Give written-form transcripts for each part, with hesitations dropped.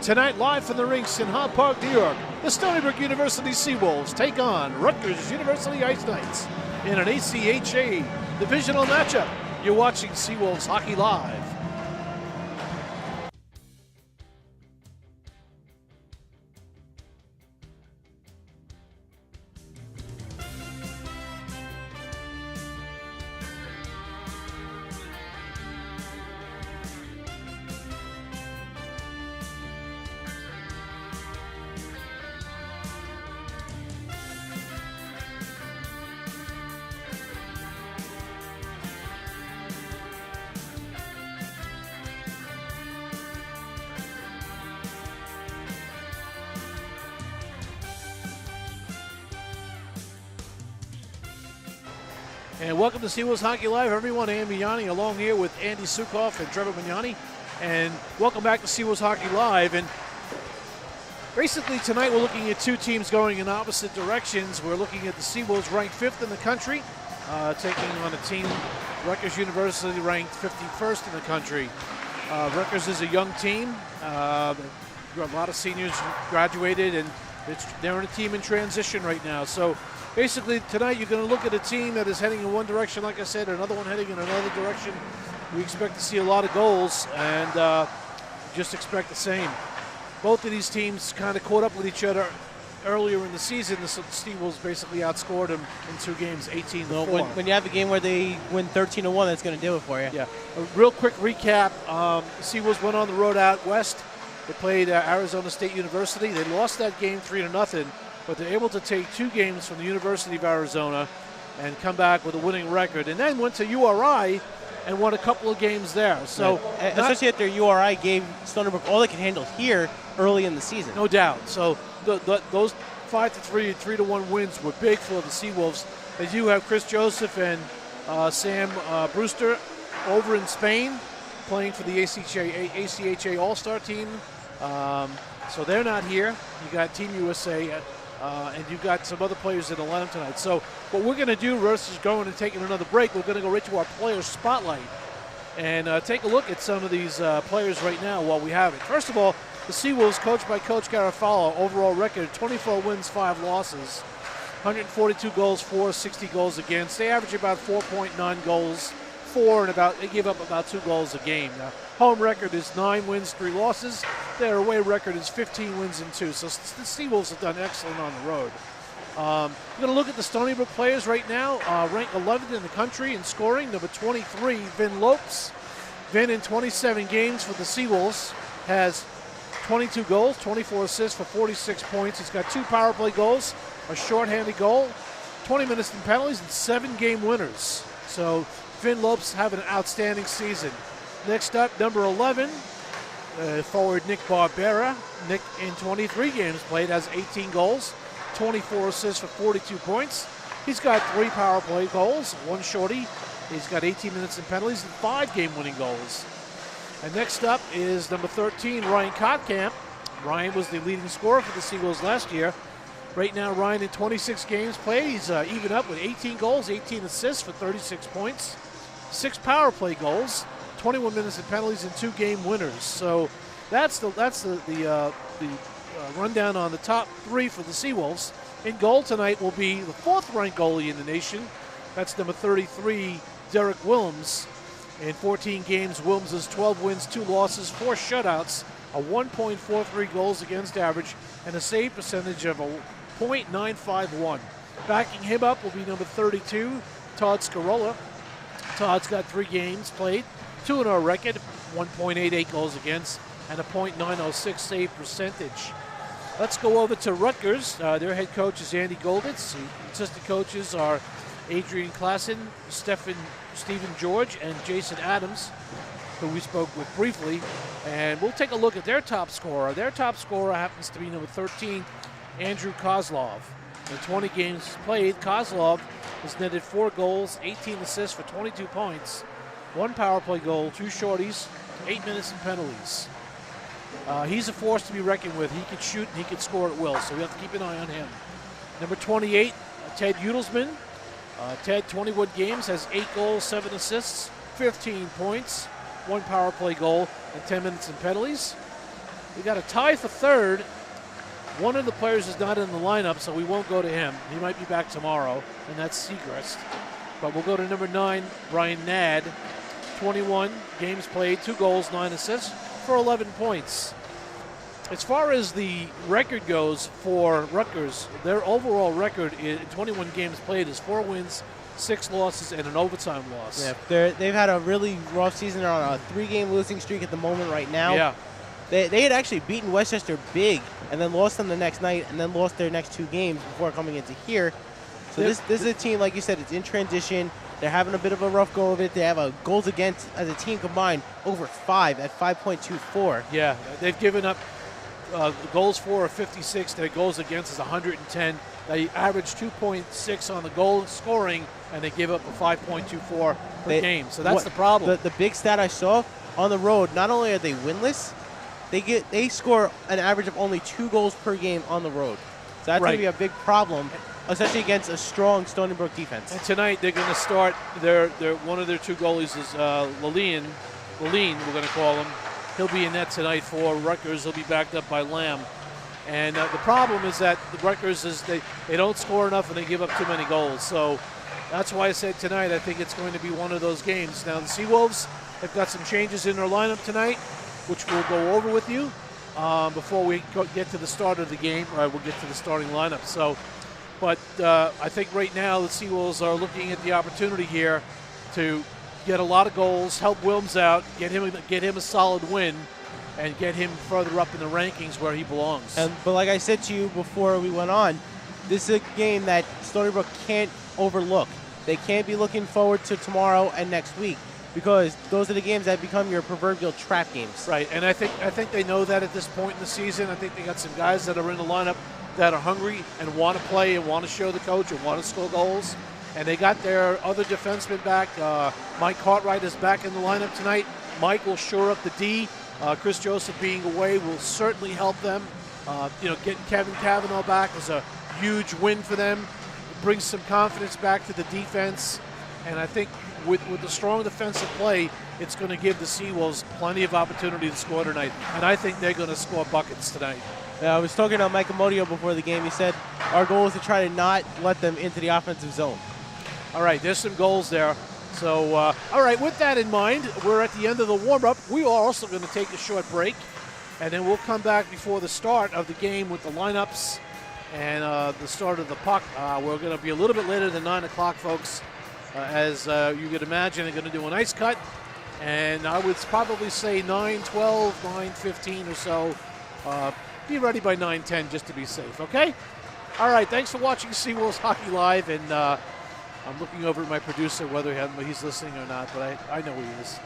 Tonight, live from the rinks in Hyde Park, New York, the Stony Brook University Seawolves take on Rutgers University Ice Knights in an ACHA divisional matchup. You're watching Seawolves Hockey Live. And welcome to Seawolves Hockey Live, everyone. Ann Mignani along here with Andy Sukoff and Trevor Mignani. And welcome back to Seawolves Hockey Live. And basically tonight we're looking at two teams going in opposite directions. We're looking at the Seawolves ranked 5th in the country, taking on a team, Rutgers University, ranked 51st in the country. Rutgers is a young team. A lot of seniors graduated, and they're in a team in transition right now. So basically, tonight you're going to look at a team that is heading in one direction, like I said, another one heading in another direction. We expect to see a lot of goals, and just expect the same. Both of these teams kind of caught up with each other earlier in the season. The Seawolves basically outscored them in 2 games, 18-4. When you have a game where they win 13-1, that's going to do it for you. Yeah. A real quick recap. Seawolves went on the road out west. They played Arizona State University. They lost that game 3-0. But they're able to take 2 games from the University of Arizona and come back with a winning record. And then went to URI and won a couple of games there. So, especially after URI gave Stony Brook all they could handle here early in the season. No doubt. So those 5-3 and 3-1 wins were big for the Seawolves. As you have Chris Joseph and Sam Brewster over in Spain playing for the ACHA All-Star team. So they're not here. You got Team USA. And you've got some other players in Atlanta tonight. So what we're going to do versus going and taking another break, we're going to go right to our player spotlight and take a look at some of these players right now while we have it. First of all, the Seawolves, coached by Coach Garofalo, overall record 24 wins, 5 losses, 142 goals for, 60 goals against. They average about 4.9 goals for, and they give up about 2 goals a game. Now, home record is 9 wins, 3 losses. Their away record is 15 wins and 2. So the Seawolves have done excellent on the road. We're going to look at the Stony Brook players right now. Ranked 11th in the country in scoring. Number 23, Vin Lopes. Vin, in 27 games for the Seawolves, has 22 goals, 24 assists for 46 points. He's got 2 power play goals, a shorthanded goal, 20 minutes in penalties, and 7 game winners. So Vin Lopes having an outstanding season. Next up, number 11, forward Nick Barbera. Nick, in 23 games played, has 18 goals, 24 assists for 42 points. He's got 3 power play goals, 1 shorty. He's got 18 minutes in penalties and 5 game-winning goals. And next up is number 13, Ryan Kottkamp. Ryan was the leading scorer for the Seawolves last year. Right now, Ryan, in 26 games played, he's even up with 18 goals, 18 assists for 36 points, 6 power play goals, 21 minutes in penalties, and 2 game winners. So that's the rundown on the top 3 for the Seawolves. In goal tonight will be the 4th-ranked goalie in the nation. That's number 33, Derek Wilms. In 14 games, Wilms has 12 wins, 2 losses, 4 shutouts, a 1.43 goals against average, and a save percentage of a .951. Backing him up will be number 32, Todd Scarola. Todd's got 3 games played, 2-0 record, 1.88 goals against, and a .906 save percentage. Let's go over to Rutgers. Their head coach is Andy Golditz. Assistant coaches are Adrian Klassen, Stephen George, and Jason Adams, who we spoke with briefly. And we'll take a look at their top scorer. Their top scorer happens to be number 13, Andrew Kozlov. In 20 games played, Kozlov has netted 4 goals, 18 assists for 22 points, 1 power play goal, 2 shorties, 8 minutes in penalties. He's a force to be reckoned with. He can shoot and he can score at will, so we have to keep an eye on him. Number 28, Ted Udelsman. Ted, 21 games, has 8 goals, 7 assists, 15 points, 1 power play goal, and 10 minutes in penalties. We got a tie for third. One of the players is not in the lineup, so we won't go to him. He might be back tomorrow, and that's Segrist. But we'll go to number 9, Brian Nadd. 21 games played, 2 goals, 9 assists for 11 points. As far as the record goes for Rutgers, their overall record in 21 games played is 4 wins, 6 losses, and an overtime loss. Yeah, they've had a really rough season. They're on a 3-game losing streak at the moment right now. Yeah. They had actually beaten Westchester big and then lost them the next night and then lost their next 2 games before coming into here. So this is a team, like you said, it's in transition. They're having a bit of a rough go of it. They have a goals against as a team combined over 5 at 5.24. Yeah, they've given up goals for are 56. Their goals against is 110. They average 2.6 on the goal scoring, and they give up a 5.24 per game. So that's the problem. The big stat I saw on the road, not only are they winless, they score an average of only 2 goals per game on the road. So that's going to be a big problem, especially against a strong Stony Brook defense. And tonight they're going to start one of their 2 goalies is Laline, we're going to call him. He'll be in net tonight for Rutgers. He'll be backed up by Lamb. And the problem is that the Rutgers is they don't score enough and they give up too many goals. So that's why I said tonight I think it's going to be one of those games. Now the Seawolves have got some changes in their lineup tonight, which we'll go over with you before we get to the start of the game. We'll get to the starting lineup. But I think right now the Seawolves are looking at the opportunity here to get a lot of goals, help Wilms out, get him a solid win, and get him further up in the rankings where he belongs. But like I said to you before we went on, this is a game that Stony Brook can't overlook. They can't be looking forward to tomorrow and next week because those are the games that become your proverbial trap games. Right, and I think they know that at this point in the season. I think they got some guys that are in the lineup that are hungry and want to play and want to show the coach and want to score goals. And they got their other defenseman back. Mike Cartwright is back in the lineup tonight. Mike will shore up the D. Chris Joseph being away will certainly help them. Getting Kevin Cavanaugh back was a huge win for them. It brings some confidence back to the defense. And I think with the strong defensive play, it's going to give the Seawolves plenty of opportunity to score tonight. And I think they're going to score buckets tonight. I was talking to Mike Amodio before the game. He said our goal is to try to not let them into the offensive zone. All right, there's some goals there. So, all right, with that in mind, we're at the end of the warm-up. We are also going to take a short break, and then we'll come back before the start of the game with the lineups and the start of the puck. We're going to be a little bit later than 9 o'clock, folks. As you could imagine, they're going to do an ice cut, and I would probably say 9:12, 9:15 or so. Be ready by 9:10 just to be safe, okay? All right, thanks for watching Seawolves Hockey Live, and I'm looking over at my producer whether he's listening or not, but I know he is.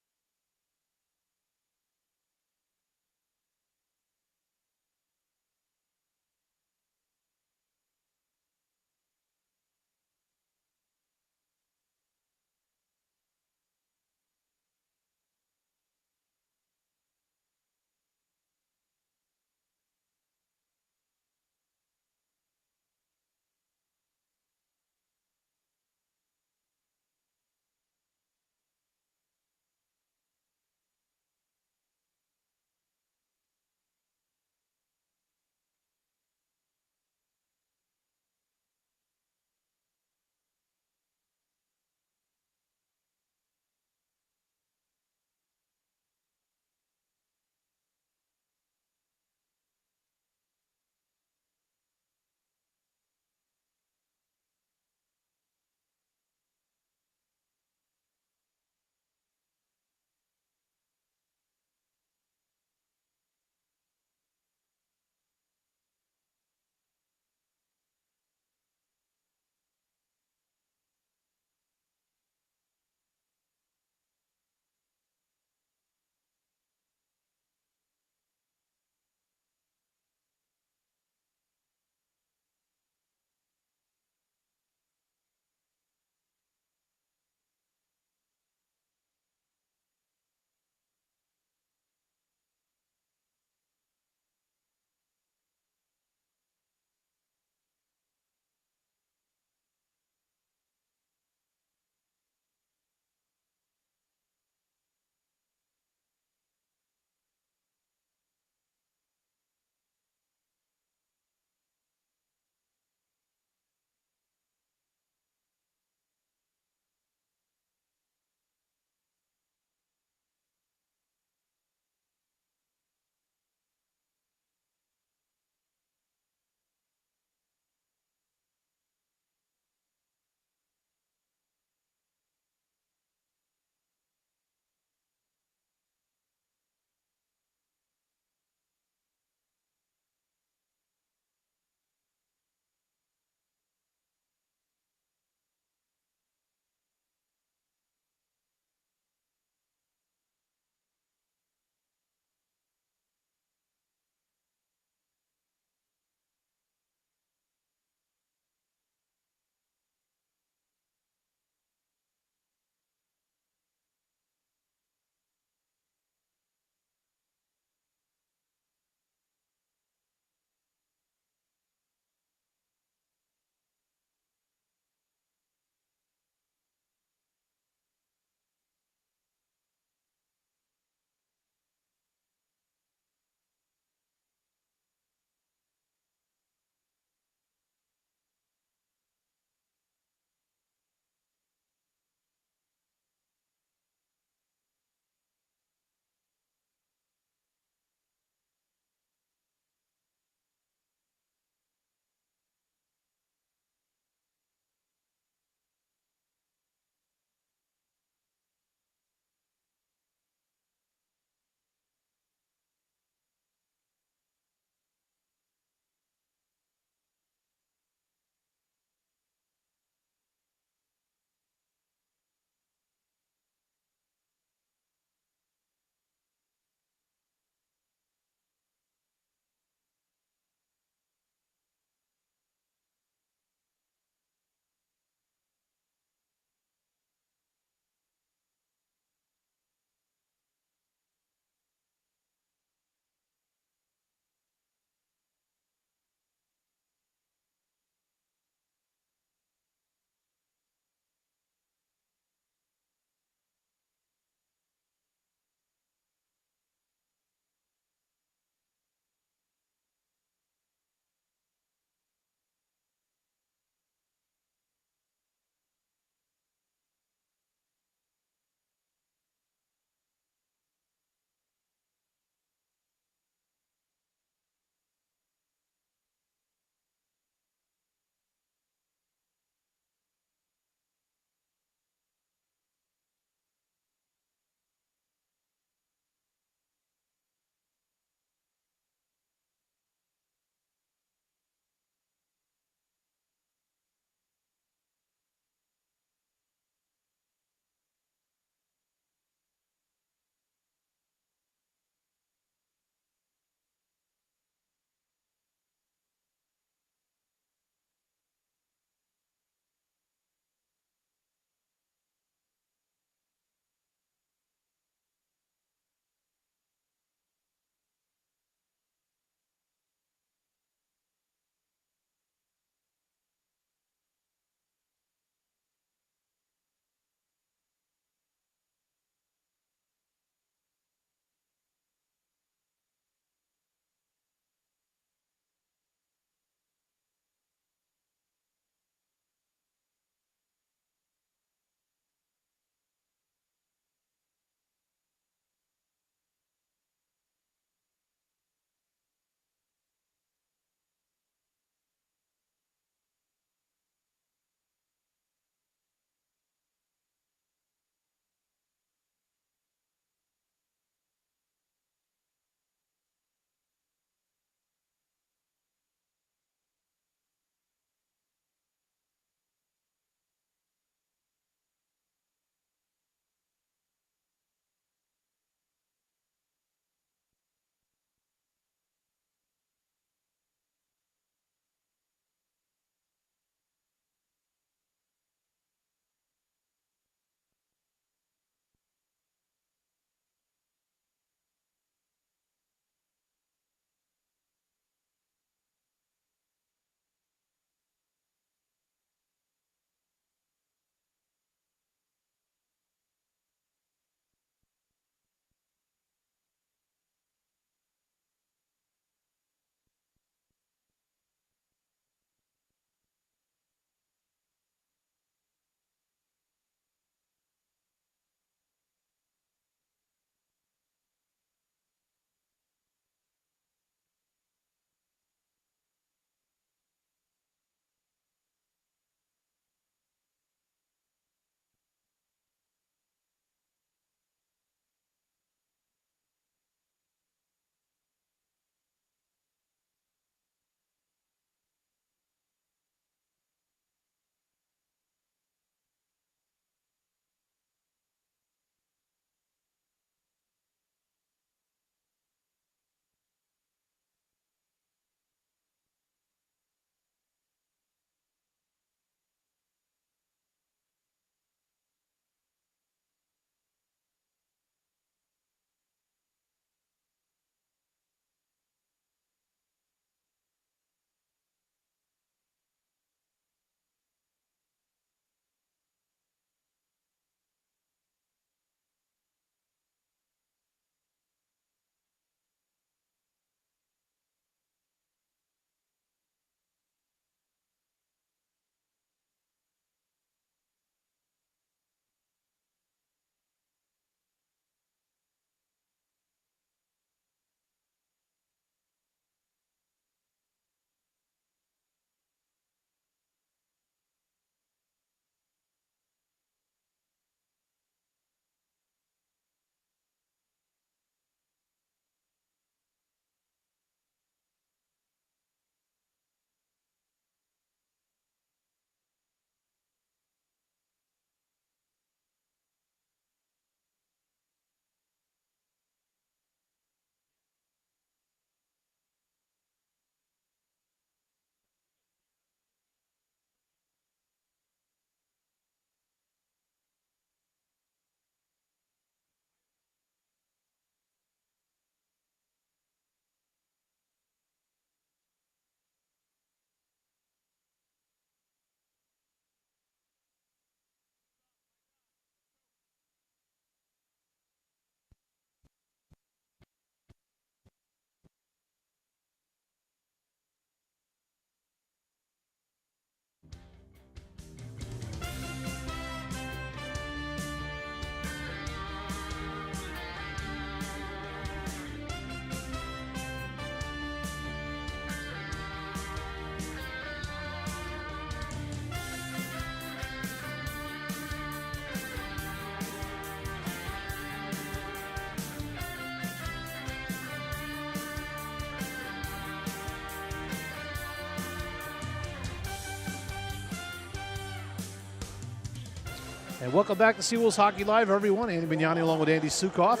And welcome back to Seawolves Hockey Live, everyone. Andy Bignani along with Andy Sukoff.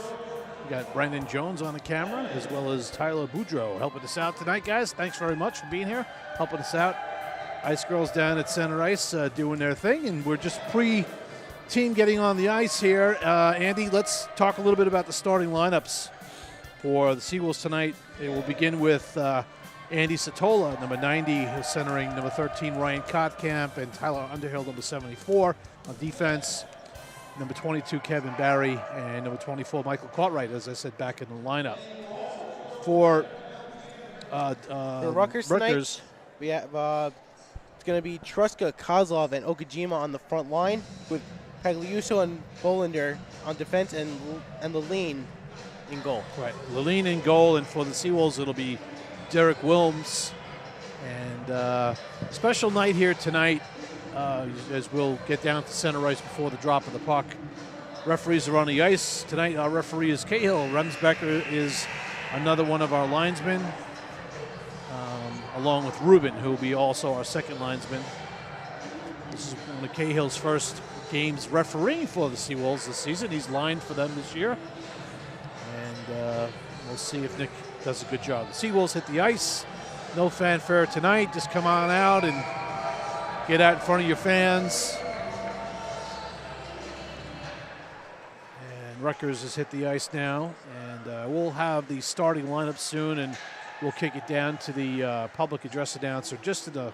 We got Brandon Jones on the camera, as well as Tyler Boudreau helping us out tonight, guys. Thanks very much for being here, helping us out. Ice Girls down at center ice doing their thing, and we're just pre-team getting on the ice here. Andy, let's talk a little bit about the starting lineups for the Seawolves tonight. It will begin with Andy Satola, number 90, who's centering number 13, Ryan Kottkamp, and Tyler Underhill, number 74. On defense, number 22, Kevin Barry, and number 24, Michael Cartwright, as I said, back in the lineup. For Rutgers tonight, we have it's going to be Truska, Kozlov, and Okajima on the front line, with Pagliuso and Bolander on defense, and Leline in goal. Right, Leline in goal, and for the Seawolves, it'll be Derek Wilms. And special night here tonight, as we'll get down to center ice before the drop of the puck. Referees are on the ice. Tonight, our referee is Cahill. Runsbecker is another one of our linesmen, along with Ruben, who will be also our second linesman. This is one of Cahill's first games refereeing for the Seawolves this season. He's lined for them this year. And we'll see if Nick does a good job. The Seawolves hit the ice. No fanfare tonight. Just come on out and get out in front of your fans. And Rutgers has hit the ice now. And we'll have the starting lineup soon, and we'll kick it down to the public address announcer just in a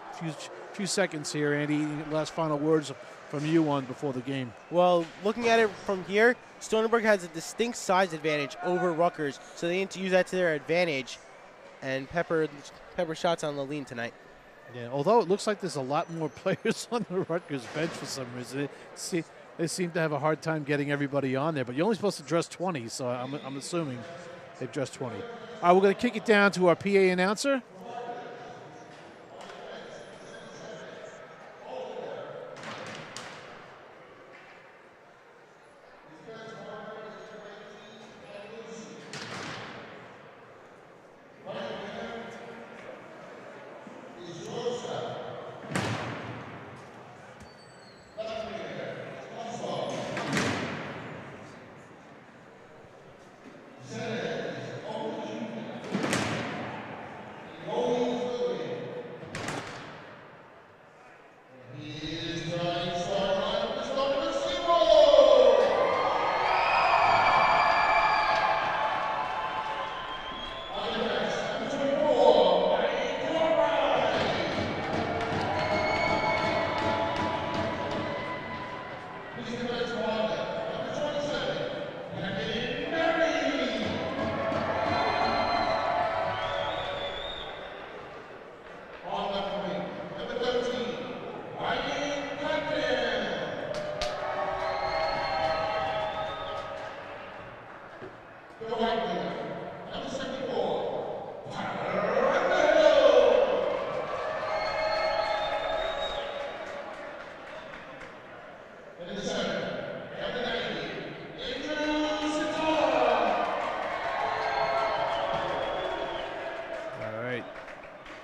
few seconds here. Andy, last final words from you on before the game. Well, looking at it from here, Stony Brook has a distinct size advantage over Rutgers, so they need to use that to their advantage and pepper shots on Leline tonight. Yeah, although it looks like there's a lot more players on the Rutgers bench for some reason. They seem to have a hard time getting everybody on there, but you're only supposed to dress 20, so I'm assuming they've dressed 20. All right, we're going to kick it down to our PA announcer.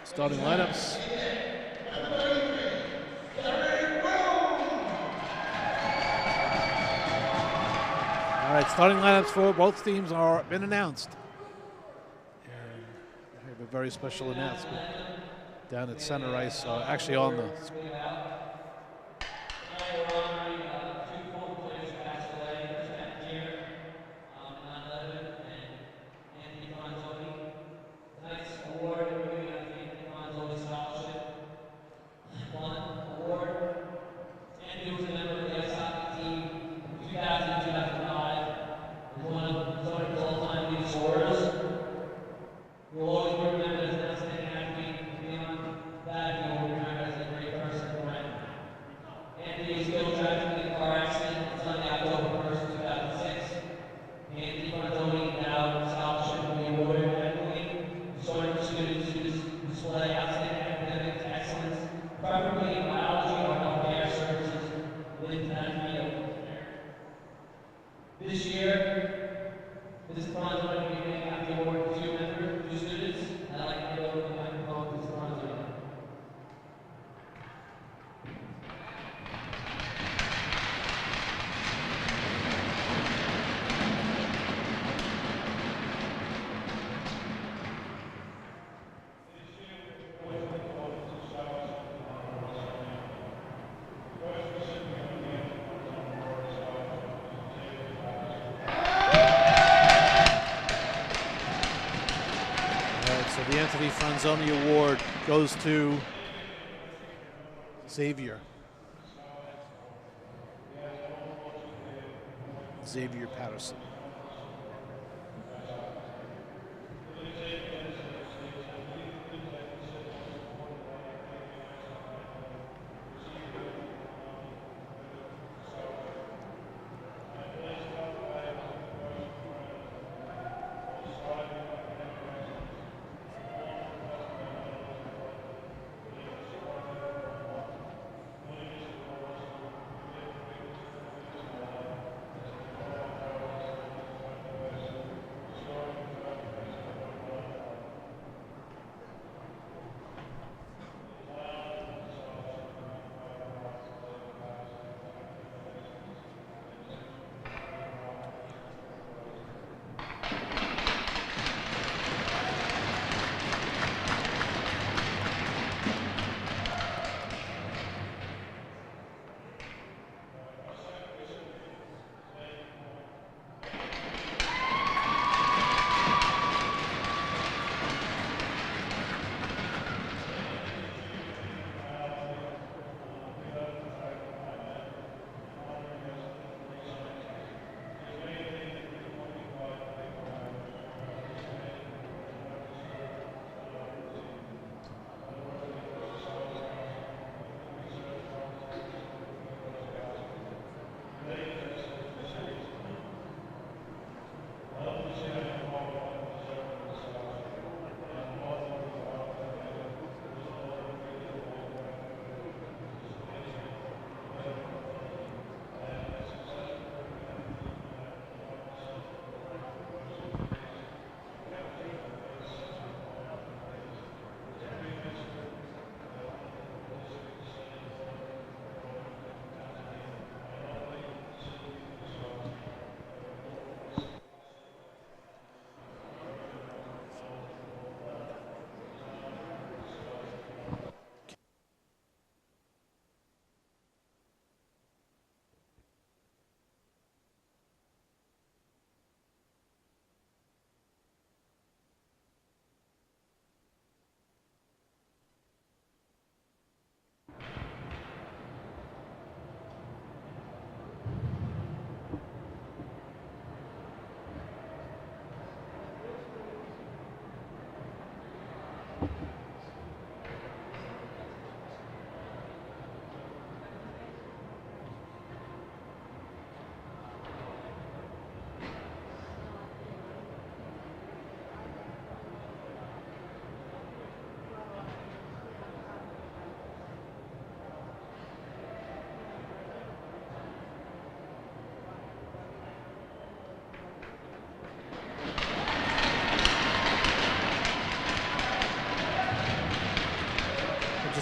Starting lineups. All right, starting lineups for both teams are been announced. And we have a very special announcement down at center ice, actually on the So the Anthony Franzoni Award goes to Xavier Patterson.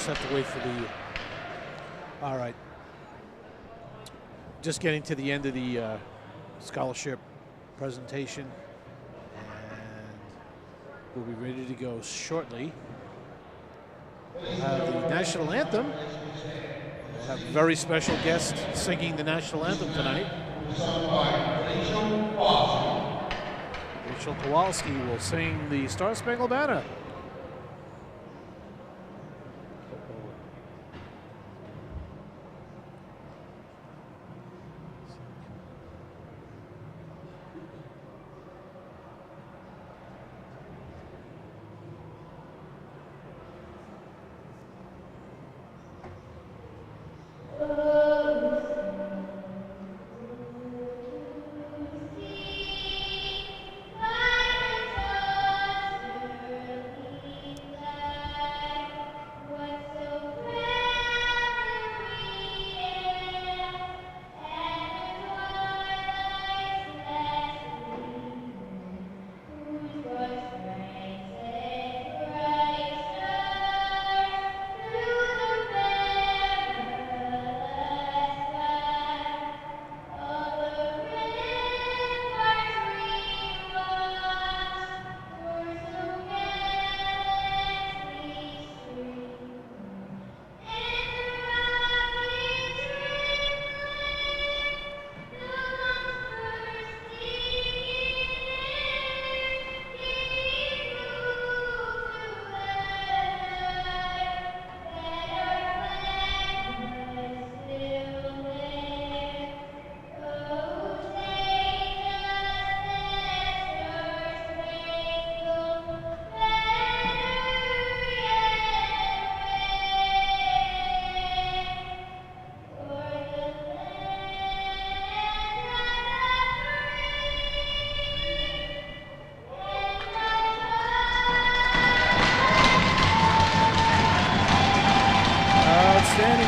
Have to wait for the. All right. Just getting to the end of the scholarship presentation, and we'll be ready to go shortly. We'll have the national anthem. We'll have a very special guest singing the national anthem tonight. Rachel Kowalski will sing the Star Spangled Banner.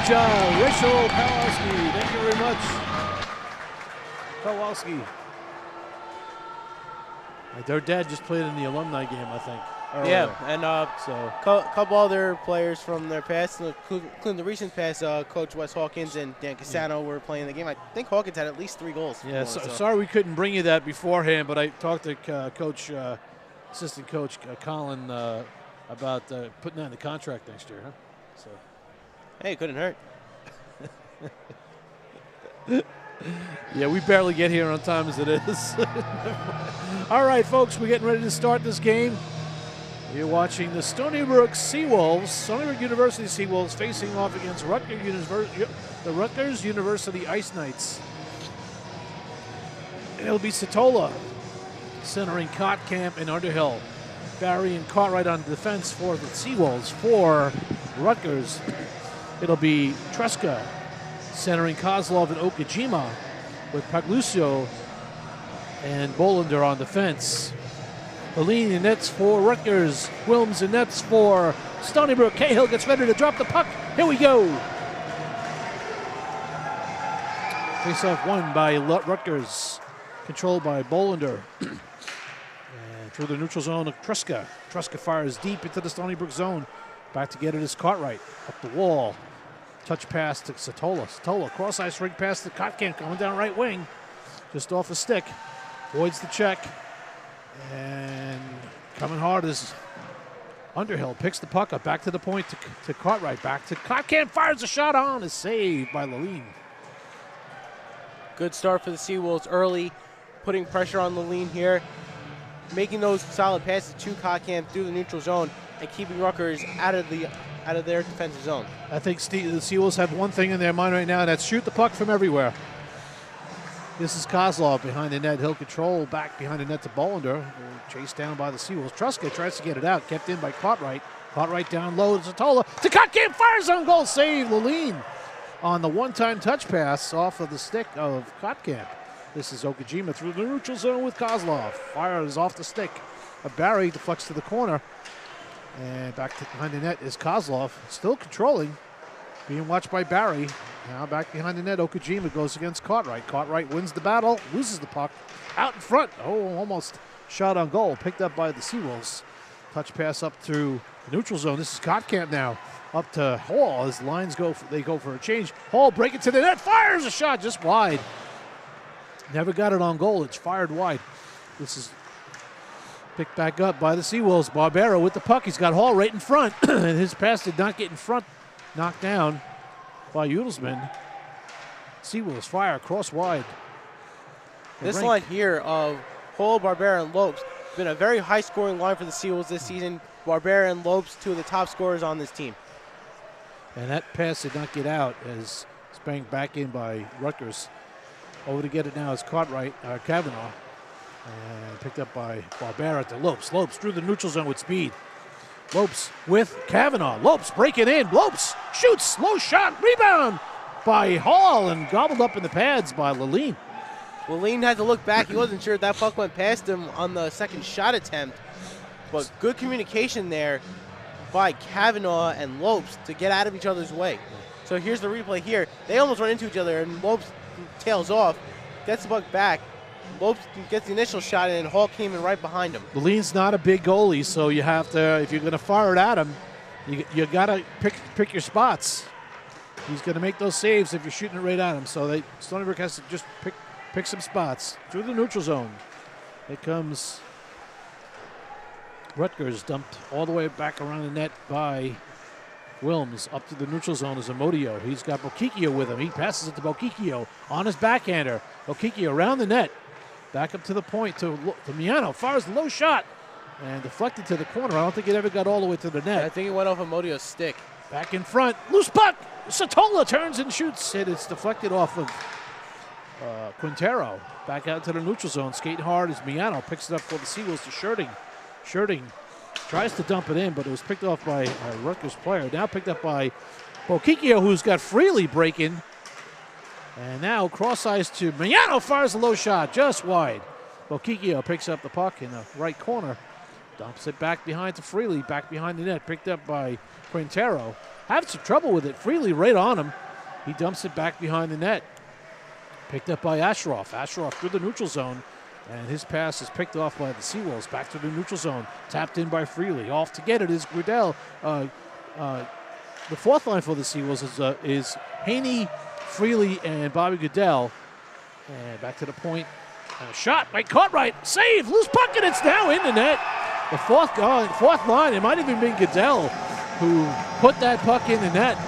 Good job, Rachel Kowalski. Thank you very much. Kowalski. Their dad just played in the alumni game, I think. Yeah, and so couple other players from their past, including the recent past, Coach Wes Hawkins and Dan Casano were playing the game. I think Hawkins had at least 3 goals. Yeah, sorry we couldn't bring you that beforehand, but I talked to assistant coach Colin about putting that in the contract next year. Huh? So, hey, it couldn't hurt. Yeah, we barely get here on time as it is. All right, folks, we're getting ready to start this game. You're watching the Stony Brook Seawolves, Stony Brook University Seawolves facing off against the Rutgers University Ice Knights. And it'll be Satola centering Kotkamp and Underhill. Barry and Cartwright on defense for the Seawolves. For Rutgers, it'll be Truska centering Kozlov and Okajima, with Paglucio and Bolander on defense. Aline in nets for Rutgers. Wilms in nets for Stony Brook. Cahill gets ready to drop the puck. Here we go. Face-off won by Rutgers, controlled by Bolander. And through the neutral zone of Truska. Truska fires deep into the Stony Brook zone. Back to get it is Cartwright. Up the wall. Touch pass to Satola. Satola, cross-ice ring pass to Kotkamp, coming down right wing. Just off a stick. Voids the check. And coming hard is Underhill. Picks the puck up. Back to the point to Cartwright. Back to Kotkamp. Fires a shot on. Is saved by Laline. Good start for the Seawolves early. Putting pressure on Laline here. Making those solid passes to Kotkamp through the neutral zone and keeping Rutgers out of their defensive zone. I think the Seawolves have one thing in their mind right now, and that's shoot the puck from everywhere. This is Kozlov behind the net. He'll control back behind the net to Bolander. Chased down by the Seawolves. Truska tries to get it out. Kept in by Cartwright. Cartwright down low to Satola. To Kotkamp, fires on goal. Save Laline on the one-time touch pass off of the stick of Kotkamp. This is Okajima through the neutral zone with Kozlov. Fires off the stick. Barry deflects to the corner. And back behind the net is Kozlov, still controlling, being watched by Barry. Now back behind the net, Okajima goes against Cartwright. Cartwright wins the battle, loses the puck, out in front. Oh, almost shot on goal, picked up by the Seawolves. Touch pass up through the neutral zone. This is Kotkamp now, up to Hall as lines go for a change. Hall break it to the net, fires a shot just wide. Never got it on goal, it's fired wide. This is picked back up by the Seawolves. Barbero with the puck. He's got Hall right in front. And his pass did not get in front. Knocked down by Udelsman. Seawolves fire cross wide. This line here of Hall, Barbera, and Lopes has been a very high-scoring line for the Seawolves this season. Barbera and Lopes, 2 of the top scorers on this team. And that pass did not get out as it's banged back in by Rutgers. Over to get it now is Cartwright, Kavanaugh. And picked up by Barbera to Lopes. Lopes through the neutral zone with speed. Lopes with Kavanaugh. Lopes breaking in. Lopes shoots. Low shot. Rebound by Hall and gobbled up in the pads by Laline. Laline had to look back. He wasn't sure if that puck went past him on the second shot attempt. But good communication there by Kavanaugh and Lopes to get out of each other's way. So here's the replay here. They almost run into each other and Lopes tails off, gets the puck back. Lopes gets the initial shot in, and Hall came in right behind him. Laline's not a big goalie, so you have to, if you're going to fire it at him, you got to pick your spots. He's going to make those saves if you're shooting it right at him. So Stony Brook has to just pick some spots through the neutral zone. It comes Rutgers, dumped all the way back around the net by Wilms. Up to the neutral zone is Amodio. He's got Bokikio with him. He passes it to Bokikio on his backhander. Bokikio around the net. Back up to the point to Miano. Fires the low shot and deflected to the corner. I don't think it ever got all the way to the net. I think it went off Amodio's stick. Back in front. Loose puck. Satola turns and shoots. It's deflected off of Quintero. Back out to the neutral zone. Skating hard as Miano picks it up for the Seawolves to Sherding. Sherding tries to dump it in, but it was picked off by a Rutgers player. Now picked up by Bokikio, who's got Freely breaking. And now cross ice to Miano, fires a low shot just wide. Bokikio picks up the puck in the right corner Dumps it back behind to Freely, back behind the net, picked up by Quintero. Having some trouble with it. Freely right on him. He dumps it back behind the net. Picked up by Asheroff. Asheroff through the neutral zone. And his pass is picked off by the Seawolves. Back to the neutral zone. Tapped in by Freely. Off to get it is Gridell. The fourth line for the Seawolves is Haney, Freely, and Bobby Goodell. And back to the point. And a shot by Cartwright. Save. Loose puck, and it's now in the net. The fourth line. It might have even been Goodell who put that puck in the net.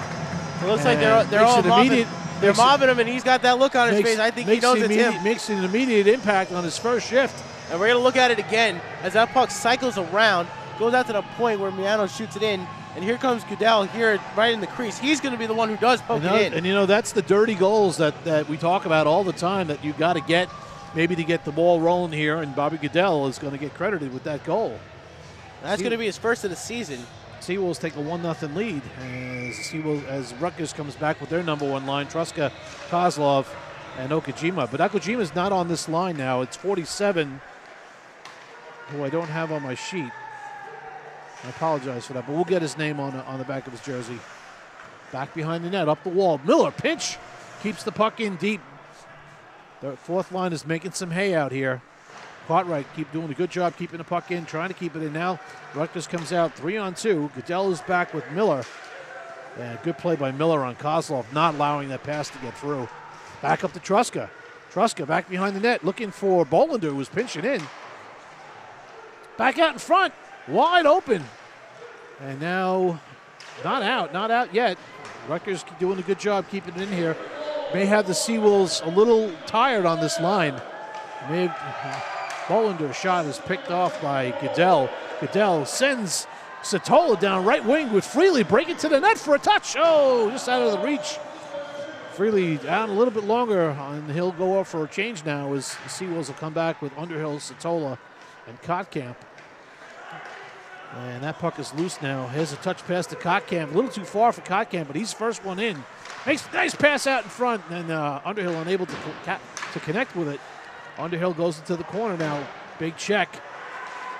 It looks like they're all mobbing. They're mobbing him, and he's got that look on his face. I think he knows it's him. Makes an immediate impact on his first shift. And we're going to look at it again as that puck cycles around, goes out to the point where Miano shoots it in, and here comes Goodell here right in the crease. He's going to be the one who does poke it in. And, you know, that's the dirty goals that we talk about all the time that you got to get, maybe to get the ball rolling here, and Bobby Goodell is going to get credited with that goal. That's going to be his first of the season. Seawolves take a 1-0 lead as Rutgers comes back with their number one line, Truska, Kozlov, and Okajima. But Okajima's not on this line now. It's 47, who I don't have on my sheet. I apologize for that, but we'll get his name on the back of his jersey. Back behind the net, up the wall. Miller, pinch, keeps the puck in deep. The fourth line is making some hay out here. Cartwright keep doing a good job keeping the puck in, trying to keep it in now. Rutgers comes out 3-on-2. Goodell is back with Miller. And good play by Miller on Kozlov, not allowing that pass to get through. Back up to Truska. Truska back behind the net, looking for Bolander, who's pinching in. Back out in front, wide open. And now, not out yet. Rutgers doing a good job keeping it in here. May have the Seawolves a little tired on this line. Bolander's shot is picked off by Goodell. Goodell sends Satola down right wing with Freely breaking to the net for a touch. Oh, just out of the reach. Freely down a little bit longer, and he'll go up for a change now as the Seawolves will come back with Underhill, Satola, and Kotkamp. And that puck is loose now. Here's a touch pass to Kotkamp. A little too far for Kotkamp, but he's first one in. Makes a nice pass out in front, and Underhill unable to connect with it. Underhill goes into the corner now. Big check.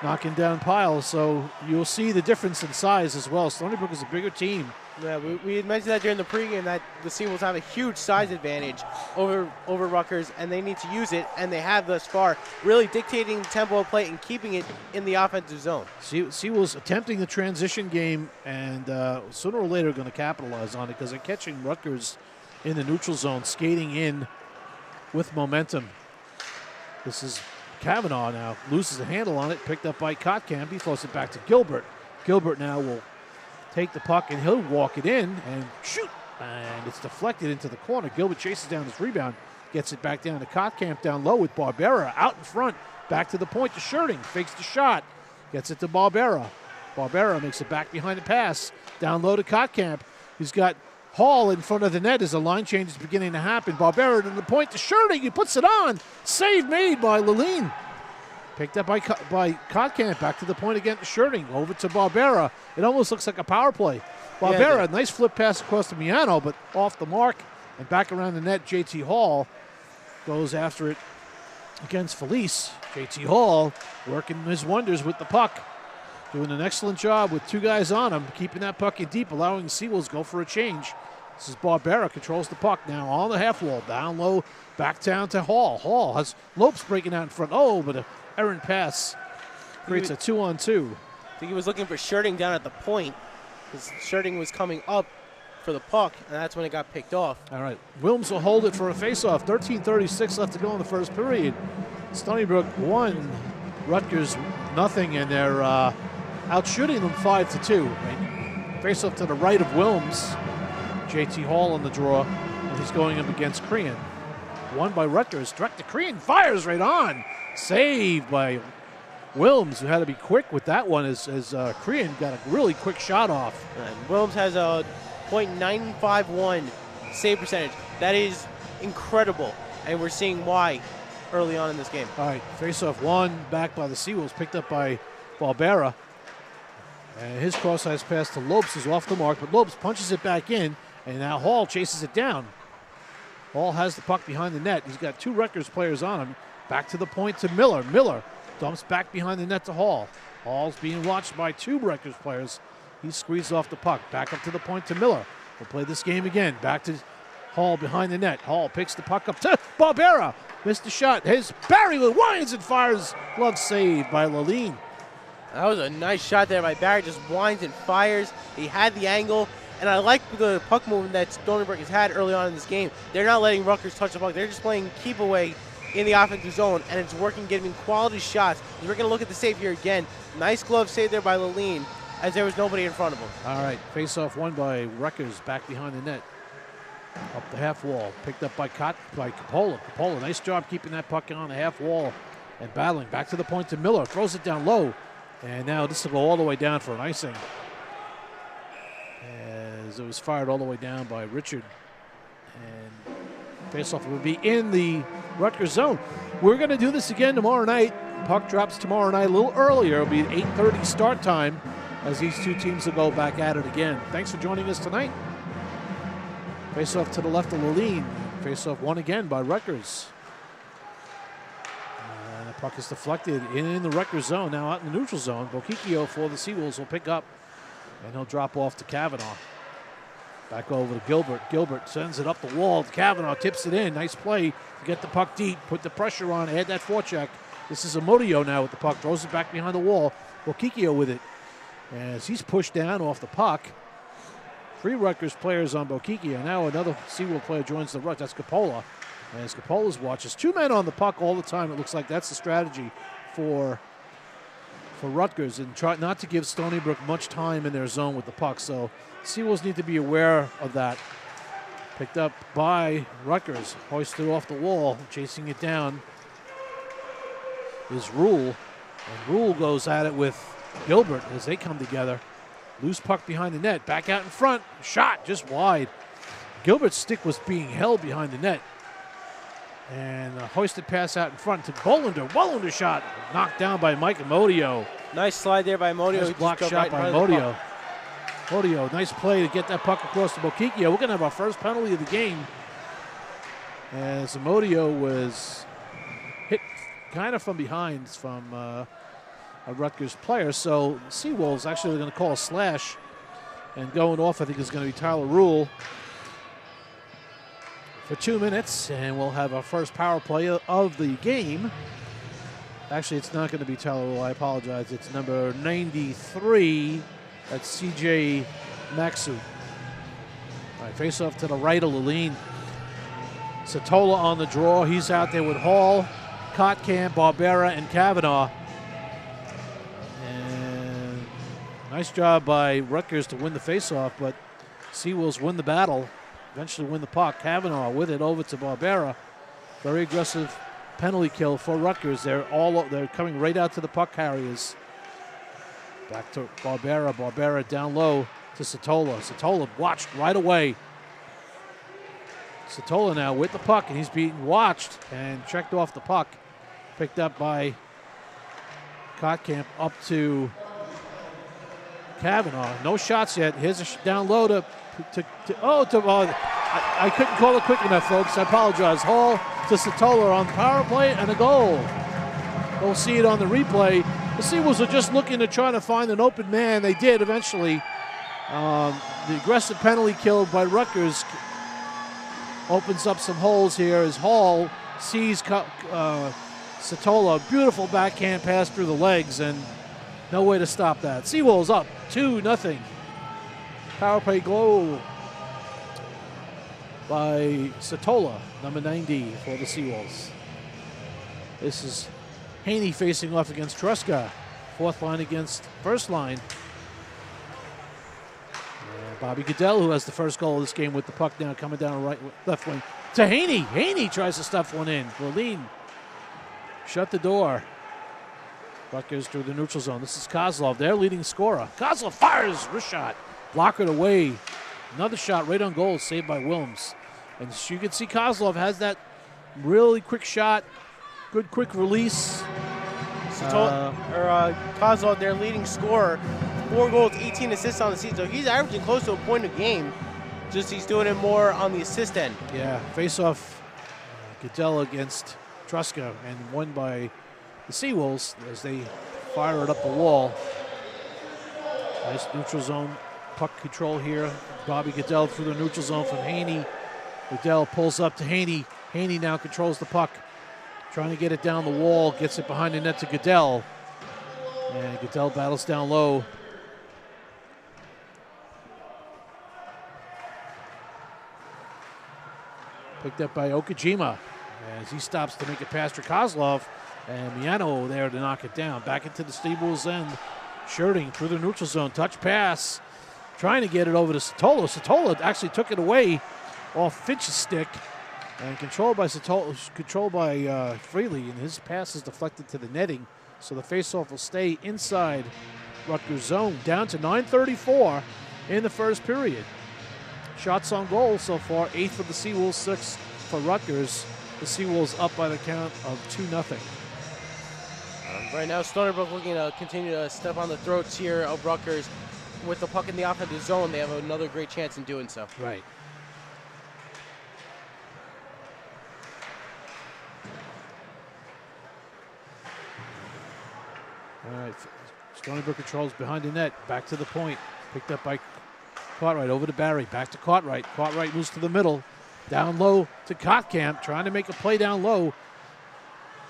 Knocking down Piles. So you'll see the difference in size as well. Stony Brook is a bigger team. Yeah, we had mentioned that during the pregame that the Seawolves have a huge size advantage over Rutgers, and they need to use it, and they have thus far, really dictating the tempo of play and keeping it in the offensive zone. Seawolves attempting the transition game, and sooner or later going to capitalize on it because they're catching Rutgers in the neutral zone, skating in with momentum. This is Kavanaugh now. Loses a handle on it. Picked up by Kotkamp. He throws it back to Gilbert. Gilbert now will take the puck, and he'll walk it in and shoot. And it's deflected into the corner. Gilbert chases down his rebound. Gets it back down to Kotkamp down low with Barbera out in front. Back to the point to Schurting. Fakes the shot. Gets it to Barbera. Barbera makes it back behind the pass. Down low to Kotkamp. He's got Hall in front of the net as the line change is beginning to happen. Barbera to the point to Schurting. He puts it on. Save made by Lalene. Picked up by Kotkamp. Back to the point again to Schurting. Over to Barbera. It almost looks like a power play. Barbera, nice flip pass across to Miano, but off the mark. And back around the net, J.T. Hall goes after it against Felice. J.T. Hall working his wonders with the puck. Doing an excellent job with two guys on him, keeping that puck in deep, allowing the Seawolves go for a change. This is Barbera, controls the puck now on the half wall, down low, back down to Hall. Hall has Lopes breaking out in front. Oh, but an errant pass creates a 2-on-2. I think he was looking for Schurting down at the point because Schurting was coming up for the puck, and that's when it got picked off. All right, Wilms will hold it for a faceoff. 13:36 left to go in the first period. Stony Brook 1, Rutgers nothing, and they're out shooting them 5-2. Right? Face off to the right of Wilms. J.T. Hall on the draw, and he's going up against Crean. Won by Rutgers. Direct to Crean. Fires right on. Saved by Wilms, who had to be quick with that one as Crean got a really quick shot off. And Wilms has a .951 save percentage. That is incredible, and we're seeing why early on in this game. All right, face-off one, back by the Seawolves, picked up by Barbera. And his cross-ice pass to Lopes is off the mark, but Lopes punches it back in, and now Hall chases it down. Hall has the puck behind the net. He's got two Rutgers players on him. Back to the point to Miller. Miller Dumps back behind the net to Hall. Hall's being watched by 2 Rutgers players. He squeezed off the puck. Back up to the point to Miller. We'll play this game again. Back to Hall behind the net. Hall picks the puck up to Barbera. Missed the shot. His Barry winds and fires. Glove saved by Laline. That was a nice shot there by Barry. Just winds and fires. He had the angle. And I like the puck movement that Stony Brook has had early on in this game. They're not letting Rutgers touch the puck. They're just playing keep away in the offensive zone, and it's working, getting quality shots. And we're going to look at the save here again. Nice glove save there by Laline, as there was nobody in front of him. All right, face-off won by Rutgers back behind the net. Up the half wall, picked up by Coppola. Coppola, nice job keeping that puck on the half wall and battling. Back to the point to Miller, throws it down low. And now this will go all the way down for an icing. As it was fired all the way down by Richard. And face-off will be in the Rutgers zone. We're going to do this again tomorrow night. Puck drops tomorrow night a little earlier. It'll be an 8:30 start time as these 2 teams will go back at it again. Thanks for joining us tonight. Face-off to the left of Laline. Face-off won again by Rutgers. And the puck is deflected in the Rutgers zone. Now out in the neutral zone. Boquicchio for the Seawolves will pick up. And he'll drop off to Kavanaugh. Back over to Gilbert. Gilbert sends it up the wall. Kavanaugh tips it in. Nice play to get the puck deep. Put the pressure on. Add that forecheck. This is Amodio now with the puck. Throws it back behind the wall. Boquicchio with it. As he's pushed down off the puck. 3 Rutgers players on Boquicchio. Now another Seawolf player joins the rush. That's Coppola. As Coppola's watches. 2 men on the puck all the time. It looks like that's the strategy for Rutgers, and try not to give Stony Brook much time in their zone with the puck. So Seawolves need to be aware of that. Picked up by Rutgers. Hoisted off the wall. Chasing it down is Rule. And Rule goes at it with Gilbert as they come together. Loose puck behind the net. Back out in front. Shot just wide. Gilbert's stick was being held behind the net. And a hoisted pass out in front to Bolander. Bolander shot knocked down by Mike Amodio. Nice slide there by Amodio. Nice block shot by Amodio. Amodio, nice play to get that puck across to Boquicchio. We're going to have our first penalty of the game. As Amodio was hit kind of from behind from a Rutgers player. So Seawolves actually are going to call a slash. And going off, I think, is going to be Tyler Rule for 2 minutes, and we'll have our first power play of the game. Actually, it's not going to be Tyler Rule. I apologize. It's number 93. That's CJ Maxu. All right, face off to the right of Laline. Satola on the draw. He's out there with Hall, Kotkamp, Barbera, and Kavanaugh. And nice job by Rutgers to win the faceoff, but Seawolves win the battle. Eventually win the puck. Kavanaugh with it over to Barbera. Very aggressive penalty kill for Rutgers. They're coming right out to the puck carriers. Back to Barbera. Barbera down low to Satola. Satola watched right away. Satola now with the puck, and he's being watched and checked off the puck. Picked up by Kotkamp up to Kavanaugh. No shots yet. Here's a down low to I couldn't call it quick enough, folks. I apologize. Hall to Satola on the power play and a goal. We'll see it on the replay. The Seawolves are just looking to try to find an open man. They did eventually. The aggressive penalty kill by Rutgers opens up some holes here as Hall sees Satola. Beautiful backhand pass through the legs, and no way to stop that. Seawolves up 2-0. Power play goal by Satola, number 90 for the Seawolves. This is Haney facing off against Truska. 4th line against 1st line. And Bobby Goodell, who has the first goal of this game with the puck now coming down left wing to Haney. Haney tries to stuff one in. Laline shut the door. Rutgers through the neutral zone. This is Kozlov, their leading scorer. Kozlov fires, wrist shot. Blockered away. Another shot right on goal, saved by Wilms. And you can see Kozlov has that really quick shot. Good quick release. Kozlov, their leading scorer. 4 goals, 18 assists on the season. So he's averaging close to a point a game. Just he's doing it more on the assist end. Yeah, face-off Goodell against Truska and won by the Seawolves as they fire it up the wall. Nice neutral zone puck control here. Bobby Goodell through the neutral zone from Haney. Goodell pulls up to Haney. Haney now controls the puck. Trying to get it down the wall. Gets it behind the net to Goodell. And Goodell battles down low. Picked up by Okajima as he stops to make it past Kozlov. And Miano there to knock it down. Back into the Steeples end. Shirting through the neutral zone. Touch pass. Trying to get it over to Satola. Satola actually took it away off Finch's stick. And controlled by Freely. And his pass is deflected to the netting. So the faceoff will stay inside Rutgers zone. Down to 9:34 in the first period. Shots on goal so far. 8 for the Seawolves, 6 for Rutgers. The Seawolves up by the count of 2-0. Right now, Stony Brook looking to continue to step on the throats here of Rutgers. With the puck in the offensive zone, they have another great chance in doing so. Right. All right. Stony Brook controls behind the net. Back to the point. Picked up by Cartwright over to Barry. Back to Cartwright. Cartwright moves to the middle. Down low to Kotkamp. Trying to make a play down low.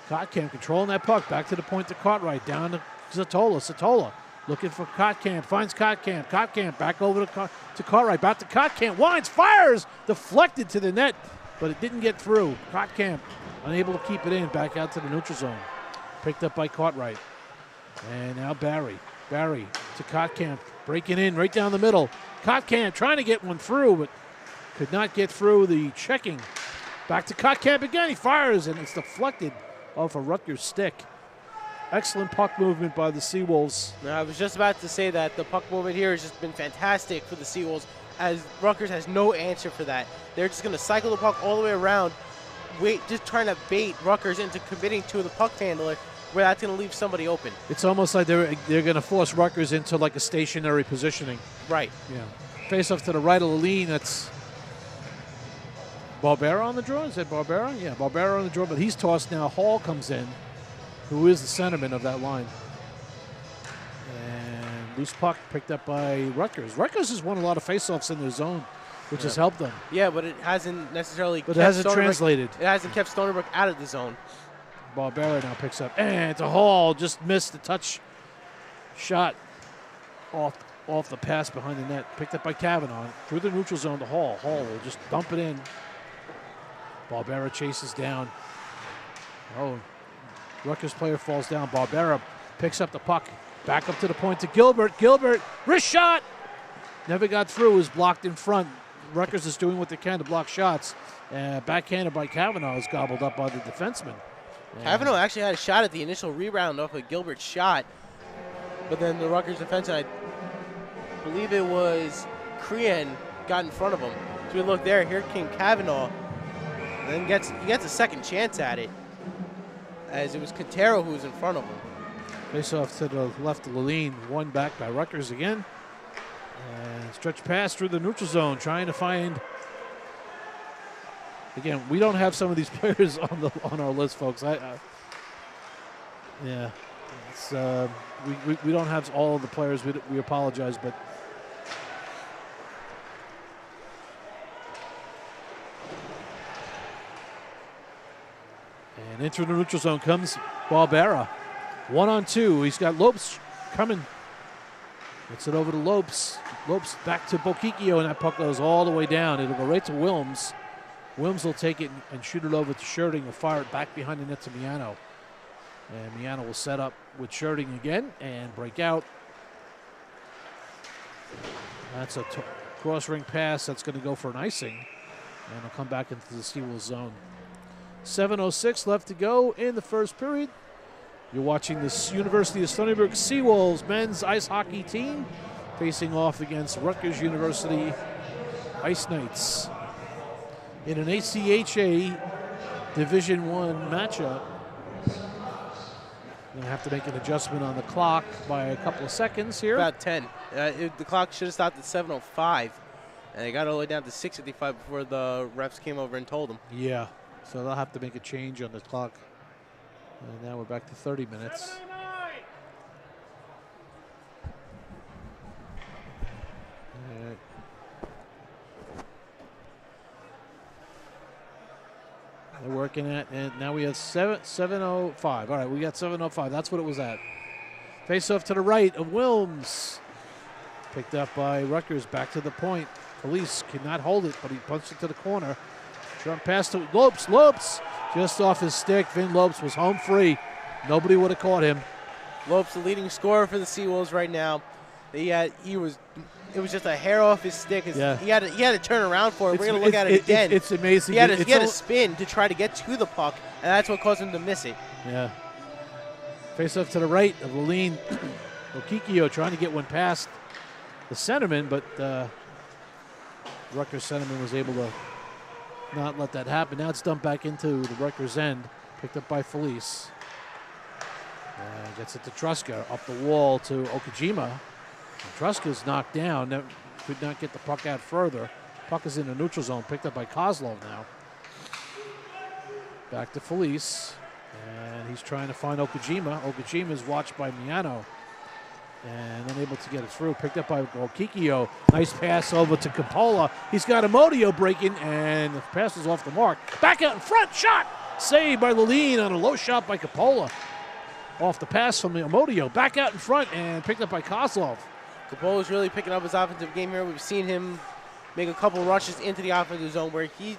Kotkamp controlling that puck. Back to the point to Cartwright. Down to Satola. Satola looking for Kotkamp. Finds Kotkamp. Kotkamp back over to Cartwright. Back to Kotkamp. Winds. Fires. Deflected to the net. But it didn't get through. Kotkamp unable to keep it in. Back out to the neutral zone. Picked up by Cartwright. And now Barry. Barry to Kotkamp. Breaking in right down the middle. Kotkamp trying to get one through, but could not get through the checking. Back to Kotkamp again. He fires, and it's deflected off a Rutgers stick. Excellent puck movement by the Seawolves. Now, I was just about to say that the puck movement here has just been fantastic for the Seawolves, as Rutgers has no answer for that. They're just going to cycle the puck all the way around, just trying to bait Rutgers into committing to the puck handler, where that's going to leave somebody open. It's almost like they're going to force Rutgers into like a stationary positioning. Right. Yeah. Face off to the right of the lean. That's Barbera on the draw. Is that Barbera? Yeah, Barbera on the draw. But he's tossed now. Hall comes in, who is the centerman of that line. And loose puck picked up by Rutgers. Rutgers has won a lot of faceoffs in their zone, which has helped them. Yeah, but it hasn't necessarily. But it hasn't translated. It hasn't kept Stony Brook out of the zone. Barbera now picks up, and it's a Hall. Just missed the touch shot off the pass behind the net. Picked up by Kavanaugh through the neutral zone to Hall. Hall will just dump it in. Barbera chases down. Oh, Rutgers player falls down. Barbera picks up the puck. Back up to the point to Gilbert. Gilbert, wrist shot. Never got through. Was blocked in front. Rutgers is doing what they can to block shots. Backhanded by Kavanaugh is gobbled up by the defenseman. Kavanaugh actually had a shot at the initial rebound off of Gilbert's shot, but then the Rutgers defenseman, I believe it was Crean, got in front of him. So we look there. Here came Kavanaugh. And then he gets a second chance at it, as it was Quintero who was in front of him. Face off to the left of Laline. One back by Rutgers again. And stretch pass through the neutral zone, trying to find. Again, we don't have some of these players on our list, folks. Yeah, it's, we don't have all of the players. We apologize, but and into the neutral zone comes Barbera. 1-on-2. He's got Lopes coming. Gets it over to Lopes. Lopes back to Bokikio, and that puck goes all the way down. It'll go right to Wilms. Wilms will take it and shoot it over to Sherding. Will fire it back behind the net to Miano. And Miano will set up with Sherding again and break out. That's a cross-ring pass that's going to go for an icing. And it'll come back into the Seawolves zone. 7:06 left to go in the first period. You're watching this University of Stony Brook Seawolves men's ice hockey team facing off against Rutgers University Ice Knights in an ACHA Division I matchup. Going to have to make an adjustment on the clock by a couple of seconds here. About 10. The clock should have stopped at 7:05, and it got all the way down to 6:55 before the refs came over and told them. Yeah, so they'll have to make a change on the clock. And now we're back to 30 minutes. They're working at, and now we have 7:05. All right, we got 7:05. That's what it was at. Face off to the right of Wilms. Picked up by Rutgers, back to the point. Felice could not hold it, but he punched it to the corner. Short pass to Lopes. Lopes just off his stick. Vin Lopes was home free. Nobody would have caught him. Lopes, the leading scorer for the Seawolves right now. It was just a hair off his stick. Yeah. He had to turn around for it. We're going to look at it again. It's amazing. He had to spin to try to get to the puck, and that's what caused him to miss it. Yeah. Face off to the right of Leline. Okikio trying to get one past the centerman, but Rutgers centerman was able to not let that happen. Now it's dumped back into the Rutgers end. Picked up by Felice. Gets it to Truska. Up the wall to Okajima. Truska's knocked down. Could not get the puck out further. Puck is in the neutral zone. Picked up by Kozlov now. Back to Felice. And he's trying to find Okajima. Okajima is watched by Miano. And unable to get it through. Picked up by Okikio. Nice pass over to Capola. He's got Amodio breaking, and the pass is off the mark. Back out in front. Shot! Saved by Leline on a low shot by Capola. Off the pass from Amodio. Back out in front and picked up by Kozlov. Capola's really picking up his offensive game here. We've seen him make a couple rushes into the offensive zone where he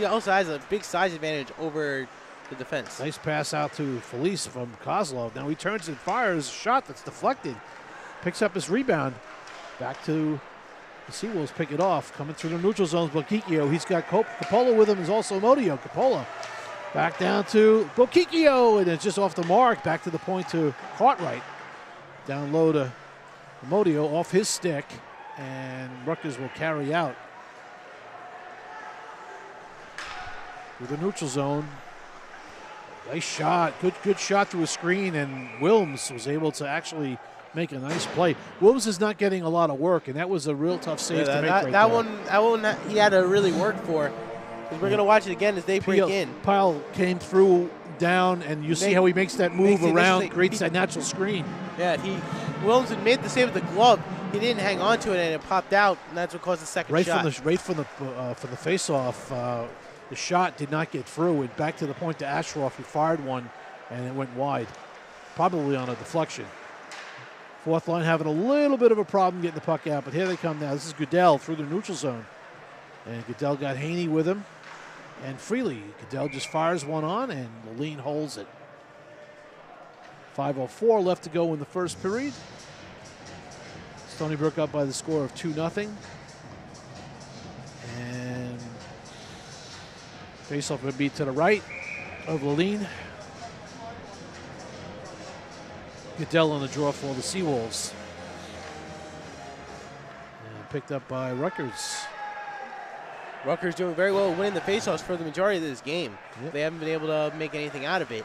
also has a big size advantage over the defense. Nice pass out to Felice from Kozlov. Now he turns and fires a shot that's deflected. Picks up his rebound. Back to the Seawolves, pick it off. Coming through the neutral zones, Bokikio. He's got Capola with him, is also Amodio. Capola back down to Bokikio, and it's just off the mark. Back to the point to Cartwright. Down low to Amodio off his stick, and Rutgers will carry out. Through the neutral zone. Nice shot. Good shot through a screen, and Wilms was able to actually make a nice play. Wilms is not getting a lot of work, and that was a real tough save to make right there. That one he had to really work for. We're going to watch it again as they break in. Pyle came through down, and you see how he makes that move around, creates that natural screen. Yeah, Wilms had made the save with the glove. He didn't hang on to it, and it popped out, and that's what caused the second shot. Right from the face-off, the shot did not get through. And back to the point to Ashroff. He fired one, and it went wide, probably on a deflection. Fourth line having a little bit of a problem getting the puck out, but here they come now. This is Goodell through the neutral zone. And Goodell got Haney with him. And freely, Goodell just fires one on, and Leline holds it. 5:04 left to go in the first period. Stony Brook up by the score of 2-0. And face-off would be to the right of Leline. Goodell on the draw for the Seawolves. And picked up by Rutgers. Rutgers doing very well winning the faceoffs for the majority of this game. Yep. They haven't been able to make anything out of it.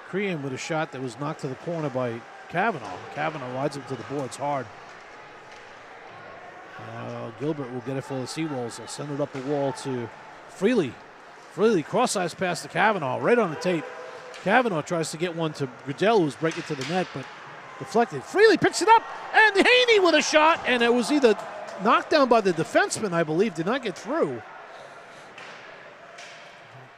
Crean with a shot that was knocked to the corner by Kavanaugh. Kavanaugh rides him to the boards hard. Gilbert will get it for the Seawolves. They'll send it up the wall to Freely. Freely cross-eyes pass to Kavanaugh, right on the tape. Kavanaugh tries to get one to Goodell, who's breaking to the net, but deflected. Freely picks it up, and Haney with a shot, and it was either knocked down by the defenseman, I believe, did not get through.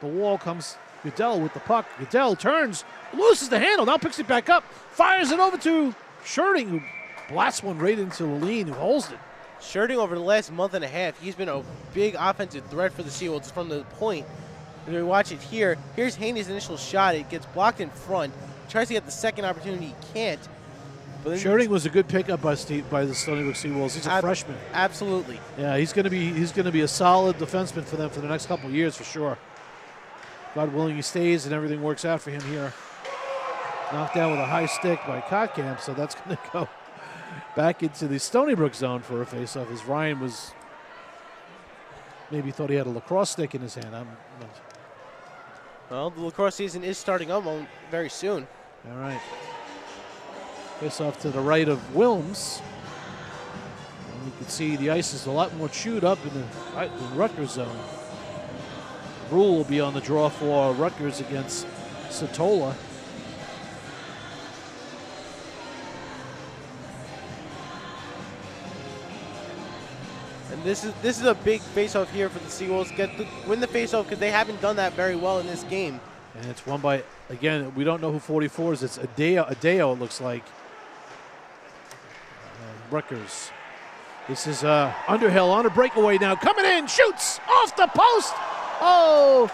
The wall comes Goodell with the puck. Goodell turns, loses the handle, now picks it back up, fires it over to Schurting, who blasts one right into Leline, who holds it. Schurting over the last month and a half, he's been a big offensive threat for the Seawolves from the point. As we watch it here, here's Haney's initial shot. It gets blocked in front. Tries to get the second opportunity, he can't. Schurting was a good pickup by the Stony Brook Seawolves. He's a freshman. Absolutely. Yeah, he's going to be a solid defenseman for them for the next couple of years for sure. God willing, he stays and everything works out for him here. Knocked down with a high stick by Kotkamp, so that's going to go back into the Stony Brook zone for a faceoff. As Ryan was maybe thought he had a lacrosse stick in his hand. Well, the lacrosse season is starting up very soon. All right. Face off to the right of Wilms. And you can see the ice is a lot more chewed up in the Rutgers zone. Rule will be on the draw for Rutgers against Satola. And this is a big face-off here for the Seawolves. Win the face-off because they haven't done that very well in this game. And it's won by, again, we don't know who 44 is. It's Adeo, it looks like. Rutgers. This is Underhill on a breakaway now. Coming in, shoots off the post. Oh!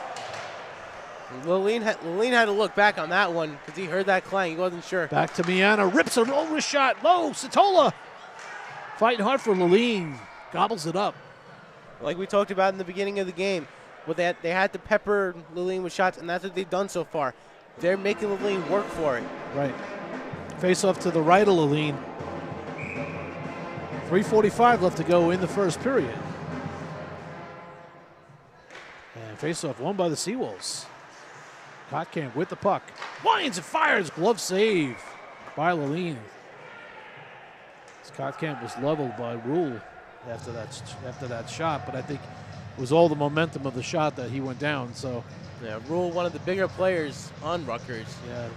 Laline had to look back on that one because he heard that clang. He wasn't sure. Back to Miana. Rips a low wrist shot. Low. Satola fighting hard for Laline. Gobbles it up. Like we talked about in the beginning of the game, but they had to pepper Laline with shots, and that's what they've done so far. They're making Laline work for it. Right. Face off to the right of Laline. 3:45 left to go in the first period. And face off won by the Seawolves. Kotkamp with the puck. Winds and fires. Glove save by Laline. Kotkamp was leveled by Rule after that shot, but I think it was all the momentum of the shot that he went down. So yeah, Rule, one of the bigger players on Rutgers. Yeah,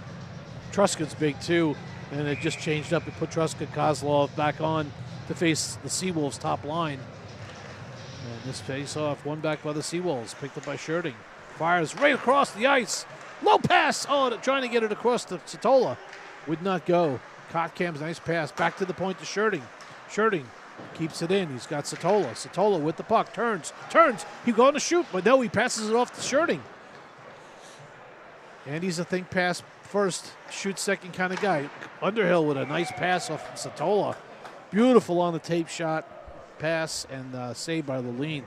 Truscott's big too, and it just changed up. It put Truscott, Kozlov back on to face the Seawolves top line. And this face-off won back by the Seawolves, picked up by Sherding. Fires right across the ice. Low pass. Oh, trying to get it across to Satola. Would not go. Kotkamp's nice pass. Back to the point to Sherding. Sherding keeps it in. He's got Satola. Satola with the puck. Turns. He's going to shoot, but no, he passes it off to Sherding. And he's a think pass first, shoot second kind of guy. Underhill with a nice pass off from Satola. Beautiful on the tape shot, pass, and saved by Laline,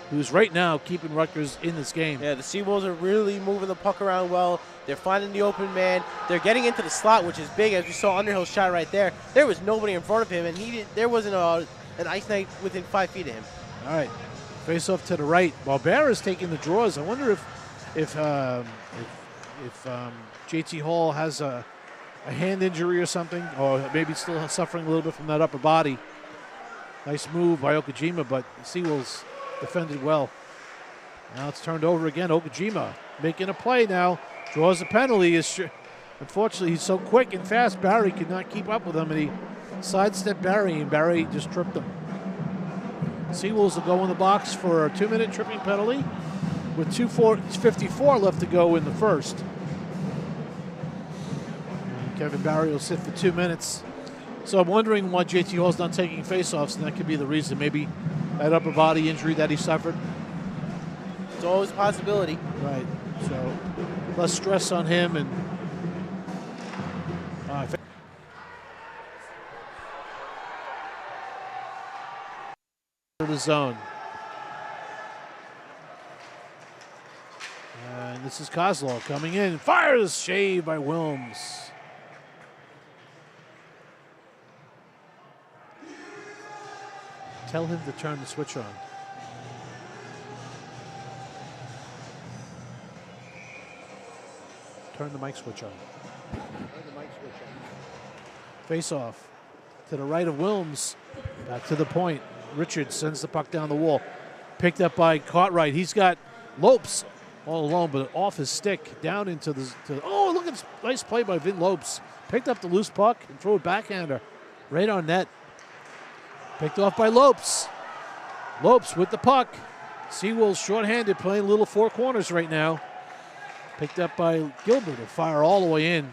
who's right now keeping Rutgers in this game. Yeah, the Seawolves are really moving the puck around well. They're finding the open man. They're getting into the slot, which is big, as we saw Underhill's shot right there. There was nobody in front of him, and there wasn't an ice knight within 5 feet of him. All right, face off to the right. Barbera's taking the draws. I wonder if JT Hall has a hand injury or something, or maybe still suffering a little bit from that upper body. Nice move by Okajima, but the Seawolves defended well. Now it's turned over again. Okajima making a play now. Draws a penalty. Unfortunately, he's so quick and fast, Barry could not keep up with him, and he sidestepped Barry, and Barry just tripped him. Seawolves will go in the box for a 2-minute tripping penalty with 2:54 left to go in the first. Kevin Barry will sit for 2 minutes. So I'm wondering why JT Hall's not taking faceoffs, and that could be the reason. Maybe that upper body injury that he suffered. It's always a possibility. Right. So less stress on him, and the zone. And this is Kozlov coming in. Fires, shave by Wilms. Tell him to turn the switch on. Turn the mic switch on. Face off to the right of Wilms. Back to the point. Richards sends the puck down the wall. Picked up by Cartwright. He's got Lopes all alone, but off his stick down into the. Oh, look at this nice play by Vin Lopes. Picked up the loose puck and threw it backhander right on net. Picked off by Lopes. Lopes with the puck. Seawolves shorthanded, playing little four corners right now. Picked up by Gilbert to fire all the way in.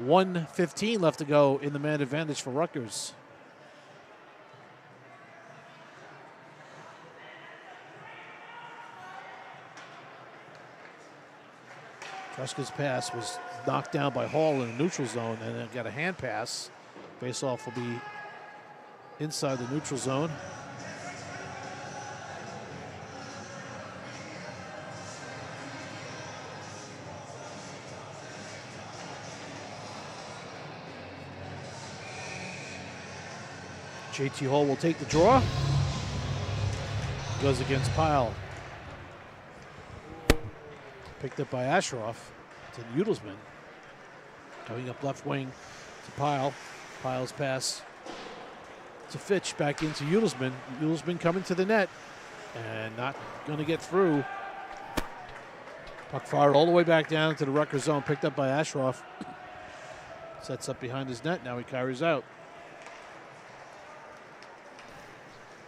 1:15 left to go in the man advantage for Rutgers. Truscott's pass was knocked down by Hall in the neutral zone, and then got a hand pass. Face-off will be inside the neutral zone. JT Hall will take the draw. Goes against Pyle. Picked up by Asheroff to Udelsman. Coming up left wing to Pyle. Pyle's pass to Fitch, back into Udelsman. Udelsman coming to the net and not going to get through. Puck fired all the way back down to the Rutgers zone, picked up by Ashroff. Sets up behind his net. Now he carries out.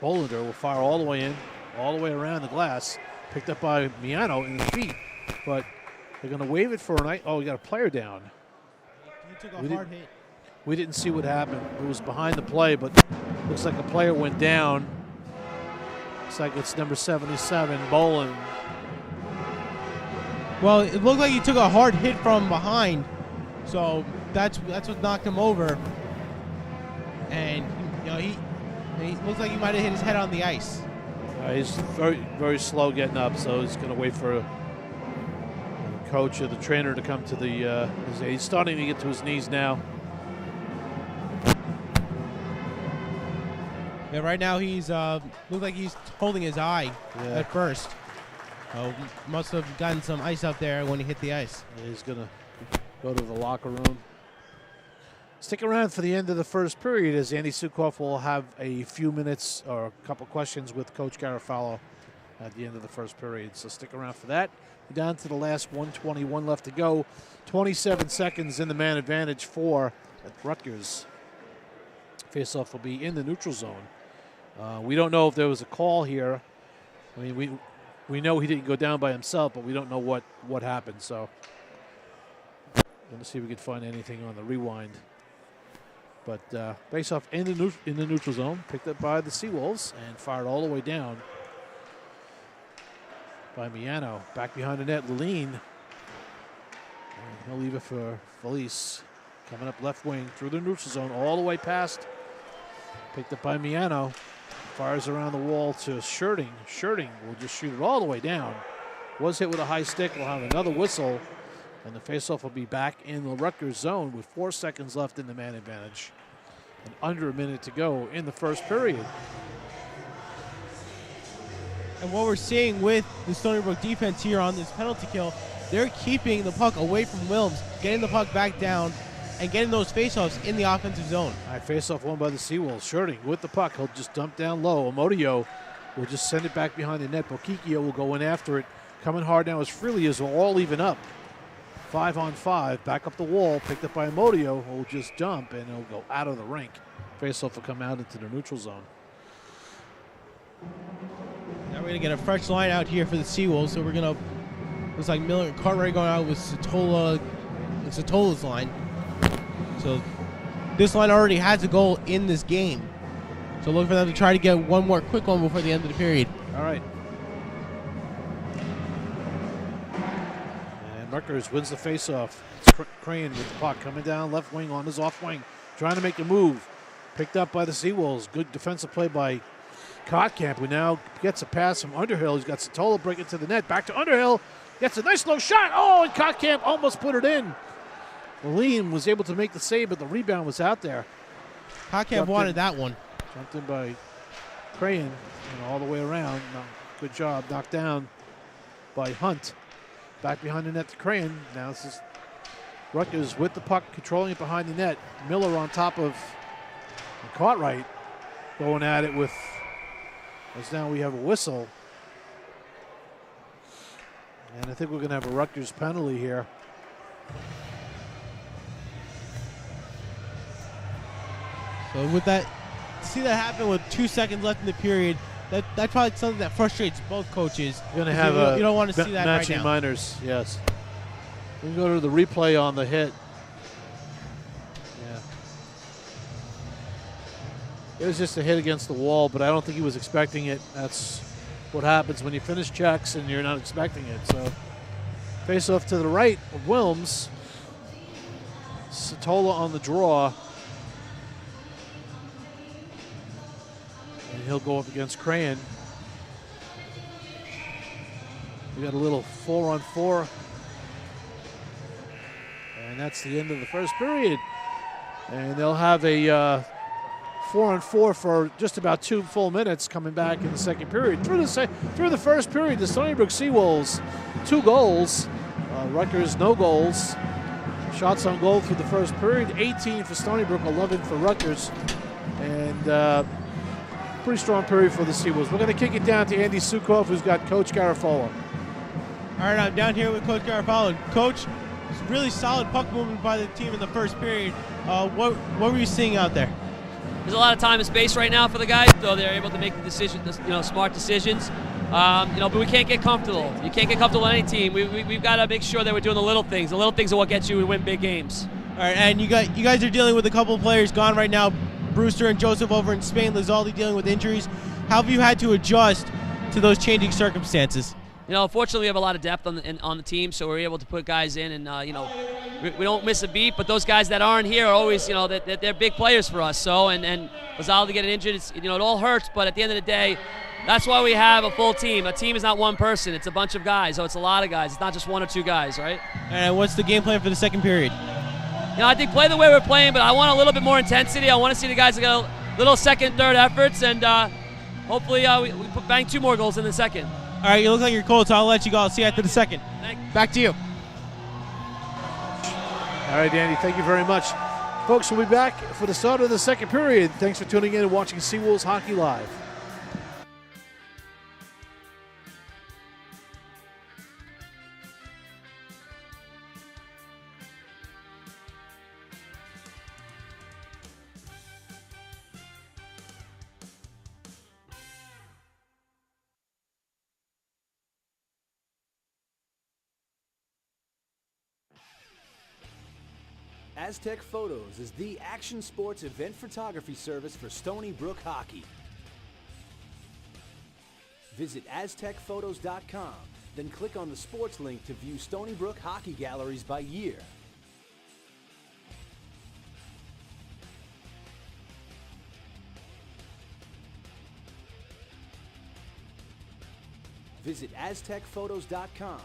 Bolander will fire all the way in, all the way around the glass. Picked up by Miano in the feet, but they're going to wave it for a night. Oh, we got a player down. He took a hard hit. We didn't see what happened. It was behind the play, but looks like a player went down. Looks like it's number 77, Boland. Well, it looked like he took a hard hit from behind, so that's what knocked him over. And he looks like he might have hit his head on the ice. He's very, very slow getting up, so he's going to wait for the coach or the trainer to come to the his aid. He's starting to get to his knees now. Yeah, right now he's looks like he's holding his eye at first. Must have gotten some ice up there when he hit the ice. He's going to go to the locker room. Stick around for the end of the first period as Andy Sukoff will have a few minutes or a couple questions with Coach Garofalo at the end of the first period. So stick around for that. We're down to the last 1:21 left to go. 27 seconds in the man advantage for Rutgers. Faceoff will be in the neutral zone. We don't know if there was a call here. I mean, we know he didn't go down by himself, but we don't know what happened. So let's see if we can find anything on the rewind. But face-off in the neutral zone, picked up by the Seawolves and fired all the way down by Miano. Back behind the net, Lean. And he'll leave it for Felice. Coming up left wing through the neutral zone, all the way past. Picked up by Miano. Fires around the wall to Shirting. Shirting will just shoot it all the way down. Was hit with a high stick. We'll have another whistle. And the faceoff will be back in the Rutgers zone with 4 seconds left in the man advantage. And under a minute to go in the first period. And what we're seeing with the Stony Brook defense here on this penalty kill, they're keeping the puck away from Wilms, getting the puck back down, and getting those faceoffs in the offensive zone. All right, faceoff won by the Seawolves. Shirting with the puck. He'll just dump down low. Amodio will just send it back behind the net. Bokikio will go in after it. Coming hard now as Freely is all even up. 5-on-5, back up the wall, picked up by Amodio, who will just dump, and he'll go out of the rink. Faceoff will come out into the neutral zone. Now we're going to get a fresh line out here for the Seawolves, so we're going to, looks like Miller and Cartwright going out with Satola's line. So this line already has a goal in this game. So look for them to try to get one more quick one before the end of the period. All right. Rutgers wins the faceoff. It's Crane with the puck coming down left wing on his off wing, trying to make a move. Picked up by the Seawolves. Good defensive play by Kotkamp, who now gets a pass from Underhill. He's got Satola breaking to the net. Back to Underhill. Gets a nice low shot. Oh, and Kotkamp almost put it in. Lean was able to make the save, but the rebound was out there. Kotkamp wanted that one. Jumped in by Crane and all the way around. Good job. Knocked down by Hunt. Back behind the net to Crane. Now this is Rutgers with the puck, controlling it behind the net. Miller on top of Cartwright, going at it with, as now we have a whistle. And I think we're going to have a Rutgers penalty here. So with that, see that happen with 2 seconds left in the period. That's probably something that frustrates both coaches. We're going to have you don't want to see that matching right now. minors, yes. We can go to the replay on the hit. Yeah. It was just a hit against the wall, but I don't think he was expecting it. That's what happens when you finish checks and you're not expecting it. So face off to the right of Wilms. Satola on the draw. And he'll go up against Crayon. We got a little 4-on-4. And that's the end of the first period. And they'll have a 4-on-4 for just about 2 full minutes coming back in the second period. Through the first period, the Stony Brook Seawolves, 2 goals. Rutgers, no goals. Shots on goal through the first period, 18 for Stony Brook, 11 for Rutgers. And pretty strong period for the Seawolves. We're going to kick it down to Andy Sukoff, who's got Coach Garofalo. All All right, I'm down here with Coach Garofalo. Coach, really solid puck movement by the team in the first period. What were you seeing out there? There's a lot of time and space right now for the guys, so they're able to make the smart decisions. But we can't get comfortable. You can't get comfortable on any team. We've got to make sure that we're doing the little things. The little things are what gets you to win big games. All right, and you guys are dealing with a couple of players gone right now. Brewster and Joseph over in Spain. Lizaldi dealing with injuries. How have you had to adjust to those changing circumstances? Fortunately, we have a lot of depth on the team, so we're able to put guys in, and we don't miss a beat. But those guys that aren't here are always, they're big players for us. So, and Lizaldi getting injured, it all hurts. But at the end of the day, that's why we have a full team. A team is not one person; it's a bunch of guys. So it's a lot of guys. It's not just one or two guys, right? And what's the game plan for the second period? I think play the way we're playing, but I want a little bit more intensity. I want to see the guys get a little second, third efforts, and hopefully we bang 2 more goals in the second. All right, you look like you're cold, so I'll let you go. I'll see you after the second. Thanks. Back to you. All right, Danny, thank you very much. Folks, we'll be back for the start of the second period. Thanks for tuning in and watching Seawolves Hockey Live. Aztec Photos is the action sports event photography service for Stony Brook hockey. Visit aztecphotos.com, then click on the sports link to view Stony Brook hockey galleries by year. Visit aztecphotos.com.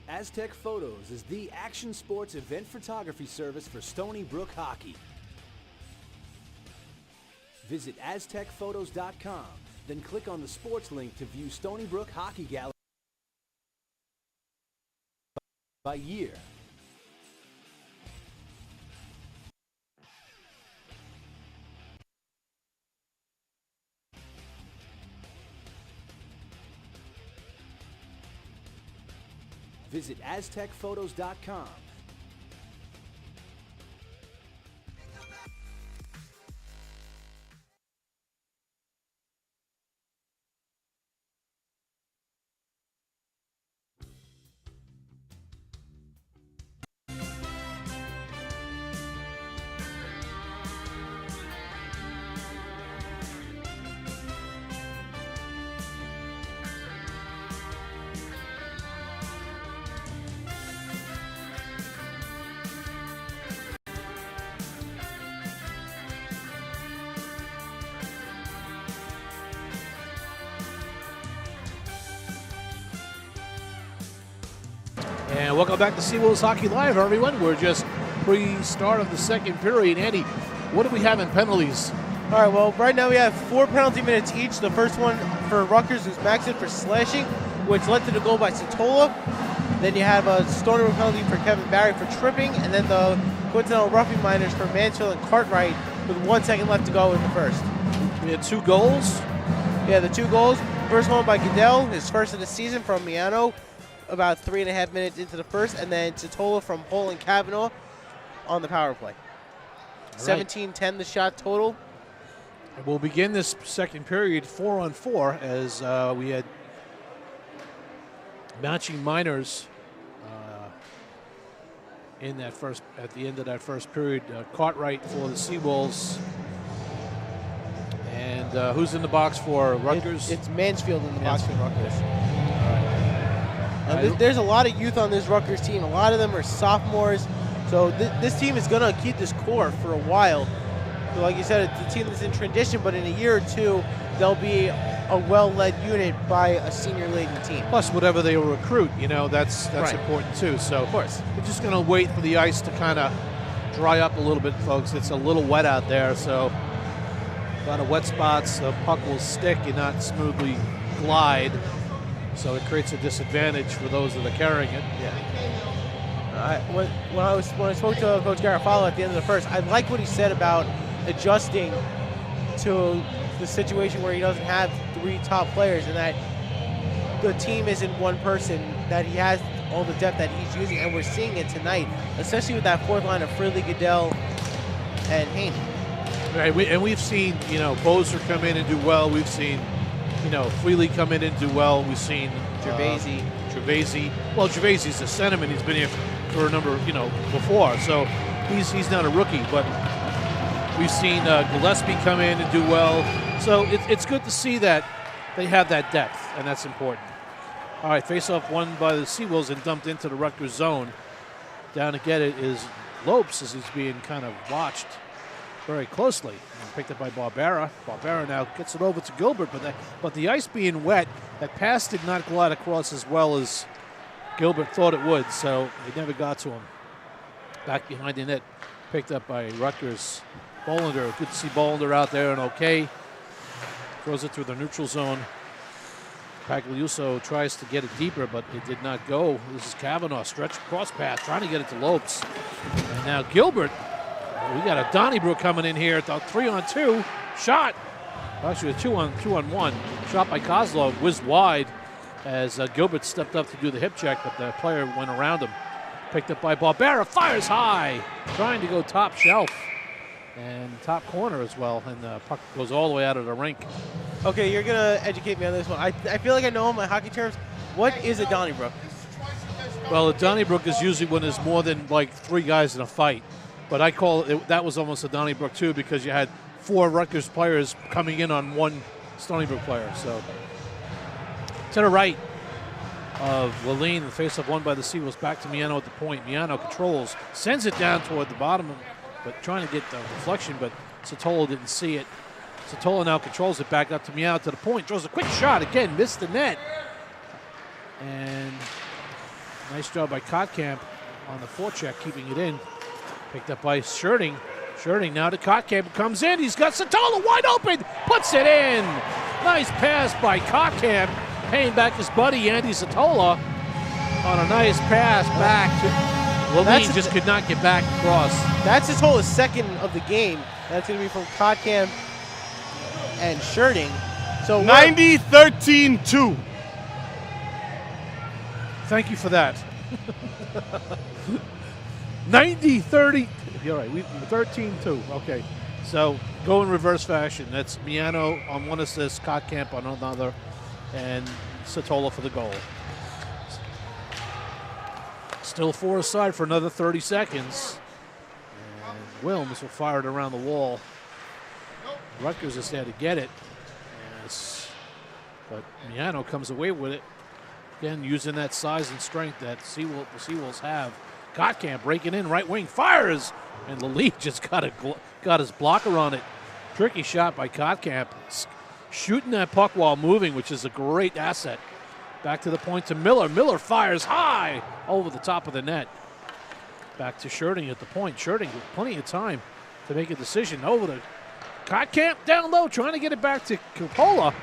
Aztec Photos is the action sports event photography service for Stony Brook hockey. Visit aztecphotos.com, then click on the sports link to view Stony Brook Hockey Gallery by year. Visit aztecphotos.com. And welcome back to Seawolves Hockey Live, everyone. We're just pre-start of the second period. Andy, what do we have in penalties? All right, well, right now we have 4 penalty minutes each. The first one for Rutgers was Maxon for slashing, which led to the goal by Satola. Then you have a Stony Brook penalty for Kevin Barry for tripping, and then the coincidental roughing minors for Mansfield and Cartwright with 1 second left to go in the first. We had 2 goals. Yeah, the 2 goals. First one by Goodell, his first of the season from Miano, about 3.5 minutes into the first, and then Satola from Hull and Kavanaugh on the power play. 17-10 the shot total. And we'll begin this second period 4-on-4 as we had matching minors in that first, at the end of that first period. Cartwright for the Seawolves. And who's in the box for Rutgers? It's Mansfield in the box for Rutgers. There's a lot of youth on this Rutgers team. A lot of them are sophomores. So this team is going to keep this core for a while. So like you said, it's a team that's in transition, but in a year or two, they'll be a well-led unit by a senior-laden team. Plus, whatever they will recruit, you know, that's right. important too. So of course, we're just going to wait for the ice to kind of dry up a little bit, folks. It's a little wet out there, so a lot of wet spots. The puck will stick and not smoothly glide. So it creates a disadvantage for those that are carrying it. Yeah. When I spoke to Coach Garofalo at the end of the first, I like what he said about adjusting to the situation where he doesn't have 3 top players and that the team isn't one person, that he has all the depth that he's using, and we're seeing it tonight, especially with that 4th line of Freely, Goodell, and Haney. Right, we've seen, you know, Bozer come in and do well. We've seen, you know, Freely come in and do well. We've seen Gervaisi. Well, Gervaisi's a centerman. He's been here for a number, you know, before. So he's not a rookie. But we've seen Gillespie come in and do well. So it's good to see that they have that depth, and that's important. All right, face-off won by the Seawolves and dumped into the Rutgers zone. Down to get it is Lopes as he's being kind of watched very closely. And picked up by Barbera. Barbera now gets it over to Gilbert, but the ice being wet, that pass did not glide across as well as Gilbert thought it would, so it never got to him. Back behind the net, picked up by Rutgers. Bolander, good to see Bolander out there and okay. Throws it through the neutral zone. Pagliuso tries to get it deeper, but it did not go. This is Kavanaugh, stretch cross path, trying to get it to Lopes. And now Gilbert. We got a Donnybrook coming in here. 3-on-2 shot. Actually, a 2-on-1 shot by Kozlov, whizzed wide as Gilbert stepped up to do the hip check, but the player went around him. Picked up by Barbera, fires high, trying to go top shelf and top corner as well, and the puck goes all the way out of the rink. Okay, you're gonna educate me on this one. I feel like I know all my hockey terms. What is a Donnybrook? Well, a Donnybrook is usually when there's more than like 3 guys in a fight. But I call it, that was almost a Donnybrook too, because you had 4 Rutgers players coming in on 1 Stony Brook player. So to the right of Laline, the face-off won by the Seawolves, back to Miano at the point. Miano controls, sends it down toward the bottom, but trying to get the deflection, but Satola didn't see it. Satola now controls it back up to Miano to the point, throws a quick shot, again, missed the net. And Nice job by Kotkamp on the forecheck, keeping it in. Picked up by Scherting. Scherting now to Kotkamp. Comes in. He's got Satola wide open. Puts it in. Nice pass by Kotkamp. Paying back his buddy, Andy Satola, on a nice pass back to Levine. Just could not get back across. That's Satola's second of the game. That's going to be from Kotkamp and Scherting. So 90-13-2. Thank you for that. 90-30. You're right. 13-2. Okay. So go in reverse fashion. That's Miano on one assist, Kotkamp on another, and Satola for the goal. Still 4 aside for another 30 seconds. And Wilms will fire it around the wall. Rutgers is there to get it. But Miano comes away with it. Again, using that size and strength that the Seawolves have. Kotkamp breaking in, right wing, fires! And Lally just got his blocker on it. Tricky shot by Kotkamp. Shooting that puck while moving, which is a great asset. Back to the point to Miller. Miller fires high over the top of the net. Back to Scherting at the point. Scherting with plenty of time to make a decision. Over to Kotkamp down low, trying to get it back to Coppola.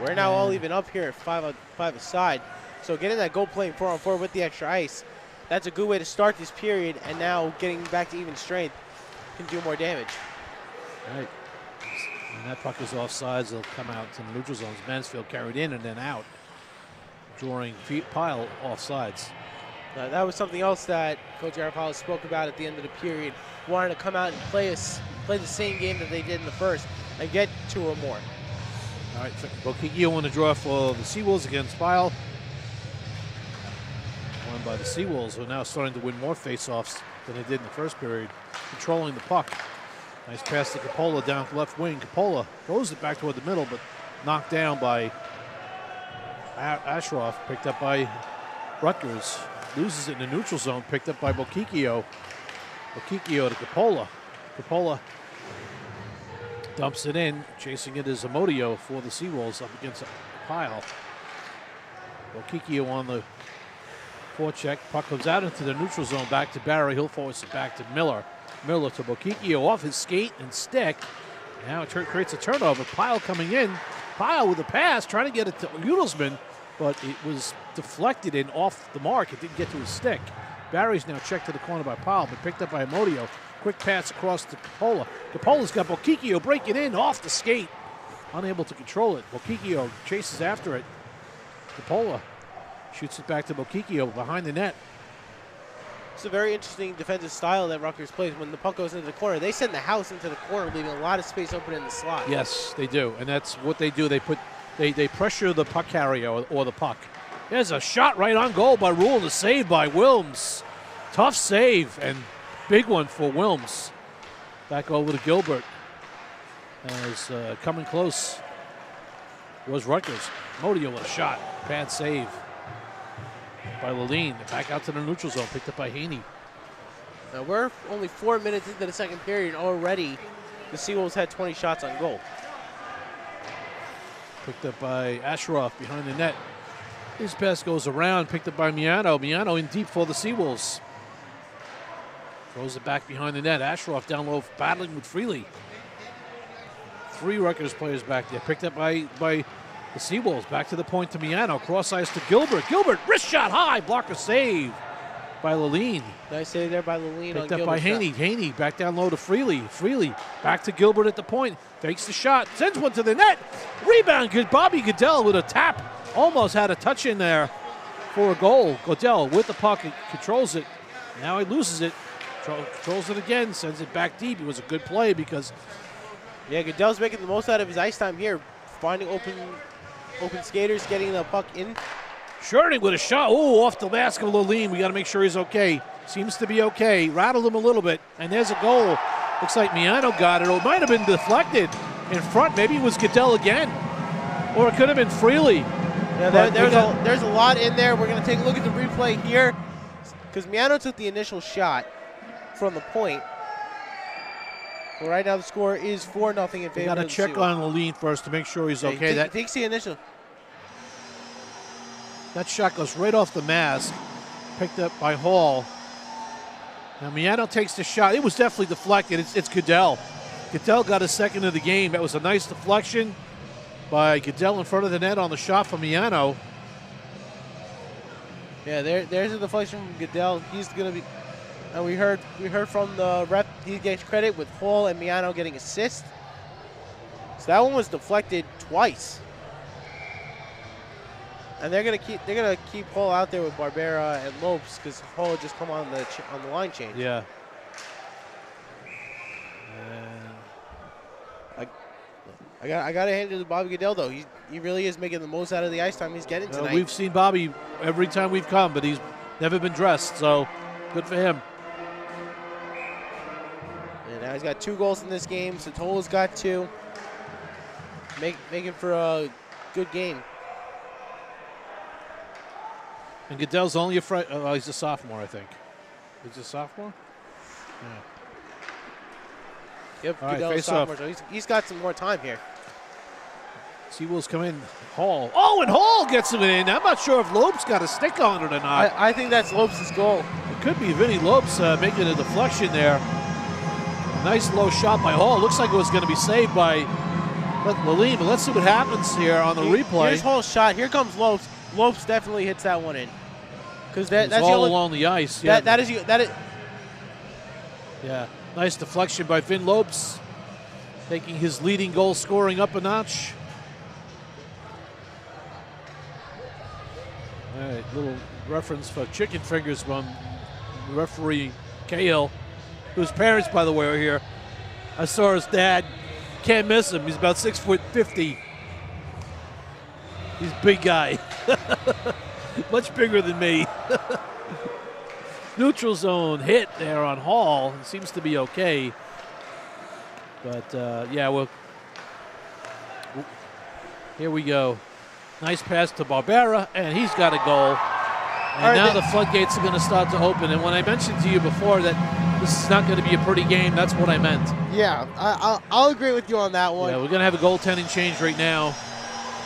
We're now all even up here at 5 aside. So getting that goal playing 4-on-4 with the extra ice, that's a good way to start this period, and now getting back to even strength can do more damage. Right. And that puck is offsides. It'll come out to the neutral zones. Mansfield carried in and then out. Drawing pile offsides. That was something else that Coach Arapalo spoke about at the end of the period. Wanted to come out and play the same game that they did in the first and get 2 or more. All right, Boquillo on the draw for the Seawolves against Pyle. Won by the Seawolves, who are now starting to win more faceoffs than they did in the first period. Controlling the puck. Nice pass to Coppola down the left wing. Coppola throws it back toward the middle, but knocked down by Ashroff. Picked up by Rutgers. Loses it in the neutral zone. Picked up by Boquillo. Boquillo to Coppola. Coppola dumps it in. Chasing it is Amodio for the Seawolves up against Pyle. Boquillo on the forecheck. Puck comes out into the neutral zone. Back to Barry. He'll force it back to Miller. Miller to Boquillo off his skate and stick. Now it creates a turnover. Pyle coming in. Pyle with a pass, trying to get it to Udelsman, but it was deflected and off the mark. It didn't get to his stick. Barry's now checked to the corner by Pyle, but picked up by Amodio. Quick pass across to Coppola. Coppola's got Boquillo breaking in off the skate. Unable to control it. Boquillo chases after it. Coppola shoots it back to Boquillo behind the net. It's a very interesting defensive style that Rutgers plays. When the puck goes into the corner, they send the house into the corner, leaving a lot of space open in the slot. Yes, they do, and that's what they do. They pressure the puck carrier or the puck. There's a shot right on goal by Rule, and a save by Wilms. Tough save, and big one for Wilms. Back over to Gilbert. As coming close was Rutgers. Modio with a shot. Bad save by Laline. Back out to the neutral zone. Picked up by Haney. Now we're only 4 minutes into the second period. Already the Seawolves had 20 shots on goal. Picked up by Asheroff behind the net. His pass goes around. Picked up by Miano. Miano in deep for the Seawolves. Throws it back behind the net. Asheroff down low, battling with Freely. 3 Rutgers players back there. Picked up by the Seawolves. Back to the point to Miano. Cross ice to Gilbert. Gilbert, wrist shot high. Blocker save by Laline. Nice save there by Laline. Picked up by Haney. Haney back down low to Freely. Freely back to Gilbert at the point. Fakes the shot. Sends one to the net. Rebound. Good. Bobby Goodell with a tap. Almost had a touch in there for a goal. Goodell with the puck. Controls it. Now he loses it. Controls it again. Sends it back deep. It was a good play because... Yeah, Goodell's making the most out of his ice time here. Finding open skaters, getting the puck in. Scherting with a shot. Oh, off the mask of Laline. We got to make sure he's okay. Seems to be okay. Rattled him a little bit. And there's a goal. Looks like Miano got it. It might have been deflected in front. Maybe it was Goodell again. Or it could have been Freely. Yeah, there's a lot in there. We're going to take a look at the replay here. Because Miano took the initial shot from the point. Well, right now the score is 4-0 in favor of the Seawolves. Got to check on Laline first to make sure he's okay. He takes the initial. That shot goes right off the mask, picked up by Hall. Now Miano takes the shot. It was definitely deflected. It's Goodell. Goodell got a second of the game. That was a nice deflection by Goodell in front of the net on the shot from Miano. Yeah, there's a deflection from Goodell. He's going to be, and we heard from the ref, he gets credit with Hall and Miano getting assists. So that one was deflected twice. And they're gonna keep Hall out there with Barbera and Lopes because Hall would just come on the line change. Yeah. And I gotta hand it to Bobby Goodell though. He really is making the most out of the ice time he's getting tonight. We've seen Bobby every time we've come, but he's never been dressed, so good for him. And now he's got 2 goals in this game. Satola's got 2. Making for a good game. And Goodell's only he's a sophomore, I think. He's a sophomore? Yeah. Yep, All right, Goodell's face sophomore, off. so he's got some more time here. Seawolves come in. Hall. Oh, and Hall gets him in. I'm not sure if Lopes got a stick on it or not. I think that's Lopes' goal. It could be Vinny Lopes making a deflection there. Nice low shot by Hall. Looks like it was going to be saved by Laline, but let's see what happens here on the replay. Here's Hall's shot. Here comes Lopes. Lopes definitely hits that one in. Because that's all along the ice. Yeah. That is. Yeah. Nice deflection by Vin Lopes, taking his leading goal scoring up a notch. All right, little reference for chicken fingers from referee Cahill, whose parents, by the way, are here. I saw his dad. Can't miss him. He's about 6'50". He's a big guy. Much bigger than me. Neutral zone hit there on Hall. It seems to be okay. But, yeah, here we go. Nice pass to Barbera, and he's got a goal. And now the floodgates are going to start to open. And when I mentioned to you before that this is not going to be a pretty game, that's what I meant. Yeah, I'll agree with you on that one. Yeah, we're going to have a goaltending change right now.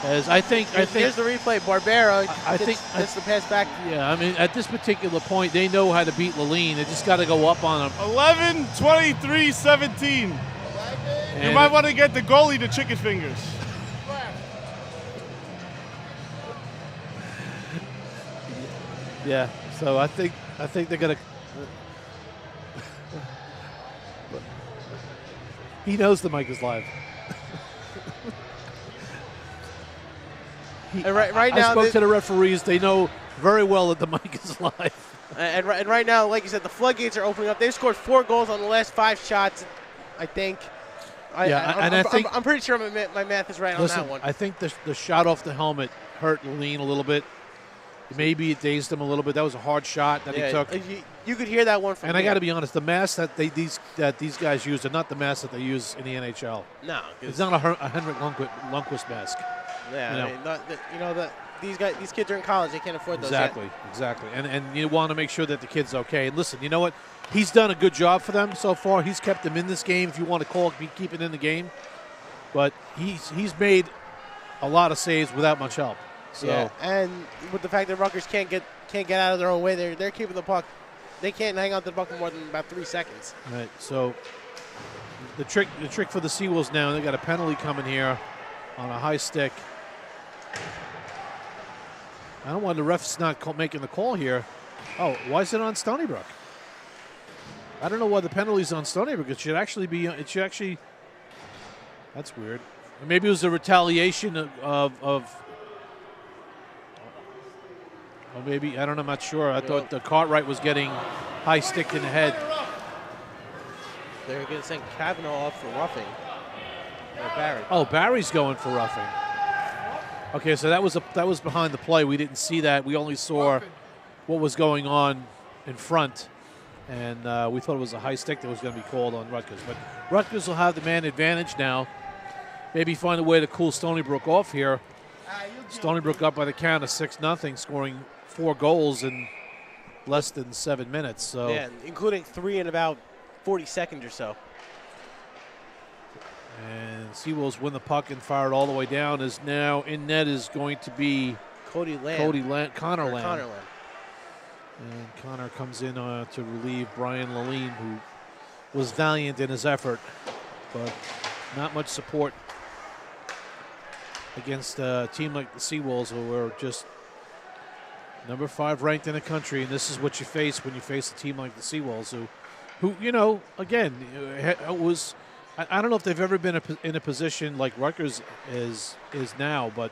As I think here's the replay. Barbera gets the pass back. Yeah, I mean, at this particular point, they know how to beat Laline. They just got to go up on them. 11, 23, 17. You might want to get the goalie the chicken fingers. Yeah, so I think they're going to. He knows the mic is live. Right now, I spoke to the referees. They know very well that the mic is live. And right now, like you said, the floodgates are opening up. They've scored 4 goals on the last 5 shots, I think. I'm pretty sure my math is right on that one. I think the shot off the helmet hurt Lean a little bit. Maybe it dazed him a little bit. That was a hard shot that he took. You could hear that one from And I got to be honest, the masks that these guys use are not the masks that they use in the NHL. No. It's not a Henrik Lundqvist mask. Yeah, these kids are in college. They can't afford those yet. Exactly. And you want to make sure that the kid's okay. And listen, you know what? He's done a good job for them so far. He's kept them in this game, if you want to keep it in the game. But he's made a lot of saves without much help. So. Yeah, and with the fact that Rutgers can't get out of their own way, they're keeping the puck. They can't hang on to the puck for more than about 3 seconds. Right. So the trick for the Seawolves now, they got a penalty coming here on a high stick. I don't want the refs not making the call here. Oh, why is it on Stony Brook? I don't know why the penalty's on Stony Brook. It should actually be. That's weird. Or maybe it was a retaliation of. Or maybe I don't know. I'm not sure. I thought the Cartwright was getting high stick in the head. They're going to send Kavanaugh up for roughing. Or Barry. Oh, Barry's going for roughing. Okay, so that was behind the play. We didn't see that. We only saw what was going on in front, and we thought it was a high stick that was going to be called on Rutgers. But Rutgers will have the man advantage now. Maybe find a way to cool Stony Brook off here. Stony Brook up by the count of 6-0, scoring 4 goals in less than 7 minutes. So yeah, including 3 in about 40 seconds or so. And Seawolves win the puck and fire it all the way down. Is now in net is going to be Connor Lamb. And Connor comes in to relieve Brian Laline, who was valiant in his effort, but not much support against a team like the Seawolves, who are just number 5 ranked in the country, and this is what you face when you face a team like the Seawolves, who you know, again, was. I don't know if they've ever been in a position like Rutgers is now, but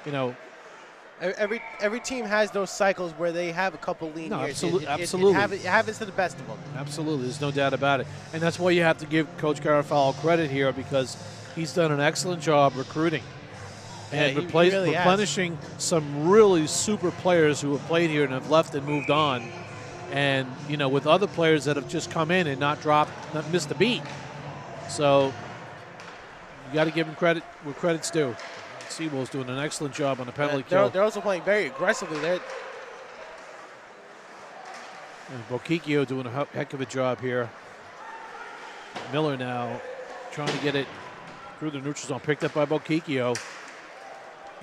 you know. Every team has those cycles where they have a couple lean years. Absolutely. It happens to the best of them. Absolutely. There's no doubt about it. And that's why you have to give Coach Garofalo credit here, because he's done an excellent job recruiting and replenishing some really super players who have played here and have left and moved on. And, you know, with other players that have just come in and not missed a beat. So you got to give him credit where credit's due. Seawolves doing an excellent job on the penalty kill. They're also playing very aggressively. And Bokikio doing a heck of a job here. Miller now trying to get it through the neutral zone. Picked up by Bokikio.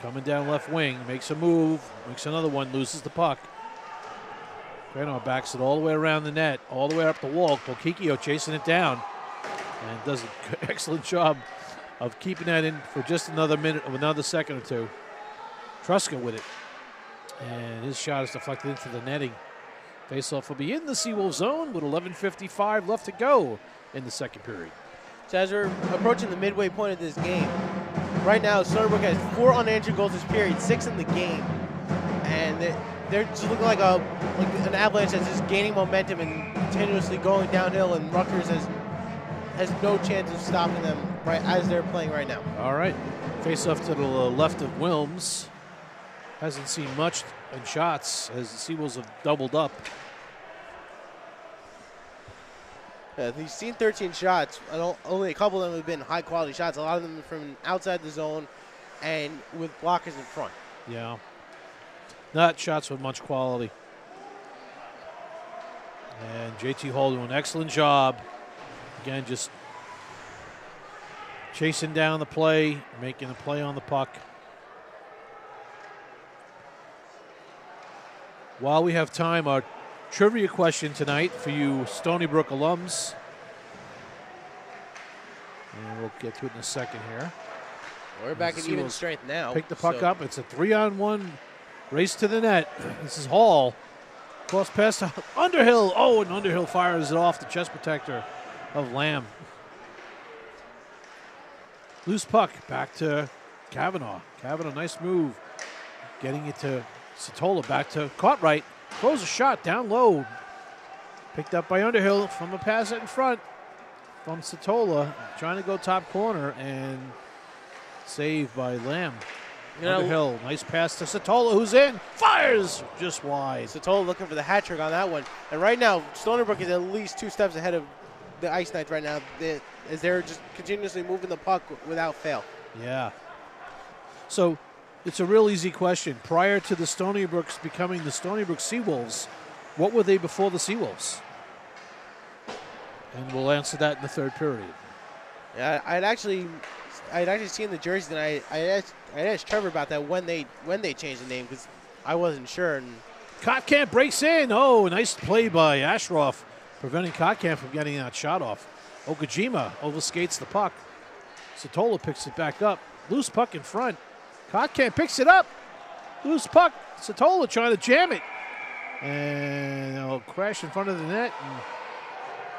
Coming down left wing. Makes a move. Makes another one. Loses the puck. Granoff backs it all the way around the net. All the way up the wall. Bokikio chasing it down. And does an excellent job of keeping that in for just another minute or another second or two. Truska with it. And his shot is deflected into the netting. Faceoff will be in the Seawolf zone with 11:55 left to go in the second period. So as we're approaching the midway point of this game, right now Stony Brook has 4 unanswered goals this period, 6 in the game. And they're just looking like an Avalanche that's just gaining momentum and continuously going downhill, and Rutgers has no chance of stopping them right as they're playing right now. All right. Face off to the left of Wilms. Hasn't seen much in shots as the Seawolves have doubled up. Yeah, he's seen 13 shots. Only a couple of them have been high-quality shots. A lot of them from outside the zone and with blockers in front. Yeah. Not shots with much quality. And JT Hall doing an excellent job. Again, just chasing down the play, making a play on the puck. While we have time, our trivia question tonight for you Stony Brook alums. And we'll get to it in a second here. We're back at even strength now. Pick the puck up. It's a 3-on-1 race to the net. This is Hall. Cross pass to Underhill. Oh, and Underhill fires it off the chest protector of Lamb. Loose puck back to Kavanaugh. Kavanaugh, nice move. Getting it to Satola, back to Cartwright. Throws a shot down low. Picked up by Underhill from a pass in front from Satola. Trying to go top corner and saved by Lamb. Underhill, nice pass to Satola, who's in. Fires just wide. Satola looking for the hat trick on that one. And right now, Stony Brook is at least 2 steps ahead of the Ice Knights right now, as they're just continuously moving the puck without fail. Yeah. So it's a real easy question. Prior to the Stony Brooks becoming the Stony Brook Seawolves, what were they before the Seawolves? And we'll answer that in the third period. Yeah, I'd actually seen the jerseys, and I asked Trevor about that when they changed the name, because I wasn't sure. And Kotkamp breaks in. Oh, nice play by Ashroff, preventing Kotkamp from getting that shot off. Okajima overskates the puck. Satola picks it back up. Loose puck in front. Kotkamp picks it up. Loose puck. Satola trying to jam it. And it'll crash in front of the net.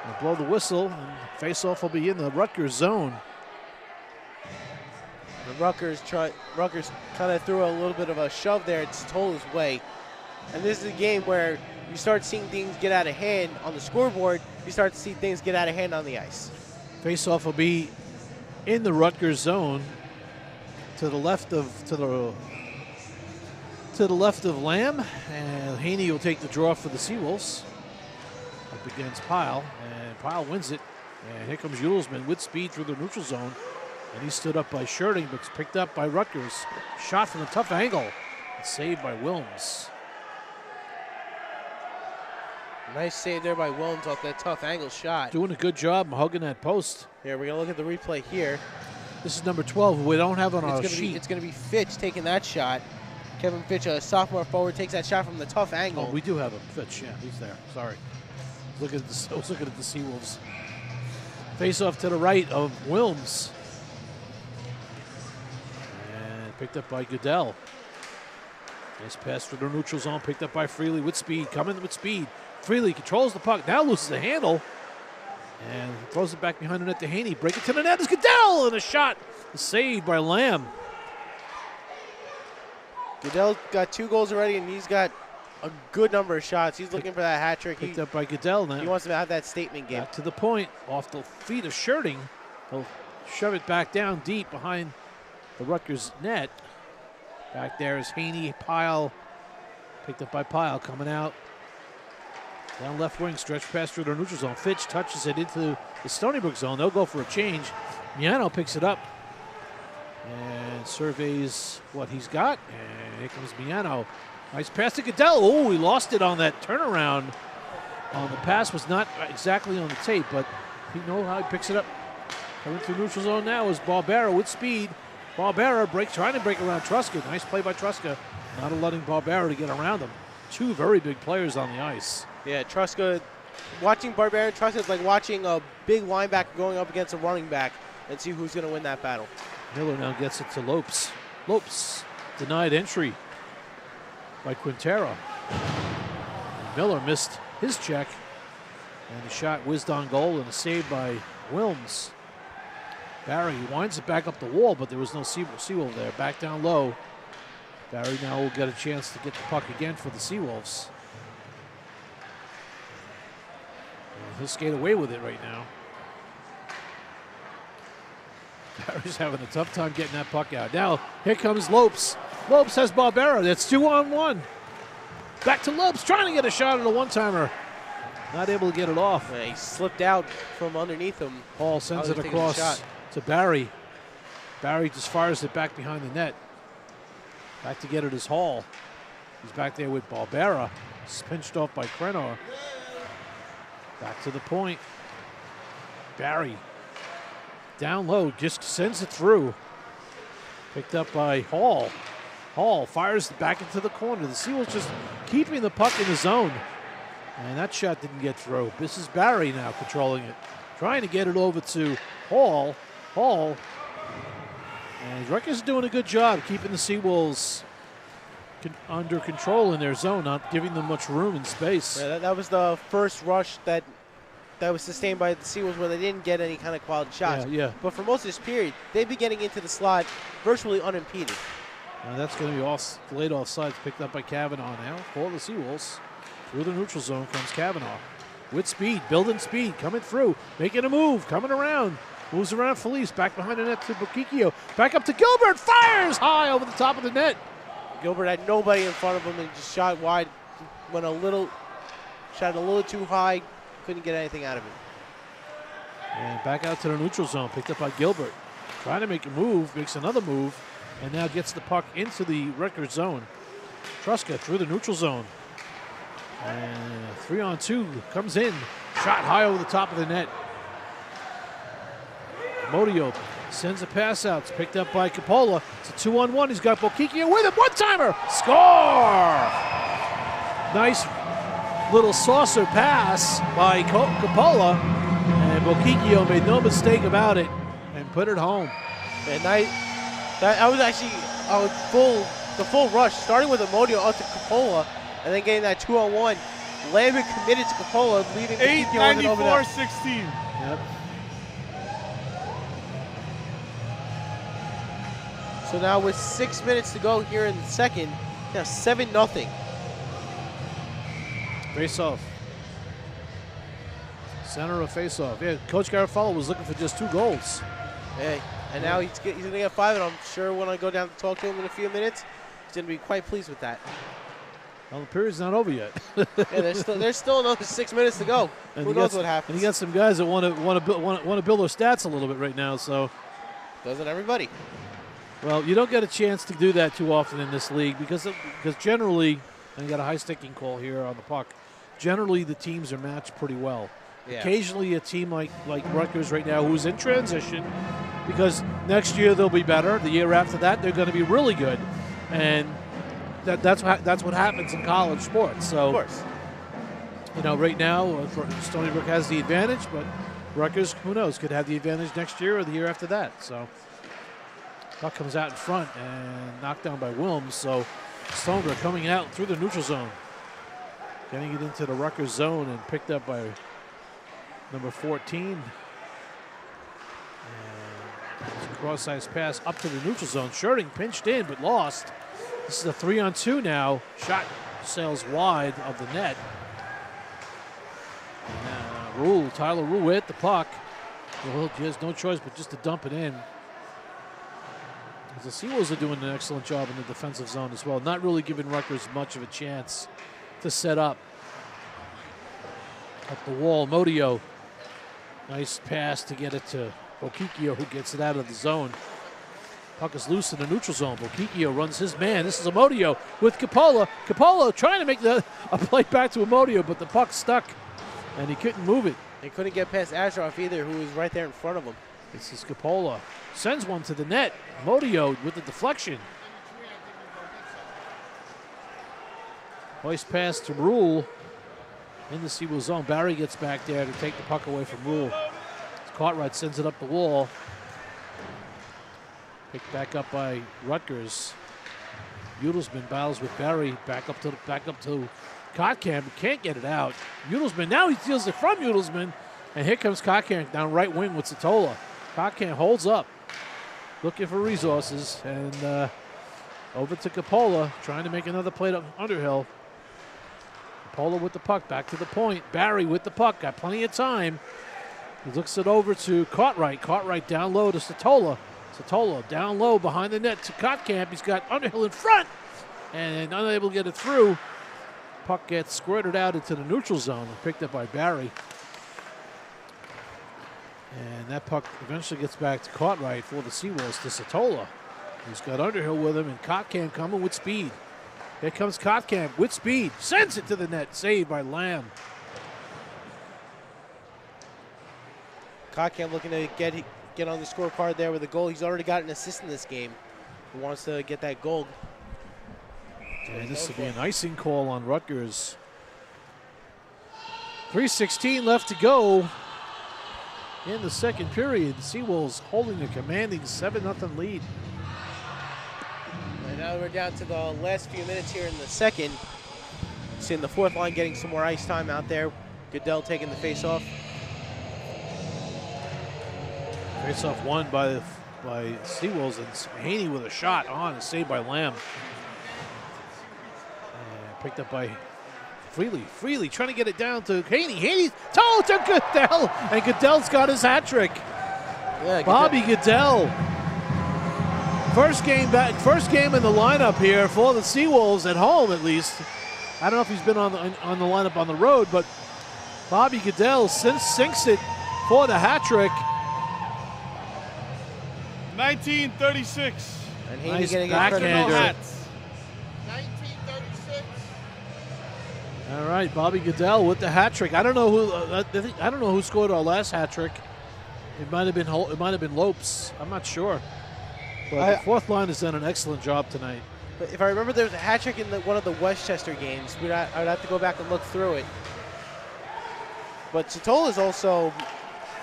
And blow the whistle. And face-off will be in the Rutgers zone. And Rutgers kind of threw a little bit of a shove there at Satola's way. And this is a game where you start seeing things get out of hand on the scoreboard. You start to see things get out of hand on the ice. Face-off will be in the Rutgers zone to the left of Lamb, and Haney will take the draw for the Seawolves up against Pyle, and Pyle wins it. And here comes Julesman with speed through the neutral zone, and he stood up by Shirting, but it's picked up by Rutgers. Shot from a tough angle, and saved by Wilms. Nice save there by Wilms off that tough angle shot. Doing a good job hugging that post. Here, we're going to look at the replay here. This is number 12, who we don't have on our sheet. It's going to be Fitch taking that shot. Kevin Fitch, a sophomore forward, takes that shot from the tough angle. Oh, we do have him. Fitch, yeah, he's there. Sorry. I was looking at the Seawolves. Face off to the right of Wilms. And picked up by Goodell. Nice pass for the neutral zone, picked up by Freely with speed, coming with speed. Freely controls the puck, now loses the handle. And throws it back behind the net to Haney. Break it to the net, it's Goodell, and a shot saved by Lamb. Goodell got 2 goals already, and he's got a good number of shots. He's looking for that hat trick. Picked up by Goodell now. He wants to have that statement game. Back to the point, off the feet of Shirting. He'll shove it back down deep behind the Rutgers net. Back there is Haney, Pyle. Picked up by Pyle, coming out. Down left wing, stretch pass through the neutral zone. Fitch touches it into the Stony Brook zone. They'll go for a change. Miano picks it up and surveys what he's got. And here comes Miano. Nice pass to Goodell. Oh, he lost it on that turnaround. The pass was not exactly on the tape, but he knows how he picks it up. Coming through neutral zone now is Barbera with speed. Barbera trying to break around Truska. Nice play by Truska. Not letting Barbera to get around him. 2 very big players on the ice. Yeah, Truska, watching Barbera and Truska is like watching a big linebacker going up against a running back and see who's going to win that battle. Miller now gets it to Lopes. Lopes denied entry by Quintero. Miller missed his check, and the shot whizzed on goal and a save by Wilms. Barry winds it back up the wall, but there was no Seawolf there. Back down low. Barry now will get a chance to get the puck again for the Seawolves. And he'll skate away with it right now. Barry's having a tough time getting that puck out. Now, here comes Lopes. Lopes has Barbera. That's 2-on-1. Back to Lopes, trying to get a shot at a one-timer. Not able to get it off. Yeah, he slipped out from underneath him. Hall sends it across to Barry. Barry just fires it back behind the net. Back to get it is Hall. He's back there with Barbera. Pinched off by Krenor. Back to the point. Barry. Down low, just sends it through. Picked up by Hall. Hall fires it back into the corner. The Seawolves just keeping the puck in the zone. And that shot didn't get through. This is Barry now controlling it. Trying to get it over to Hall. Hall. And Rutgers is doing a good job keeping the Seawolves under control in their zone, not giving them much room and space. Yeah, that was the first rush that was sustained by the Seawolves where they didn't get any kind of quality shots. Yeah. But for most of this period, they'd be getting into the slot virtually unimpeded. That's going to be delayed offsides, picked up by Kavanaugh now for the Seawolves. Through the neutral zone comes Kavanaugh. With speed, building speed, coming through, making a move, coming around. Moves around Felice, back behind the net to Bokikio. Back up to Gilbert, fires high over the top of the net. Gilbert had nobody in front of him and just shot wide. Shot a little too high, couldn't get anything out of it. And back out to the neutral zone, picked up by Gilbert. Trying to make a move, makes another move, and now gets the puck into the Rutgers zone. Truska through the neutral zone. And 3-on-2 comes in. Shot high over the top of the net. Modio sends a pass out. It's picked up by Coppola. It's a 2-on-1. He's got Bokikio with him. One-timer. Score! Nice little saucer pass by Coppola. And Bokikio made no mistake about it and put it home. And I was actually the full rush, starting with Modio out to Coppola, and then getting that 2-on-1. Lambert committed to Coppola, leaving Bokikio over there. 8:94:16. Yep. So now with 6 minutes to go here in the second, now 7-0. Face-off. Center of face-off. Yeah, Coach Garofalo was looking for just 2 goals. Hey, and now he's going to get 5, and I'm sure when I go down to talk to him in a few minutes, he's going to be quite pleased with that. Well, the period's not over yet. Yeah, there's still another 6 minutes to go. And who knows what happens? And you got some guys that want to build their stats a little bit right now. So doesn't everybody? Well, you don't get a chance to do that too often in this league because generally, and you got a high sticking call here on the puck. Generally, the teams are matched pretty well. Yeah. Occasionally, a team like Rutgers right now, who's in transition, because next year they'll be better. The year after that, they're going to be really good, and that's what happens in college sports. So, Of course. you know, right now, Stony Brook has the advantage, but Rutgers, who knows, could have the advantage next year or the year after that. So, puck comes out in front and knocked down by Wilms. So, Stony Brook coming out through the neutral zone, getting it into the Rutgers zone and picked up by number 14. And cross-ice pass up to the neutral zone. Sherding pinched in but lost. This is a 3-on-2 now. Shot sails wide of the net. Tyler Rule with the puck. Well, he has no choice but just to dump it in. The Seawolves are doing an excellent job in the defensive zone as well, not really giving Rutgers much of a chance to set up. Up the wall, Modio. Nice pass to get it to Bokikio, who gets it out of the zone. Puck is loose in the neutral zone. Bokikio runs his man. This is Amodio with Capola. Capola trying to make a play back to Amodio, but the puck stuck, and he couldn't move it. They couldn't get past Asheroff either, who was right there in front of him. This is Capola. Sends one to the net. Modio with the deflection. Nice pass to Rule in the Seawolves zone. Barry gets back there to take the puck away from Rule. Cartwright sends it up the wall. Picked back up by Rutgers. Udelsman battles with Barry. Back up to Kotkamp. Can't get it out. Udelsman, now he steals it from Udelsman. And here comes Kotkamp down right wing with Satola. Kotkamp holds up, looking for resources. And over to Capola, trying to make another play to Underhill. Capola with the puck, back to the point. Barry with the puck, got plenty of time. He looks it over to Cartwright. Cartwright down low to Satola. Satola down low behind the net to Kotkamp. He's got Underhill in front and unable to get it through. Puck gets squirted out into the neutral zone and picked up by Barry. And that puck eventually gets back to Cartwright for the Seawolves to Satola, who's got Underhill with him, and Kotkamp coming with speed. Here comes Kotkamp with speed. Sends it to the net. Saved by Lamb. Kotkamp looking to get on the scorecard there with a goal. He's already got an assist in this game. He wants to get that goal. And this will be an icing call on Rutgers. 3:16 left to go in the second period. The Seawolves holding a commanding 7-0 lead. And now we're down to the last few minutes here in the second. Seeing the fourth line getting some more ice time out there. Goodell taking the face-off. Face-off won by Seawolves, and Haney with a shot on and saved by Lamb. And picked up by Freely. Freely trying to get it down to Haney. Haney's toe to Goodell, and Goodell's got his hat trick. Yeah, Bobby Goodell. First game in the lineup here for the Seawolves at home, at least. I don't know if he's been on the lineup on the road, but Bobby Goodell sinks it for the hat trick. 1936. And Haney Nice getting backhander. Hats. 1936. All right, Bobby Goodell with the hat trick. I don't know who scored our last hat trick. It might have been Lopes. I'm not sure. But the fourth line has done an excellent job tonight. But if I remember, there was a hat trick in one of the Westchester games. I'd have to go back and look through it. But Satola's also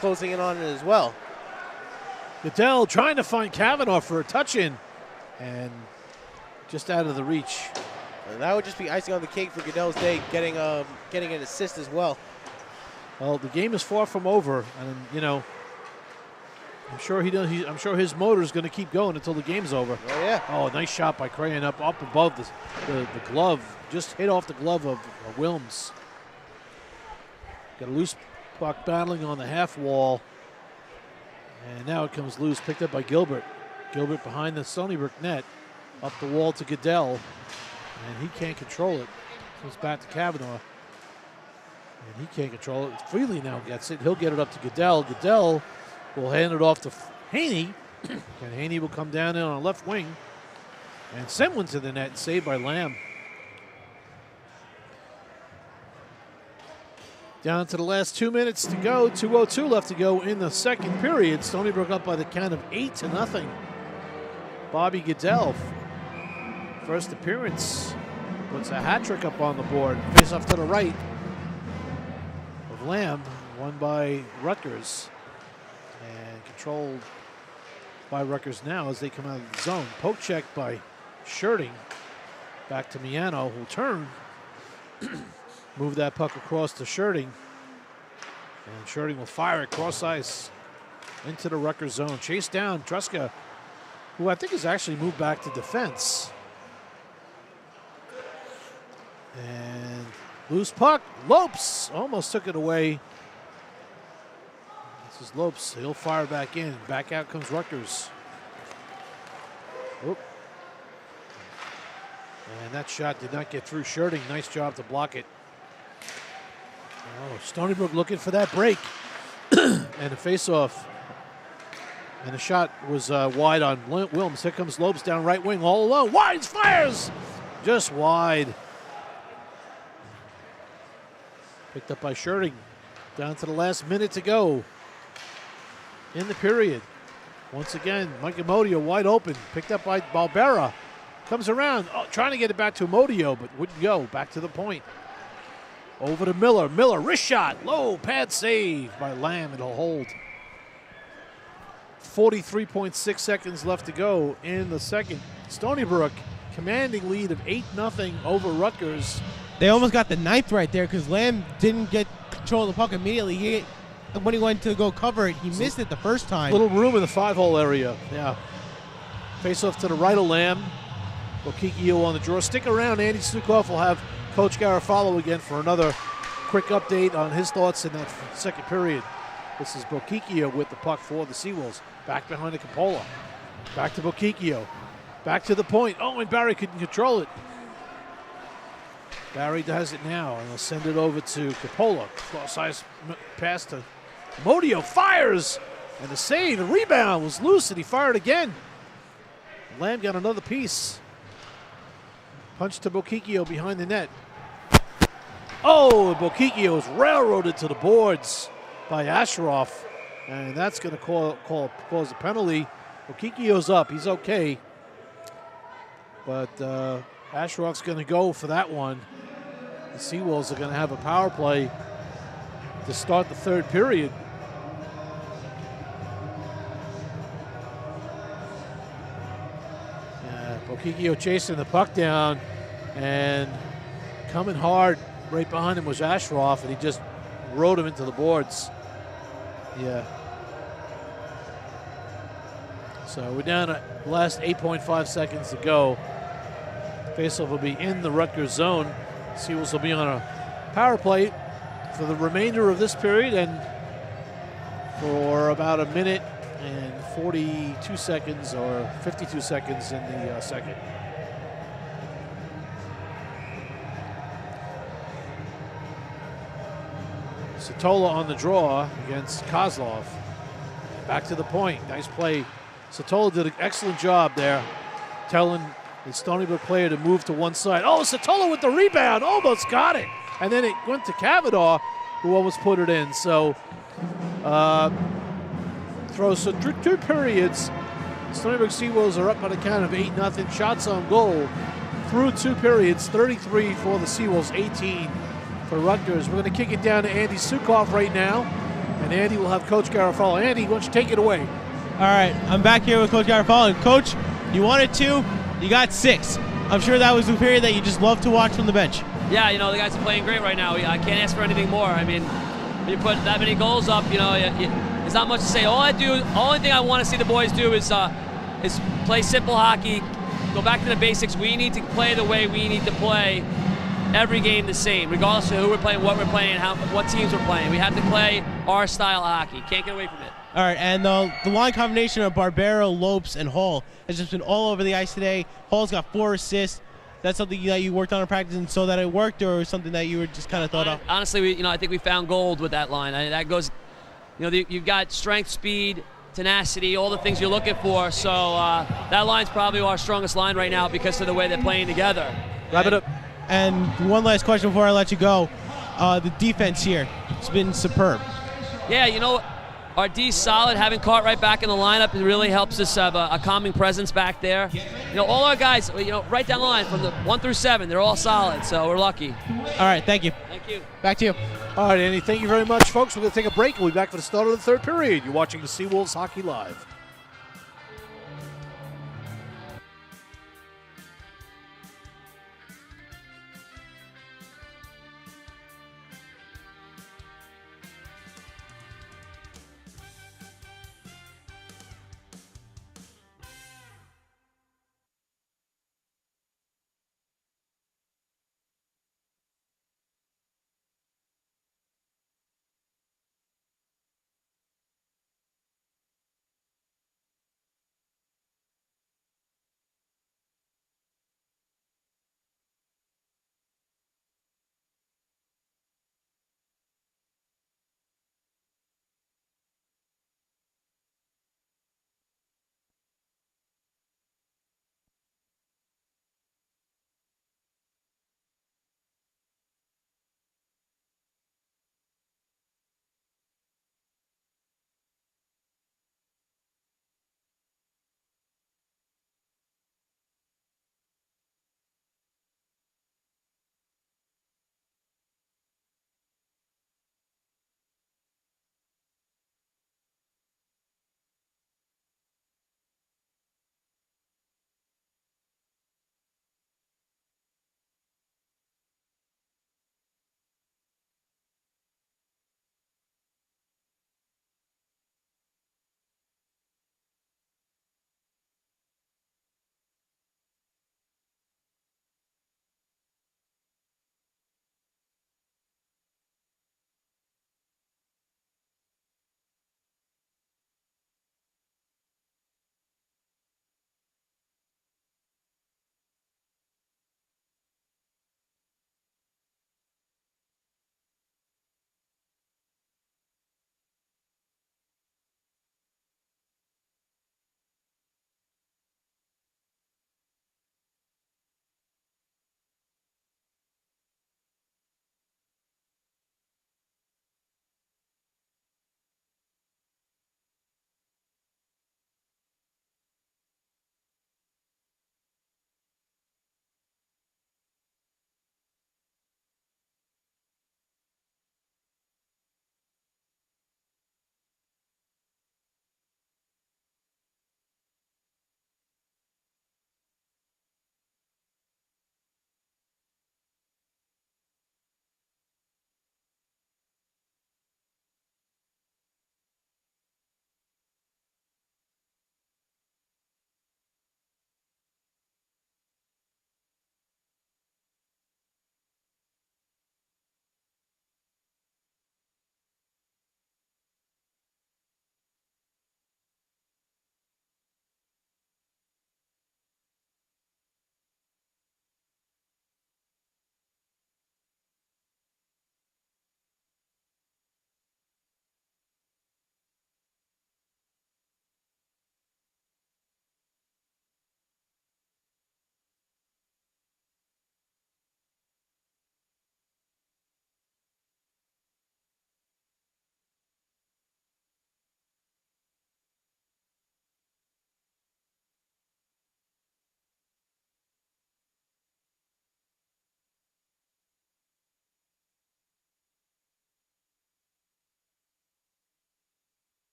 closing in on it as well. Goodell trying to find Kavanaugh for a touch-in, and just out of the reach. And that would just be icing on the cake for Goodell's day, getting an assist as well. Well, the game is far from over, and you know, I'm sure I'm sure his motor is going to keep going until the game's over. Oh yeah. Oh, nice shot by Crayon up above the glove, just hit off the glove of Wilms. Got a loose puck battling on the half wall. And now it comes loose, picked up by Gilbert. Gilbert behind the Stony Brook net, up the wall to Goodell, and he can't control it. Comes back to Kavanaugh, and he can't control it. Freely now gets it. He'll get it up to Goodell. Goodell will hand it off to Haney, and Haney will come down in on left wing and send one to the net, saved by Lamb. Down to the last 2 minutes to go. 2:02 left to go in the second period. Stony Brook up by the count of 8-0. Bobby Goodell first appearance, puts a hat trick up on the board. Face off to the right of Lamb, won by Rutgers and controlled by Rutgers now as they come out of the zone. Poke check by Shirting. Back to Miano, who'll turn. Move that puck across to Shirting. And Shirting will fire it cross ice into the Rutgers zone. Chase down Truska, who I think has actually moved back to defense. And loose puck. Lopes almost took it away. This is Lopes. He'll fire back in. Back out comes Rutgers. Oop. And that shot did not get through Shirting. Nice job to block it. Oh, Stony Brook looking for that break. And a face-off. And the shot was wide on Wilms. Here comes Lopes down right wing all alone. Wide fires! Just wide. Picked up by Shirting. Down to the last minute to go in the period. Once again, Mike Amodio wide open. Picked up by Barbera. Comes around, trying to get it back to Amodio, but wouldn't go. Back to the point. Over to Miller. Miller, wrist shot. Low pad save by Lamb. It'll hold. 43.6 seconds left to go in the second. Stony Brook, commanding lead of 8-0 over Rutgers. They almost got the ninth right there because Lamb didn't get control of the puck immediately. When he went to go cover it, he missed it the first time. Little room in the 5-hole area. Yeah. Face off to the right of Lamb. Bokikio on the draw. Stick around. Andy Sukov will have Coach Garofalo again for another quick update on his thoughts in that second period. This is Bokikio with the puck for the Seawolves. Back behind the Capola. Back to Bokikio. Back to the point. Oh, and Barry couldn't control it. Barry does it now, and he'll send it over to Capola. Cross-ice pass to Modio. Fires! And the save, the rebound was loose, and he fired again. Lamb got another piece. Punch to Bokikio behind the net. Oh, Bokikio is railroaded to the boards by Asheroff, and that's going to cause a penalty. Bokikio's up. He's okay. But Asheroff's going to go for that one. The Seawolves are going to have a power play to start the third period. Bokikio chasing the puck down, and coming hard right behind him was Asheroff, and he just rode him into the boards. Yeah. So we're down to the last 8.5 seconds to go. Faceoff will be in the Rutgers zone. Seawolves will be on a power play for the remainder of this period and for about a minute and 42 seconds or 52 seconds in the second. Satola on the draw against Kozlov. Back to the point. Nice play. Satola did an excellent job there, telling the Stony Brook player to move to one side. Oh, Satola with the rebound. Almost got it. And then it went to Cavanaugh, who almost put it in. So, so through two periods, Stony Brook Seawolves are up by the count of 8-0. Shots on goal through two periods, 33 for the Seawolves, 18 for Rutgers. We're going to kick it down to Andy Sukov right now, and Andy will have Coach Garofalo. Andy, why don't you take it away? All right, I'm back here with Coach Garofalo. And Coach, you wanted 2, you got 6. I'm sure that was a period that you just love to watch from the bench. Yeah, the guys are playing great right now. I can't ask for anything more. I mean, when you put that many goals up, there's not much to say. Only thing I want to see the boys do is play simple hockey, go back to the basics. We need to play the way we need to play every game the same, regardless of who we're playing, what we're playing, what teams we're playing. We have to play our style of hockey. Can't get away from it. All right, and the line combination of Barbero, Lopes, and Hall has just been all over the ice today. Hall's got 4 assists. That's something that you worked on in practice and so that it worked, or something that you were just kind of thought of? Honestly, I think we found gold with that line. That goes, you've got strength, speed, tenacity, all the things you're looking for. So that line's probably our strongest line right now because of the way they're playing together. Wrap it up. And one last question before I let you go. The defense here, it's been superb. Yeah, Our D's solid. Having Cartwright back in the lineup, it really helps us have a calming presence back there. You know, all our guys, you know, right down the line from the 1 through 7, they're all solid. So we're lucky. All right, thank you. Thank you. Back to you. All right, Andy, thank you very much, folks. We're going to take a break. We'll be back for the start of the third period. You're watching the Seawolves Hockey Live.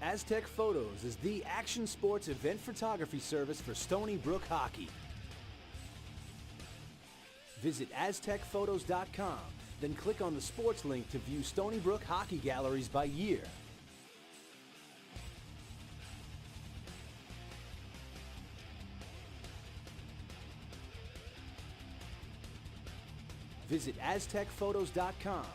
Aztec Photos is the action sports event photography service for Stony Brook hockey. Visit aztecphotos.com, then click on the sports link to view Stony Brook hockey galleries by year. Visit aztecphotos.com.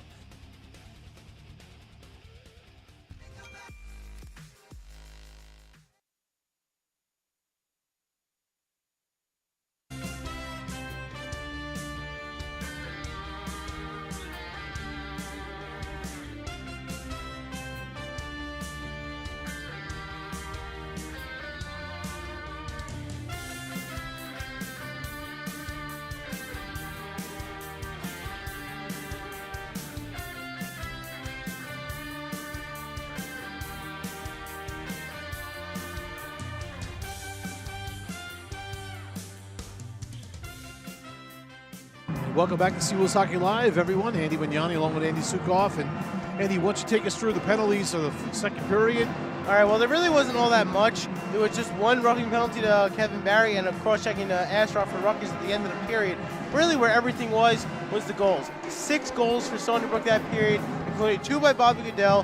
Welcome back to Seawolves Hockey Live, everyone. Andy Vignani along with Andy Sukoff. And Andy, why don't you take us through the penalties of the second period? All right, well, there really wasn't all that much. It was just one roughing penalty to Kevin Barry and a cross-checking to Astroff for Rutgers at the end of the period. Really where everything was the goals. 6 goals for Stony Brook that period, including 2 by Bobby Goodell,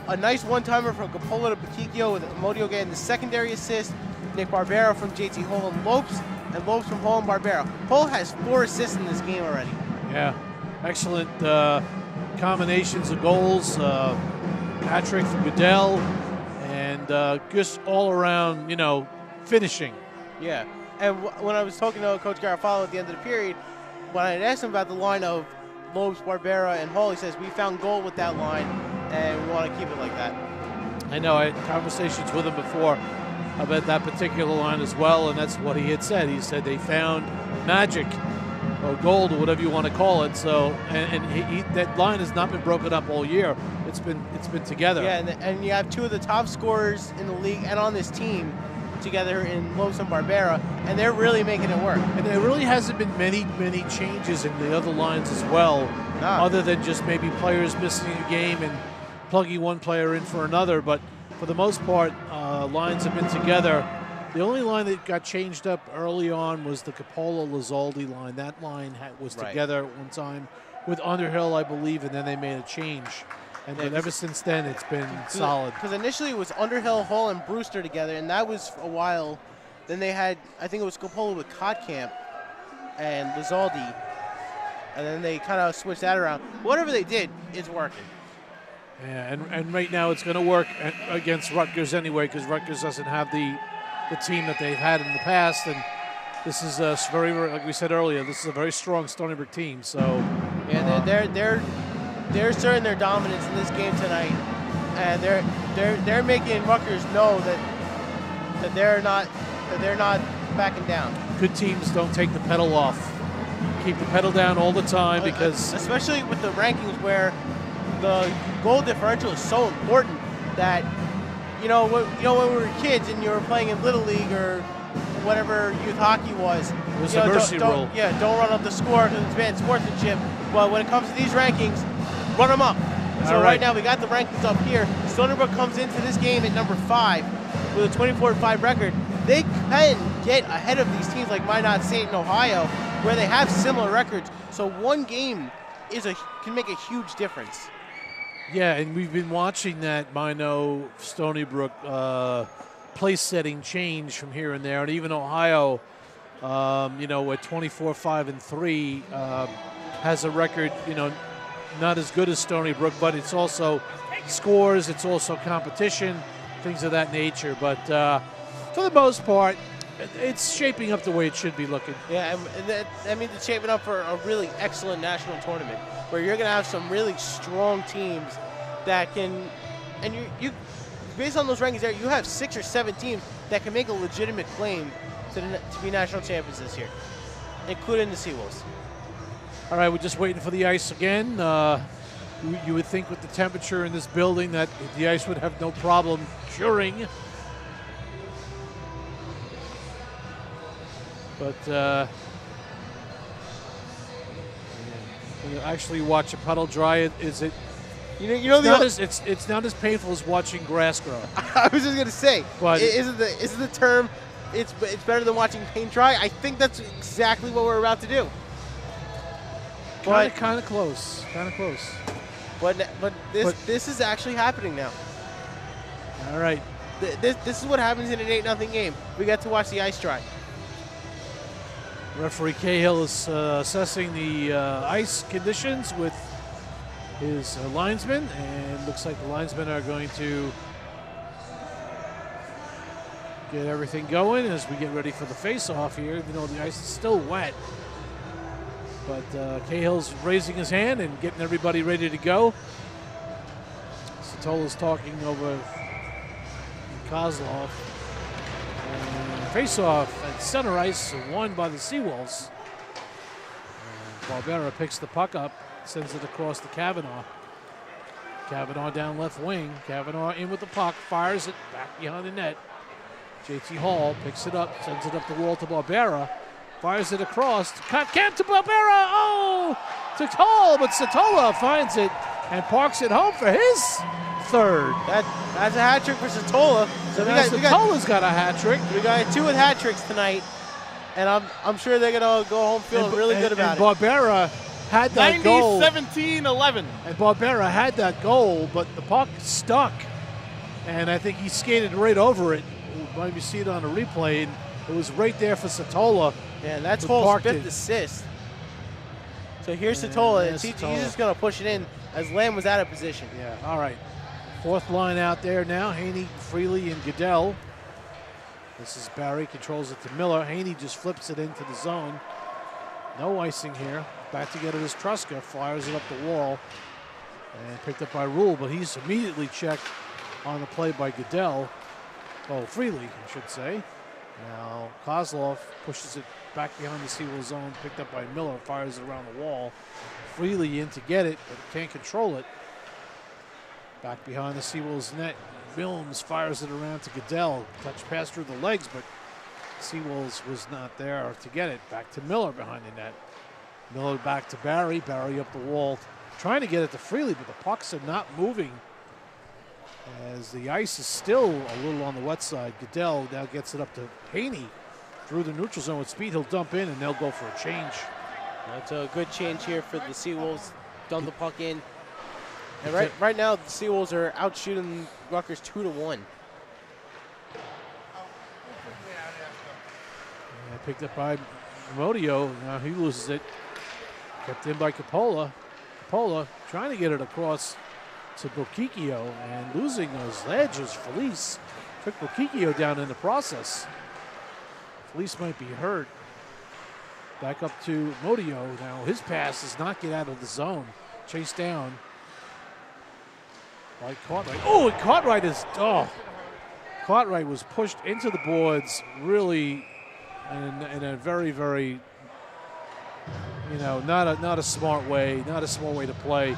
a nice one-timer from Capola to Paticchio with Amodio getting the secondary assist, Nick Barbera from JT Hull and Lopes from Hull and Barbera. Hull has 4 assists in this game already. Yeah, excellent combinations of goals. Patrick from Goodell, and just all around, finishing. Yeah, and when I was talking to Coach Garofalo at the end of the period, when I asked him about the line of Lopes, Barbera, and Hull, he says, we found goal with that line, and we want to keep it like that. I know, I had conversations with him before about that particular line as well, and that's what he had said. He said they found magic or gold or whatever you want to call it. So, and that line has not been broken up all year. It's been together. Yeah, and you have 2 of the top scorers in the league and on this team together in Lopes and Barbera, and they're really making it work. And there really hasn't been many changes in the other lines as well, other than just maybe players missing a game and plugging one player in for another. But for the most part, lines have been together. The only line that got changed up early on was the Capola-Lizaldi line. That line was together at one time with Underhill, I believe, and then they made a change. And ever since then, it's been solid. Because initially it was Underhill, Hull, and Brewster together, and that was a while. Then they had, I think it was Capola with Kottkamp and Lizaldi, and then they kind of switched that around. Whatever they did, it's working. Yeah, and right now it's going to work against Rutgers anyway, because Rutgers doesn't have the team that they've had in the past, and this is a very, like we said earlier, this is a very strong Stony Brook team. So yeah, they're asserting their dominance in this game tonight, and they're making Rutgers know that they're not backing down. Good teams don't take the pedal off, keep the pedal down all the time, because especially with the rankings where the goal differential is so important that when we were kids and you were playing in Little League or whatever youth hockey was, it was a mercy rule. Yeah, don't run up the score because it's bad sportsmanship. But when it comes to these rankings, run them up. So right now we got the rankings up here. Stony Brook comes into this game at number 5 with a 24-5 record. They can get ahead of these teams like Minot State and Ohio, where they have similar records. So one game can make a huge difference. Yeah, and we've been watching that Minot Stony Brook place setting change from here and there, and even Ohio, at 24-5-3, has a record, not as good as Stony Brook, but it's also scores, it's also competition, things of that nature. But for the most part, it's shaping up the way it should be looking. Yeah, that means it's shaping up for a really excellent national tournament where you're going to have some really strong teams that can, and you based on those rankings there, you have 6 or 7 teams that can make a legitimate claim to be national champions this year, including the Seawolves. All right, we're just waiting for the ice again. You would think with the temperature in this building that the ice would have no problem curing. But when you actually watch a puddle dry, is it You know It's not as painful as watching grass grow. I was just gonna say, But- isn't the term it's better than watching paint dry? I think that's exactly what we're about to do. But Kind of close. Kind of close. but this is actually happening now. All right. This is what happens in an 8-0 game. We get to watch the ice dry. Referee Cahill is assessing the ice conditions with his linesmen, and looks like the linesmen are going to get everything going as we get ready for the face-off here, even though the ice is still wet. But Cahill's raising his hand and getting everybody ready to go. Satola's talking over Kozlov. And face-off at center ice, won by the Seawolves. And Barbera picks the puck up, sends it across to Kavanaugh. Kavanaugh down left wing. Kavanaugh in with the puck, fires it back behind the net. JT Hall picks it up, sends it up the wall to Barbera. Fires it across. Camp to Barbera. Oh! To Hall, but Satola finds it and parks it home for his third. That's a hat trick for Satola. So Satola's got a hat trick. We got 2 with hat tricks tonight, and I'm sure they're gonna go home feeling really good about it. Barbera had that goal. 90-17-11. And Barbera had that goal, but the puck stuck, and I think he skated right over it. You might see it on a replay, and it was right there for Satola. Yeah, that's Hall's 5th assist. So here's Satola. He's just going to push it in as Lamb was out of position. Yeah, all right. 4th line out there now. Haney, Freely, and Goodell. This is Barry, controls it to Miller. Haney just flips it into the zone. No icing here. Back to get it is Truska. Fires it up the wall. And picked up by Rule, but he's immediately checked on the play by Goodell. Oh, Freely, I should say. Now Kozlov pushes it back behind the Seawolves zone, picked up by Miller, fires it around the wall. Freely in to get it, but can't control it. Back behind the Seawolves net, Milnes fires it around to Goodell. Touch pass through the legs, but Seawolves was not there to get it. Back to Miller behind the net. Miller back to Barry. Barry up the wall, trying to get it to Freely, but the pucks are not moving as the ice is still a little on the wet side. Goodell now gets it up to Haney through the neutral zone with speed. He'll dump in, and they'll go for a change. That's a good change here for the Seawolves. Dump the puck in. And right now, the Seawolves are out shooting Rutgers 2-1. Picked up by Modio. Now he loses it. Kept in by Coppola. Coppola trying to get it across to Bokikio, and losing those edges. Felice took Bokikio down in the process. Felice might be hurt. Back up to Modio. Now his pass does not get out of the zone. Chased down by Cartwright. Oh, and Cartwright is, Cartwright was pushed into the boards really in a very, very, not a smart way to play.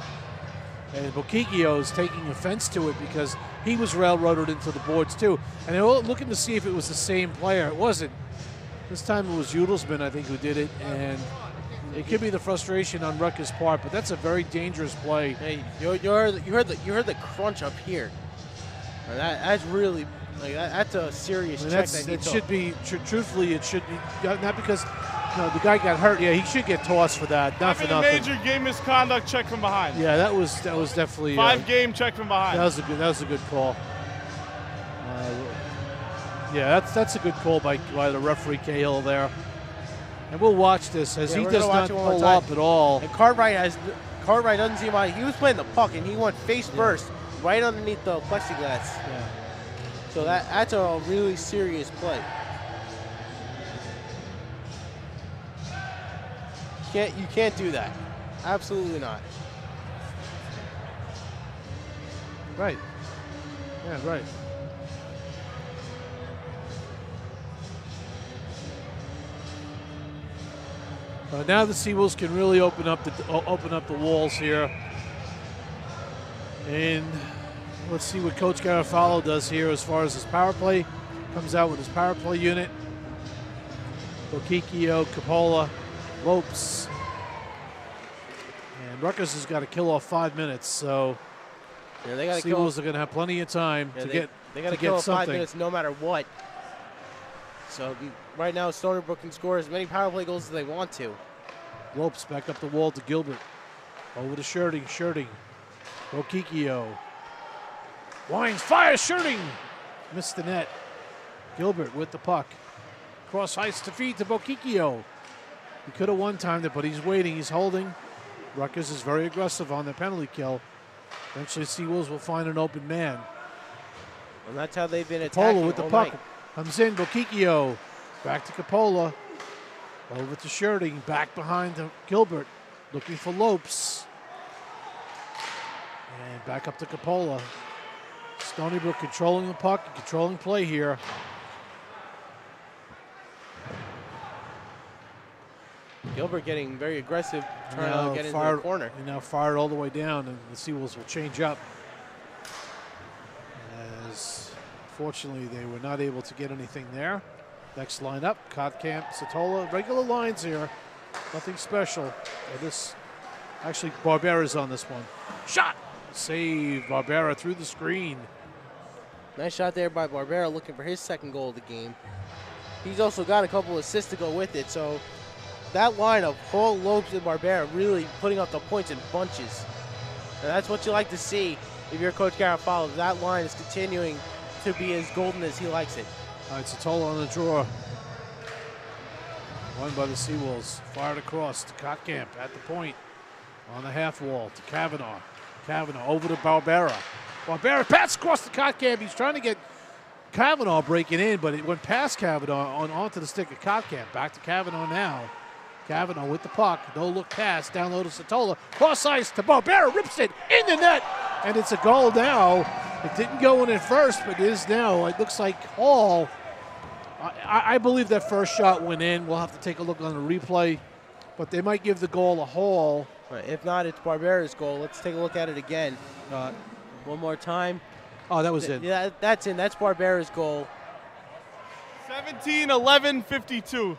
And Bokikio is taking offense to it because he was railroaded into the boards too. And they were looking to see if it was the same player. It wasn't. This time it was Udelsman, I think, who did it. And it could be the frustration on Rutgers' part, but that's a very dangerous play. Hey, you heard the crunch up here. That's really that's a serious check. It should be truthfully. It should be not because the guy got hurt. Yeah, he should get tossed for that. Not for nothing. Major game misconduct check from behind. Yeah, that was definitely 5-game check from behind. That was a good call. Yeah, that's a good call by the referee Cahill there. And we'll watch this as he does not pull up at all. And Cartwright doesn't seem like he was playing the puck and he went face first right underneath the plexiglass. Yeah. So that's a really serious play. You can't do that. Absolutely not. Right. Yeah, right. Now the Seawolves can really open up the walls here. And let's see what Coach Garofalo does here as far as his power play. Comes out with his power play unit. Bokikio, Coppola, Lopes. And Rutgers has got to kill off 5 minutes, so Yeah, they got to Seawolves are going to have plenty of time to get They got to get kill in something. 5 minutes no matter what. So right now, Stony Brook can score as many power play goals as they want to. Lopes back up the wall to Gilbert. Over to Sherding. Bokikio. Winds, fires, Sherding. Missed the net. Gilbert with the puck. Cross ice to feed to Bokikio. He could have one-timed it, but he's waiting. He's holding. Rutgers is very aggressive on their penalty kill. Eventually, Seawolves will find an open man. And that's how they've been attacking Capola with the all puck. night. Comes in, Bokikio. Back to Capola. Over to Sherding. Back behind to Gilbert. Looking for Lopes. And back up to Capola. Stony Brook controlling the puck, controlling play here. Gilbert getting very aggressive, trying to get into the corner. And now fired all the way down, and the Seawolves will change up. As fortunately, they were not able to get anything there. Next lineup, Kottkamp, Satola, regular lines here. Nothing special. Actually, Barbera's on this one. Shot! Save, Barbera through the screen. Nice shot there by Barbera, looking for his second goal of the game. He's also got a couple assists to go with it, so that line of Hall, Lopes, and Barbera really putting up the points in bunches. And that's what you like to see if you're Coach Garofalo. That line is continuing to be as golden as he likes it. All right, Satola on the draw. Won by the Seawolves. Fired across to Kottkamp at the point. On the half wall to Kavanaugh. Kavanaugh over to Barbera. Barbera pass across the Kottkamp. He's trying to get Kavanaugh breaking in, but it went past Kavanaugh onto the stick of Kottkamp. Back to Kavanaugh now. Kavanaugh with the puck. No look pass. Down low to Satola. Cross ice to Barbera. Rips it in the net. And it's a goal now. It didn't go in at first, but it is now. It looks like Hall. I believe that first shot went in. We'll have to take a look on the replay. But they might give the goal to Hall. Right, if not, it's Barbera's goal. Let's take a look at it again. One more time. Oh, that was in. Yeah, that's in. That's Barbera's goal. 17-11-52.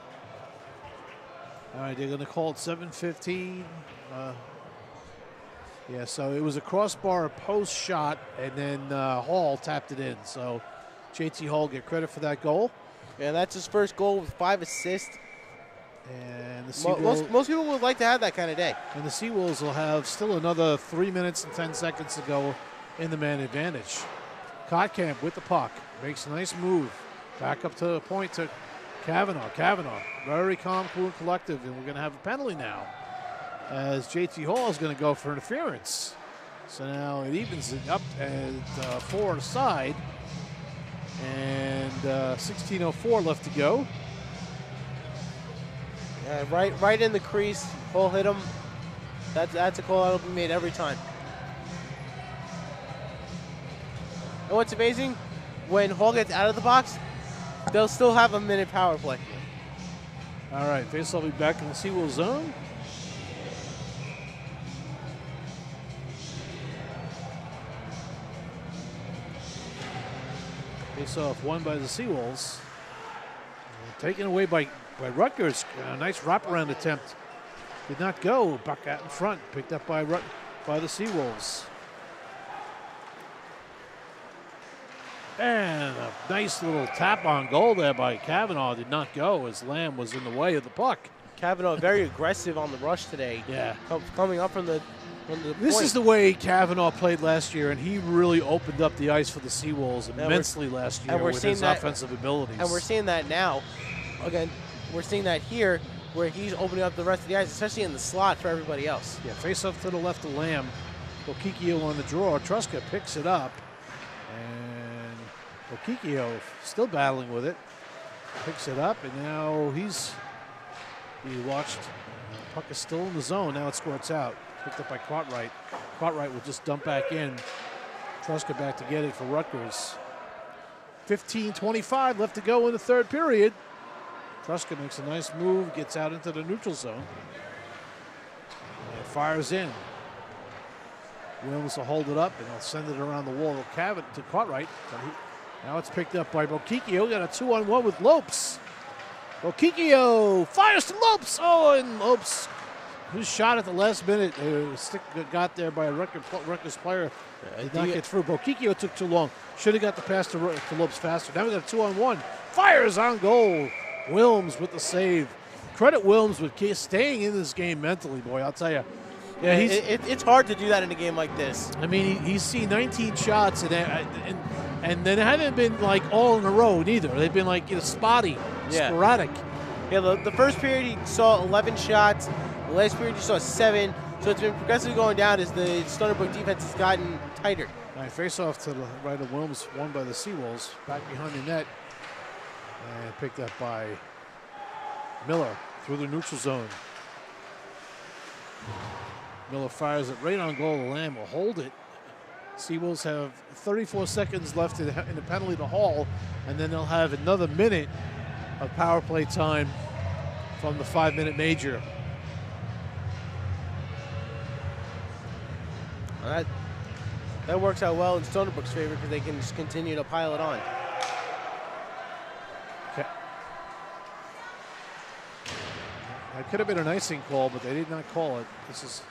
All right, they're going to call it 7:15. Yeah, so it was a crossbar post shot, and then Hall tapped it in. So JT Hall get credit for that goal. Yeah, that's his first goal with 5 assists. And the Seawolves, most people would like to have that kind of day. And the Seawolves will have still another 3 minutes and 10 seconds to go in the man advantage. Kottkamp with the puck. Makes a nice move. Back up to the point to Kavanaugh. Kavanaugh, very calm, cool, and collective. And we're going to have a penalty now, as JT Hall is going to go for interference. So now it evens it up at 4 aside. And 16:04 left to go. Right in the crease. Hall hit him. That's a call that'll be made every time. And what's amazing, when Hall gets out of the box, they'll still have a minute power play. All right, face will be back in the Seawolves zone. Face off won by the Seawolves. Taken away by Rutgers. A nice wraparound attempt. Did not go. Back out in front. Picked up by the Seawolves. And a nice little tap on goal there by Kavanaugh. Did not go as Lamb was in the way of the puck. Kavanaugh very aggressive on the rush today. Yeah. Coming up from the This point. is the way Kavanaugh played last year, and he really opened up the ice for the Seawolves immensely last year with his offensive abilities. And we're seeing that now. Again, we're seeing that here where he's opening up the rest of the ice, especially in the slot for everybody else. Yeah, face off to the left of Lamb. Okikio on the draw. Truska picks it up. And Okikio still battling with it. Picks it up, and now he watched. The puck is still in the zone. Now it squirts out. Picked up by Cartwright. Cartwright will just dump back in. Truska back to get it for Rutgers. 15:25 left to go in the third period. Truska makes a nice move, gets out into the neutral zone. And fires in. Williams will hold it up, and he'll send it around the wall to Cartwright. Now it's picked up by Bokikio. Got a 2-on-1 with Lopes. Bokikio fires to Lopes. Oh, and Lopes His shot at the last minute, stick got there by a Rutgers player. Did not get through. Bokikio took too long. Should have got the pass to Lopes faster. Now we got a 2-on-1. Fires on goal. Wilms with the save. Credit Wilms with staying in this game mentally, boy. I'll tell you. Yeah, it's hard to do that in a game like this. I mean, he's seen 19 shots, and they haven't been like all in a row neither. They've been like spotty, sporadic. Yeah, the first period he saw 11 shots. The last period he saw 7. So it's been progressively going down as the Stony Brook defense has gotten tighter. All right, face off to the right of Wilms, won by the Seawolves. Back behind the net, and picked up by Miller through the neutral zone. Miller fires it right on goal. The Lamb will hold it. Seawolves have 34 seconds left in the penalty to haul, and then they'll have another minute of power play time from the 5-minute major. That works out well in Stony Brook's favor because they can just continue to pile it on. Okay. That could have been an icing call, but they did not call it. This is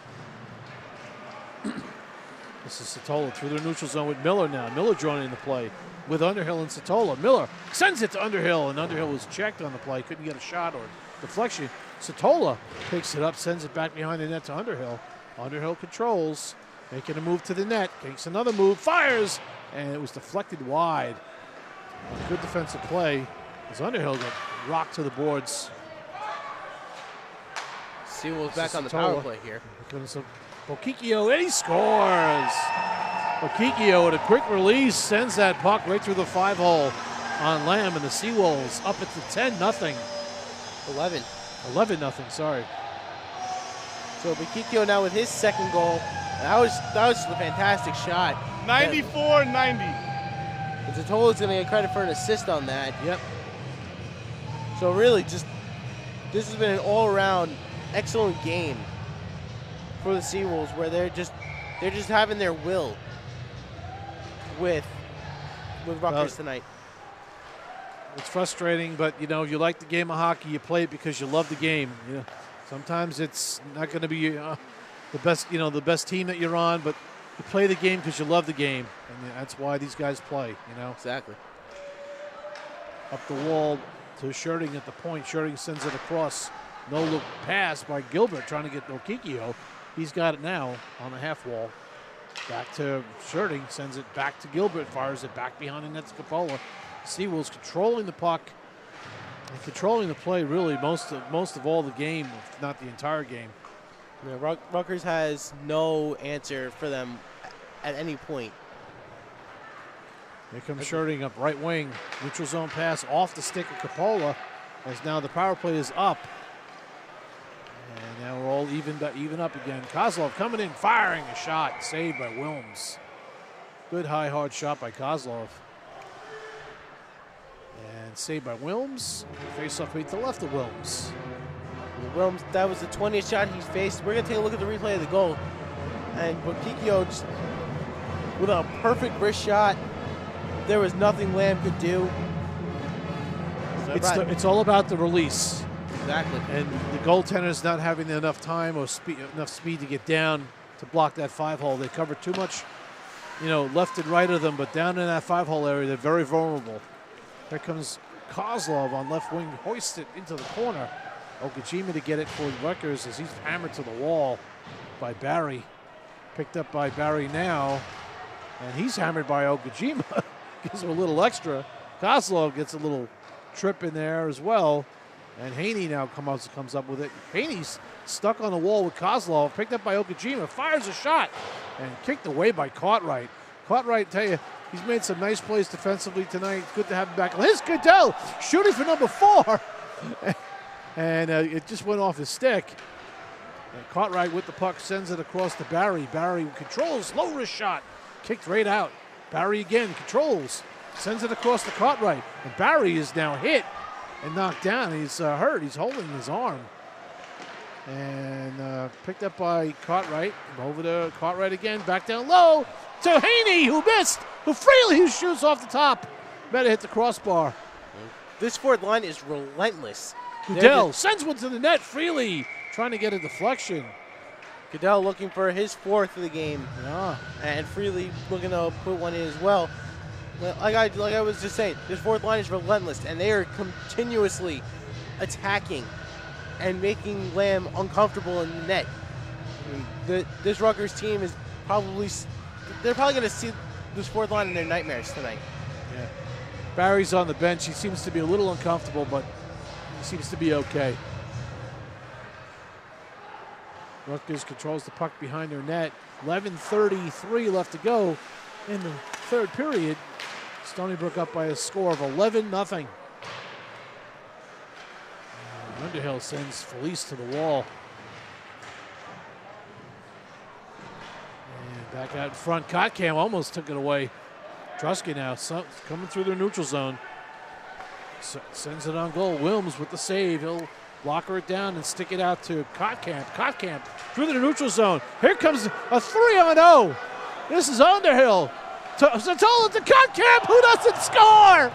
Satola through the neutral zone with Miller now. Miller joining the play with Underhill and Satola. Miller sends it to Underhill, and Underhill was checked on the play. Couldn't get a shot or deflection. Satola picks it up, sends it back behind the net to Underhill. Underhill controls, making a move to the net. Takes another move, fires, and it was deflected wide. A good defensive play as Underhill got rocked to the boards. Seawolves back on the power play here. Bokikio, and he scores! Bokikio with a quick release sends that puck right through the 5-hole on Lamb, and the Seawolves up at the 10-0. 11-0, sorry. So Bokikio now with his second goal. That was just a fantastic shot. 94-90. And Zatola's going to get credit for an assist on that. Yep. So really, this has been an all-around excellent game for the Seawolves, where they're just having their will with Rutgers tonight. It's frustrating, but you like the game of hockey. You play it because you love the game. Sometimes it's not going to be the best, the best team that you're on, but you play the game because you love the game, and that's why these guys play. Exactly. Up the wall to Sherding at the point. Sherding sends it across. No look pass by Gilbert trying to get Bokikio. He's got it now on the half wall. Back to Sherding, sends it back to Gilbert, fires it back behind the net to Coppola. Seawolves controlling the puck and controlling the play really most of all the game, if not the entire game. Yeah, Rutgers has no answer for them at any point. Here comes Sherding up right wing. Neutral zone pass off the stick of Coppola as now the power play is up. And now we're all even up again. Kozlov coming in, firing a shot, saved by Wilms. Good high, hard shot by Kozlov. And saved by Wilms. Face-off right to the left of Wilms. Wilms, that was the 20th shot he's faced. We're going to take a look at the replay of the goal. And Bokikio just with a perfect wrist shot. There was nothing Lamb could do. It's all about the release. Exactly. And the goaltender's not having enough time or enough speed to get down to block that 5-hole. They cover too much, left and right of them, but down in that 5-hole area, they're very vulnerable. Here comes Kozlov on left wing, hoists it into the corner. Okajima to get it for Rutgers as he's hammered to the wall by Barry. Picked up by Barry now, and he's hammered by Okajima. Gives him a little extra. Kozlov gets a little trip in there as well. And Haney now comes up with it. Haney's stuck on the wall with Kozlov, picked up by Okajima, fires a shot, and kicked away by Cartwright. Cartwright, tell you, he's made some nice plays defensively tonight. Good to have him back. Liz Goodell shooting for number 4. And it just went off his stick. And Cartwright with the puck sends it across to Barry. Barry controls, low wrist shot, kicked right out. Barry again controls, sends it across to Cartwright. And Barry is now hit and knocked down. He's hurt. He's holding his arm. And picked up by Cartwright. Over to Cartwright again. Back down low to Haney, who missed. Who shoots off the top. Better hit the crossbar. This fourth line is relentless. Goodell sends one to the net. Freely trying to get a deflection. Goodell looking for his 4th of the game. Yeah. And Freely looking to put one in as well. Like I was just saying, this 4th line is relentless, and they are continuously attacking and making Lamb uncomfortable in the net. I mean, this Rutgers team is they're probably going to see this 4th line in their nightmares tonight. Yeah. Barry's on the bench. He seems to be a little uncomfortable, but he seems to be okay. Rutgers controls the puck behind their net. 11:33 left to go in the 3rd period. Stony Brook up by a score of 11-0. Underhill sends Felice to the wall. And back out in front. Kotkam almost took it away. Trusky now coming through their neutral zone. Sends it on goal. Wilms with the save. He'll blocker it down and stick it out to Kotkam. Kotkam through the neutral zone. Here comes a 3-on-0. This is Underhill. Zatola to Kotkam, who doesn't score?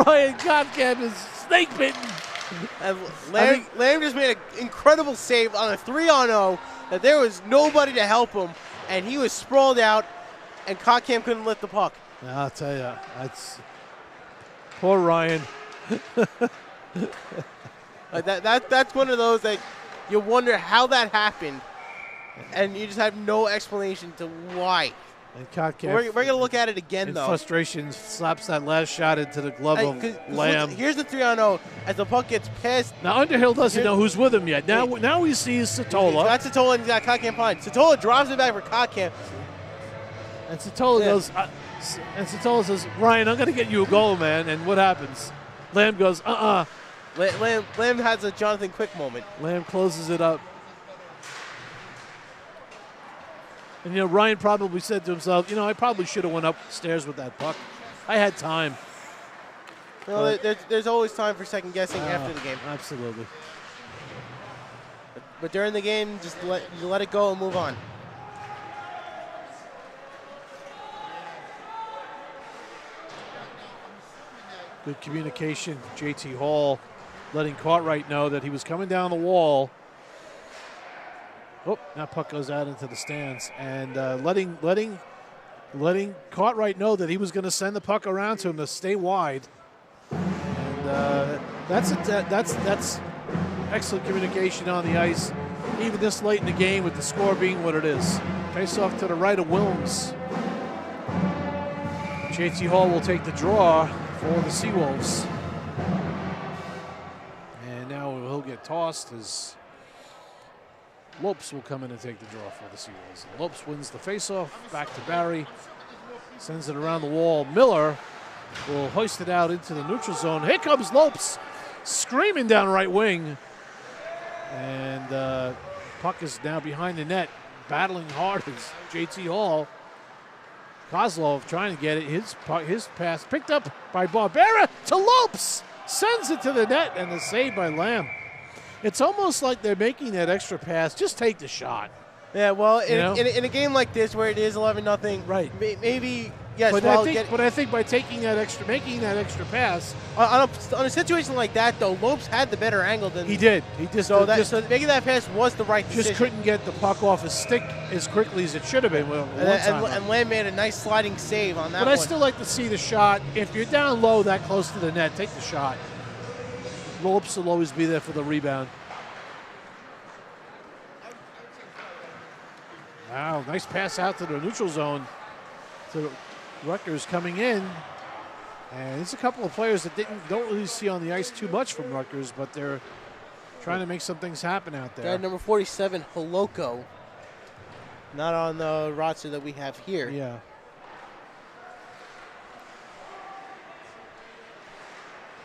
Ryan Kotkam is snake bitten. And Lamb just made an incredible save on a 3-on-0 that there was nobody to help him, and he was sprawled out, and Kotkam couldn't lift the puck. I'll tell you, that's poor Ryan. That's one of those that you wonder how that happened, and you just have no explanation to why. And Kotkam, we're going to look at it again, in though. frustration, slaps that last shot into the glove of Lamb. Here's the 3-on-0 as the puck gets passed. Now Underhill doesn't know who's with him yet. Now he sees Satola. That's Satola, and he's got Kotkam behind. Satola drops it back for Kotkam. And Satola goes, and Satola says, Ryan, I'm going to get you a goal, man. And what happens? Lamb goes, Lamb has a Jonathan Quick moment. Lamb closes it up. And, Ryan probably said to himself, I probably should have went upstairs with that puck. I had time. There's always time for second guessing after the game. Absolutely. But during the game, just let it go and move on. Good communication. JT Hall letting Cartwright know that he was coming down the wall. Oh, that puck goes out into the stands, and letting Cartwright know that he was going to send the puck around to him to stay wide. And that's excellent communication on the ice, even this late in the game with the score being what it is. Face off to the right of Wilms. JT Hall will take the draw for the Seawolves. And now he'll get tossed as Lopes will come in and take the draw for the Seawolves. Lopes wins the faceoff, back to Barry, sends it around the wall. Miller will hoist it out into the neutral zone. Here comes Lopes, screaming down right wing. And puck is now behind the net, battling hard as JT Hall. Kozlov trying to get it. His pass picked up by Barbera to Lopes. Sends it to the net, and the save by Lamb. It's almost like they're making that extra pass. Just take the shot. Yeah, well, in a game like this where it is 11-0, right? Maybe yes. But I think by making that extra pass on a situation like that, though, Lopes had the better angle than he did. He just so making that pass was the right decision. Just couldn't get the puck off his stick as quickly as it should have been. And Lamb made a nice sliding save on that. But I still like to see the shot. If you're down low that close to the net, take the shot. Lopes will always be there for the rebound. Wow, nice pass out to the neutral zone. To Rutgers coming in. And there's a couple of players that don't really see on the ice too much from Rutgers, but they're trying to make some things happen out there. Number 47, Holoko. Not on the roster that we have here. Yeah.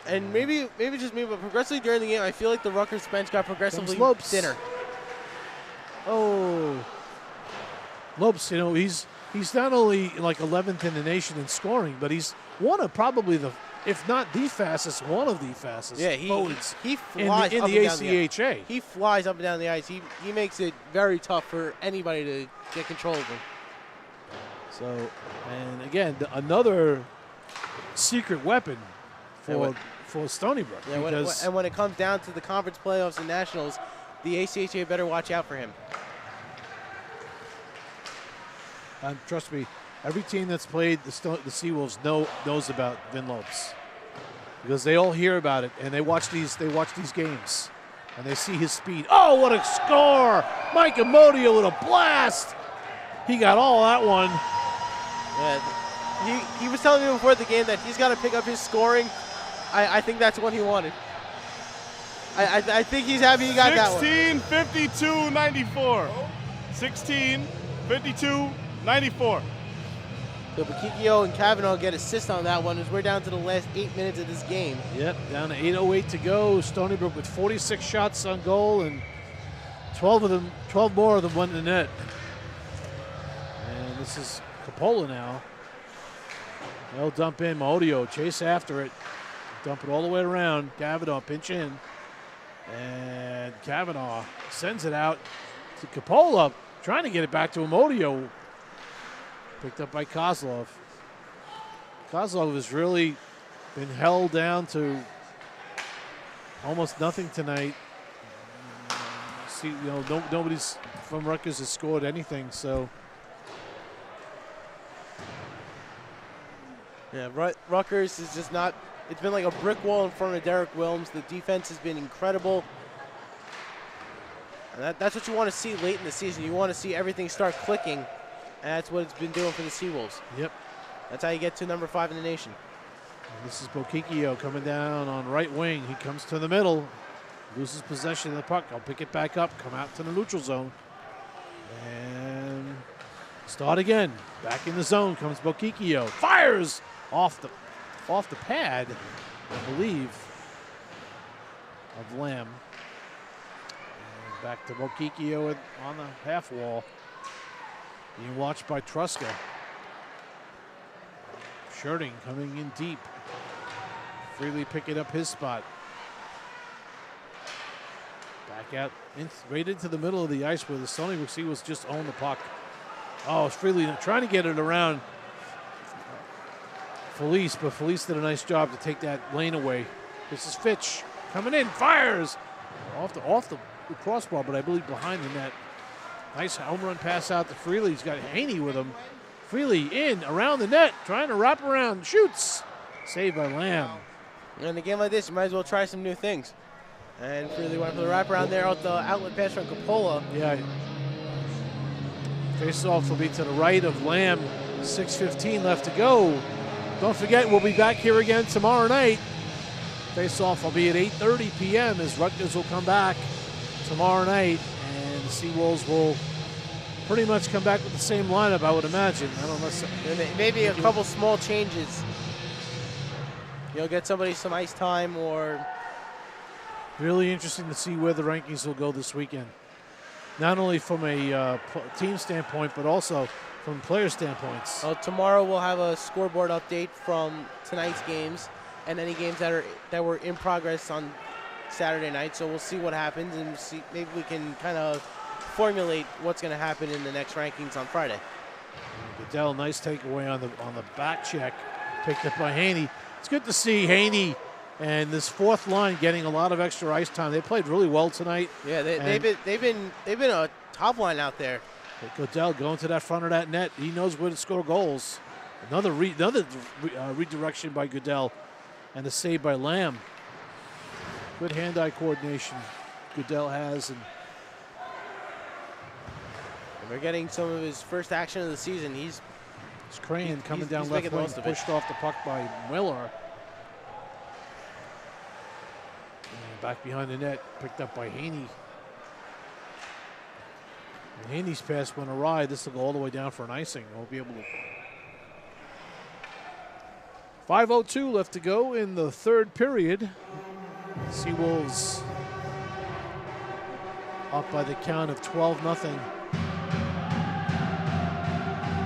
And maybe just me, but progressively during the game, I feel like the Rutgers bench got progressively thinner. Oh. Lopes, he's not only like 11th in the nation in scoring, but he's one of probably if not the fastest, one of the fastest forwards he flies in up the and down ACHA. He flies up and down the ice. He makes it very tough for anybody to get control of him. So, and again, another secret weapon for Stony Brook. Yeah, and when it comes down to the conference playoffs and nationals, the ACHA better watch out for him. And trust me, every team that's played the Seawolves knows about Vin Lopes, because they all hear about it and they watch these games and they see his speed. Oh, what a score! Mike Amodio with a blast. He got all that one. Yeah, he was telling me before the game that he's got to pick up his scoring. I think that's what he wanted. I think he's happy he got that one. 16-52-94. 16-52-94. So Bakikio and Kavanaugh get assists on that one as we're down to the last 8 minutes of this game. Yep, down to 8:08 to go. Stony Brook with 46 shots on goal, and 12 more of them went in the net. And this is Coppola now. They'll dump in. Maodio chase after it. Dump it all the way around. Kavanaugh pinch in. And Kavanaugh sends it out to Coppola, trying to get it back to Amodio. Picked up by Kozlov. Kozlov has really been held down to almost nothing tonight. See, nobody's from Rutgers has scored anything, so. Yeah, Rutgers is just not. It's been like a brick wall in front of Derek Wilms. The defense has been incredible. And that's what you want to see late in the season. You want to see everything start clicking. And that's what it's been doing for the Seawolves. Yep. That's how you get to number 5 in the nation. And this is Bokikio coming down on right wing. He comes to the middle, loses possession of the puck. I'll pick it back up, come out to the neutral zone. And start again. Back in the zone comes Bokikio. Fires off the pad, I believe, of Lamb. And back to Bokikio on the half wall. Being watched by Truska. Shirting coming in deep. Freely picking up his spot. Back out, right into the middle of the ice where the Stony Brook Seawolves just own the puck. Oh, Freely trying to get it around Felice, but Felice did a nice job to take that lane away. This is Fitch coming in, fires off the crossbar, but I believe behind the net. Nice home run pass out to Freely. He's got Haney with him. Freely in, around the net, trying to wrap around, shoots. Saved by Lamb. In a game like this, you might as well try some new things. And Freely went for the wraparound there out the outlet pass from Coppola. Yeah. Face-off will be to the right of Lamb. 6:15 left to go. Don't forget, we'll be back here again tomorrow night. Face-off will be at 8:30 p.m. as Rutgers will come back tomorrow night. And the Seawolves will pretty much come back with the same lineup, I would imagine. I don't know. Maybe a couple small changes. You'll get somebody some ice time or... Really interesting to see where the rankings will go this weekend. Not only from a team standpoint, but also from player standpoints. Tomorrow we'll have a scoreboard update from tonight's games and any games that were in progress on Saturday night. So we'll see what happens and see maybe we can kind of formulate what's going to happen in the next rankings on Friday. Goodell, nice takeaway on the back check, picked up by Haney. It's good to see Haney and this fourth line getting a lot of extra ice time. They played really well tonight. Yeah, they've been a top line out there. Goodell going to that front of that net. He knows where to score goals. Another redirection by Goodell and a save by Lamb. Good hand-eye coordination Goodell has. And we're getting some of his first action of the season. He's Crane coming down left wing, pushed off the puck by Miller. And back behind the net, picked up by Haney. And Haney's pass went awry. This will go all the way down for an icing. Won't be able to. 5:02 left to go in the third period. Seawolves up by the count of 12-0.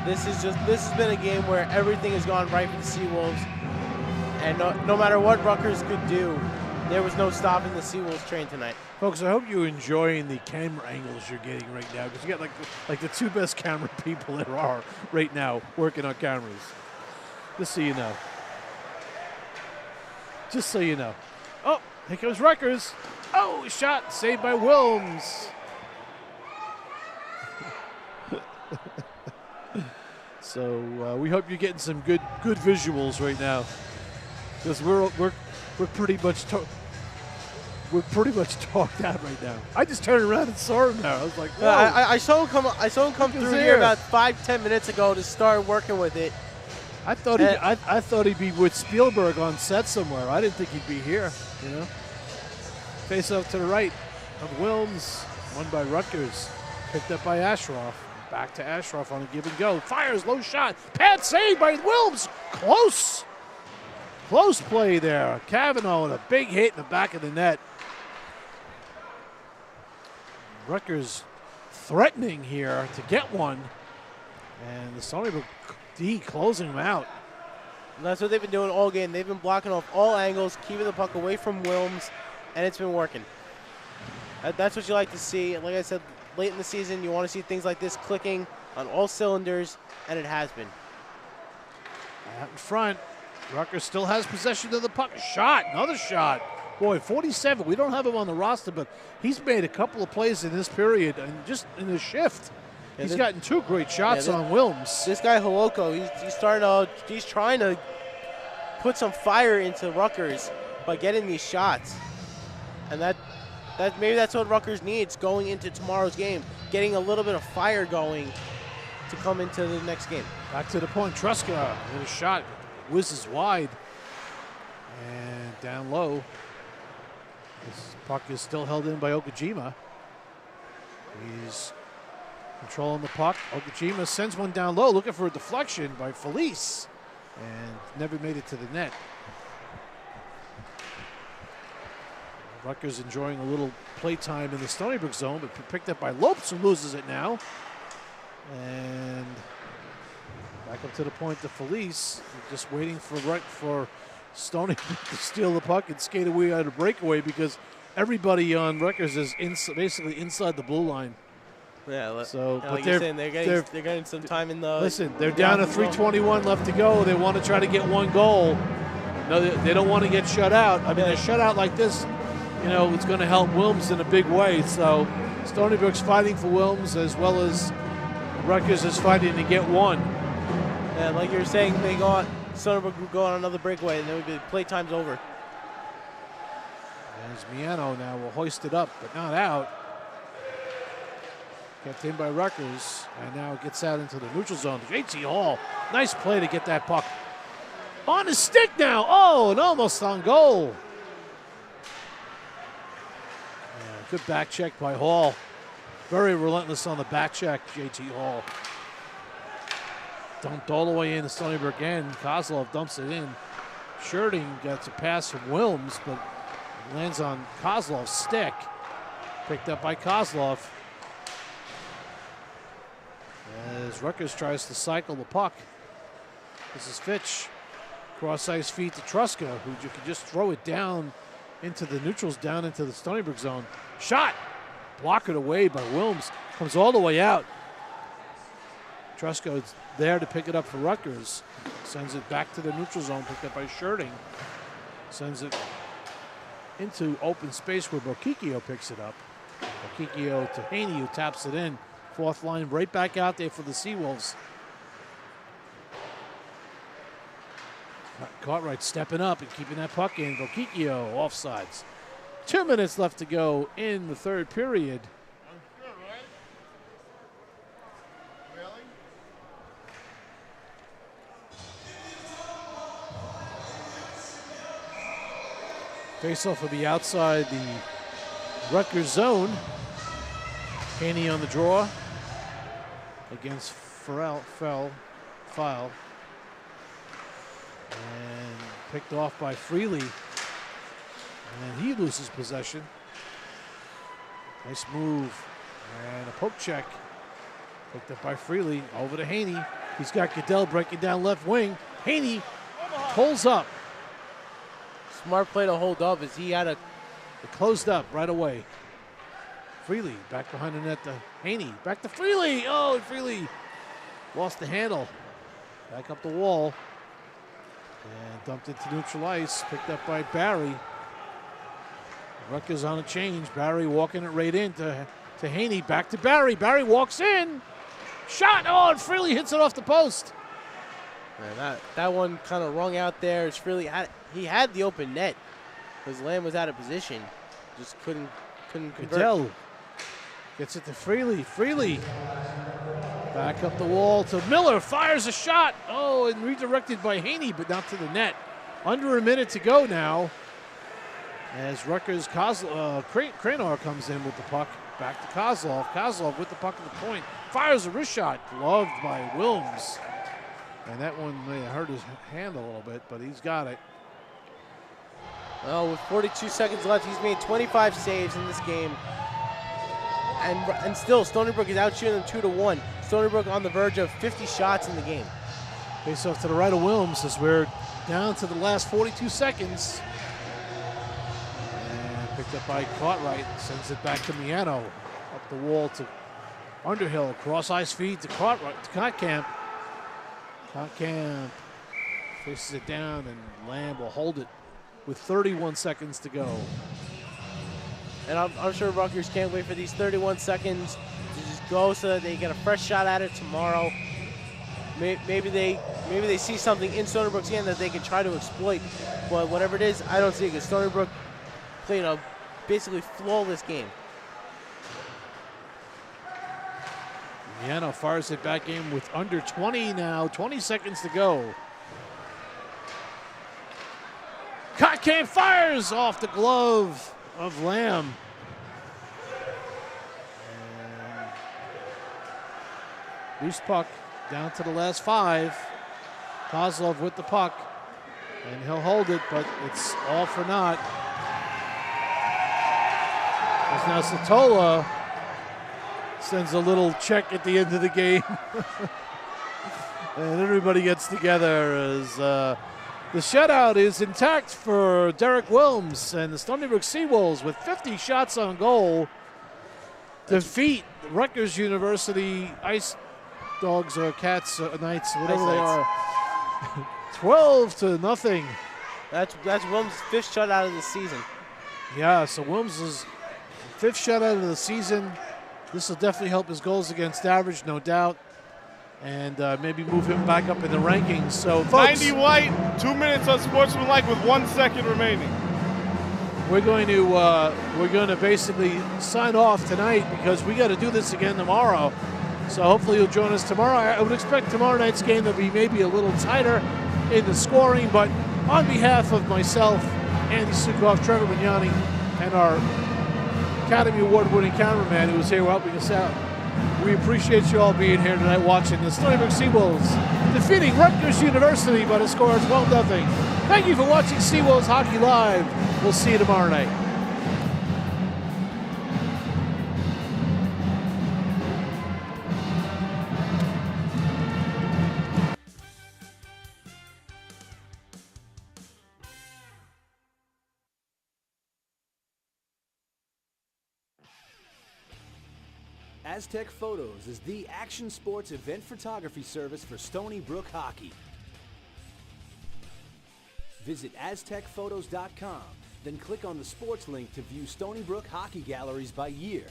This has been a game where everything has gone right for the Seawolves, and no matter what Rutgers could do, there was no stopping the Seawolves train tonight. Folks, I hope you're enjoying the camera angles you're getting right now, because you got like the two best camera people there are right now working on cameras. Just so you know. Just so you know. Oh, here comes Rutgers. Oh, shot saved by Wilms. So we hope you're getting some good visuals right now, because we're pretty much talked out right now. I just turned around and saw him now. I was like, whoa. I saw him come. I saw him come through here about 5-10 minutes ago to start working with it. I thought he'd be with Spielberg on set somewhere. I didn't think he'd be here. You know. Face off to the right of Wilms, won by Rutgers, picked up by Ashroff. Back to Ashroff on a give and go. Fires, low shot. Pad save by Wilms. Close. Close play there. Cavanaugh with a big hit in the back of the net. Rutgers threatening here to get one. And the Stony Brook D closing them out. And that's what they've been doing all game. They've been blocking off all angles, keeping the puck away from Wilms, and it's been working. That's what you like to see. And like I said, late in the season, you want to see things like this clicking on all cylinders, and it has been. Out in front, Rutgers still has possession of the puck. Shot, another shot. Boy, 47. We don't have him on the roster, but he's made a couple of plays in this period and just in his shift. Yeah, he's gotten 2 great shots on Wilms. This guy Holoko, he's trying to put some fire into Rutgers by getting these shots, and maybe that's what Rutgers needs going into tomorrow's game, getting a little bit of fire going to come into the next game. Back to the point, Truska with a shot, whizzes wide, and down low. This puck is still held in by Okajima. He's controlling the puck. Okajima sends one down low, looking for a deflection by Felice, and never made it to the net. Rutgers enjoying a little playtime in the Stony Brook zone, but picked up by Lopes, who loses it now. And back up to the point to Felice, just waiting for Stony Brook to steal the puck and skate away on a breakaway, because everybody on Rutgers is basically inside the blue line. Yeah, so but like you're saying, they're getting some time in the. Listen, they're down to 3:21 left to go. They want to try to get one goal. No, they don't want to get shut out. I mean, a shutout like this, you know, it's going to help Wilms in a big way. So Stony Brook's fighting for Wilms, as well as Rutgers is fighting to get one. And like you were saying, Stony Brook would go on another breakaway, and then would be playtime's over. As Miano now will hoist it up, but not out. Kept in by Rutgers, and now gets out into the neutral zone. J.T. Hall, nice play to get that puck on his stick now. Oh, and almost on goal. Yeah, good back check by Hall. Very relentless on the back check, J.T. Hall. Dumped all the way in the Stony Brook end. Kozlov dumps it in. Sherding gets a pass from Wilms, but lands on Kozlov's stick. Picked up by Kozlov. As Rutgers tries to cycle the puck. This is Fitch. Cross-ice feed to Truska, who you can just throw it down into the neutrals, down into the Stony Brook zone. Shot! Blocked away by Wilms. Comes all the way out. Truska is there to pick it up for Rutgers. Sends it back to the neutral zone, picked up by Sherding. Sends it into open space where Bokikio picks it up. Bokikio to Haney, who taps it in. Fourth line right back out there for the Seawolves. Cartwright stepping up and keeping that puck in. Bokikio offsides. 2 minutes left to go in the third period. I'm sure, right? Really? Face-off will be outside the Rutgers zone. Haney on the draw against File. And picked off by Freely. And he loses possession. Nice move. And a poke check. Picked up by Freely. Over to Haney. He's got Goodell breaking down left wing. Haney pulls up. Smart play to hold up as he had a. It closed up right away. Freely back behind the net to Haney. Back to Freely. Oh, and Freely lost the handle. Back up the wall. And dumped into neutral ice, picked up by Barry. Rutgers on a change. Barry walking it right in to Haney. Back to Barry. Barry walks in. Shot. Oh, and Freely hits it off the post. Man, that one kind of rung out there. It's really he had the open net because Lamb was out of position. Just couldn't convert. Goodell gets it to Freely. Freely back up the wall to Miller. Fires a shot. Oh, and redirected by Haney, but not to the net. Under a minute to go now. As Rutgers, Cranor comes in with the puck. Back to Kozlov. Kozlov with the puck at the point. Fires a wrist shot. Gloved by Wilms. And that one may have hurt his hand a little bit, but he's got it. Well, with 42 seconds left, he's made 25 saves in this game. And still, Stony Brook is out shooting them 2-1. Stony Brook on the verge of 50 shots in the game. Face off to the right of Wilms as we're down to the last 42 seconds. And picked up by Cartwright. Sends it back to Miano. Up the wall to Underhill. Cross ice feed to Cartwright, to Kotkamp. Kotkamp faces it down, and Lamb will hold it with 31 seconds to go. And I'm sure Rutgers can't wait for these 31 seconds to just go so that they get a fresh shot at it tomorrow. Maybe they see something in Stony Brook's hand that they can try to exploit. But whatever it is, I don't see it because Stony Brook played a basically flawless game. Miano fires it back in with under 20 now, 20 seconds to go. Kotkamp fires off the glove of Lamb. And loose puck down to the last 5. Kozlov with the puck, and he'll hold it, but it's all for naught. As now Satola sends a little check at the end of the game. And everybody gets together as the shutout is intact for Derek Wilms and the Stony Brook Seawolves with 50 shots on goal defeat Rutgers University Ice Dogs or Cats Knights, whatever they are. 12-0. That's Wilms' 5th shutout of the season. Yeah, so Wilms' 5th shutout of the season. This will definitely help his goals against average, no doubt, and maybe move him back up in the rankings. So, folks, 90 White, 2 minutes on Sportsmanlike with 1 second remaining. We're going to basically sign off tonight because we got to do this again tomorrow. So hopefully you'll join us tomorrow. I would expect tomorrow night's game to be maybe a little tighter in the scoring, but on behalf of myself, Andy Sukoff, Trevor Mignani, and our Academy Award-winning cameraman who was here helping us out, we appreciate you all being here tonight watching the Stony Brook Seawolves defeating Rutgers University by the score of 12-0. Thank you for watching Seawolves Hockey Live. We'll see you tomorrow night. Aztec Photos is the action sports event photography service for Stony Brook hockey. Visit aztecphotos.com, then click on the sports link to view Stony Brook hockey galleries by year.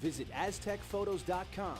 Visit aztecphotos.com,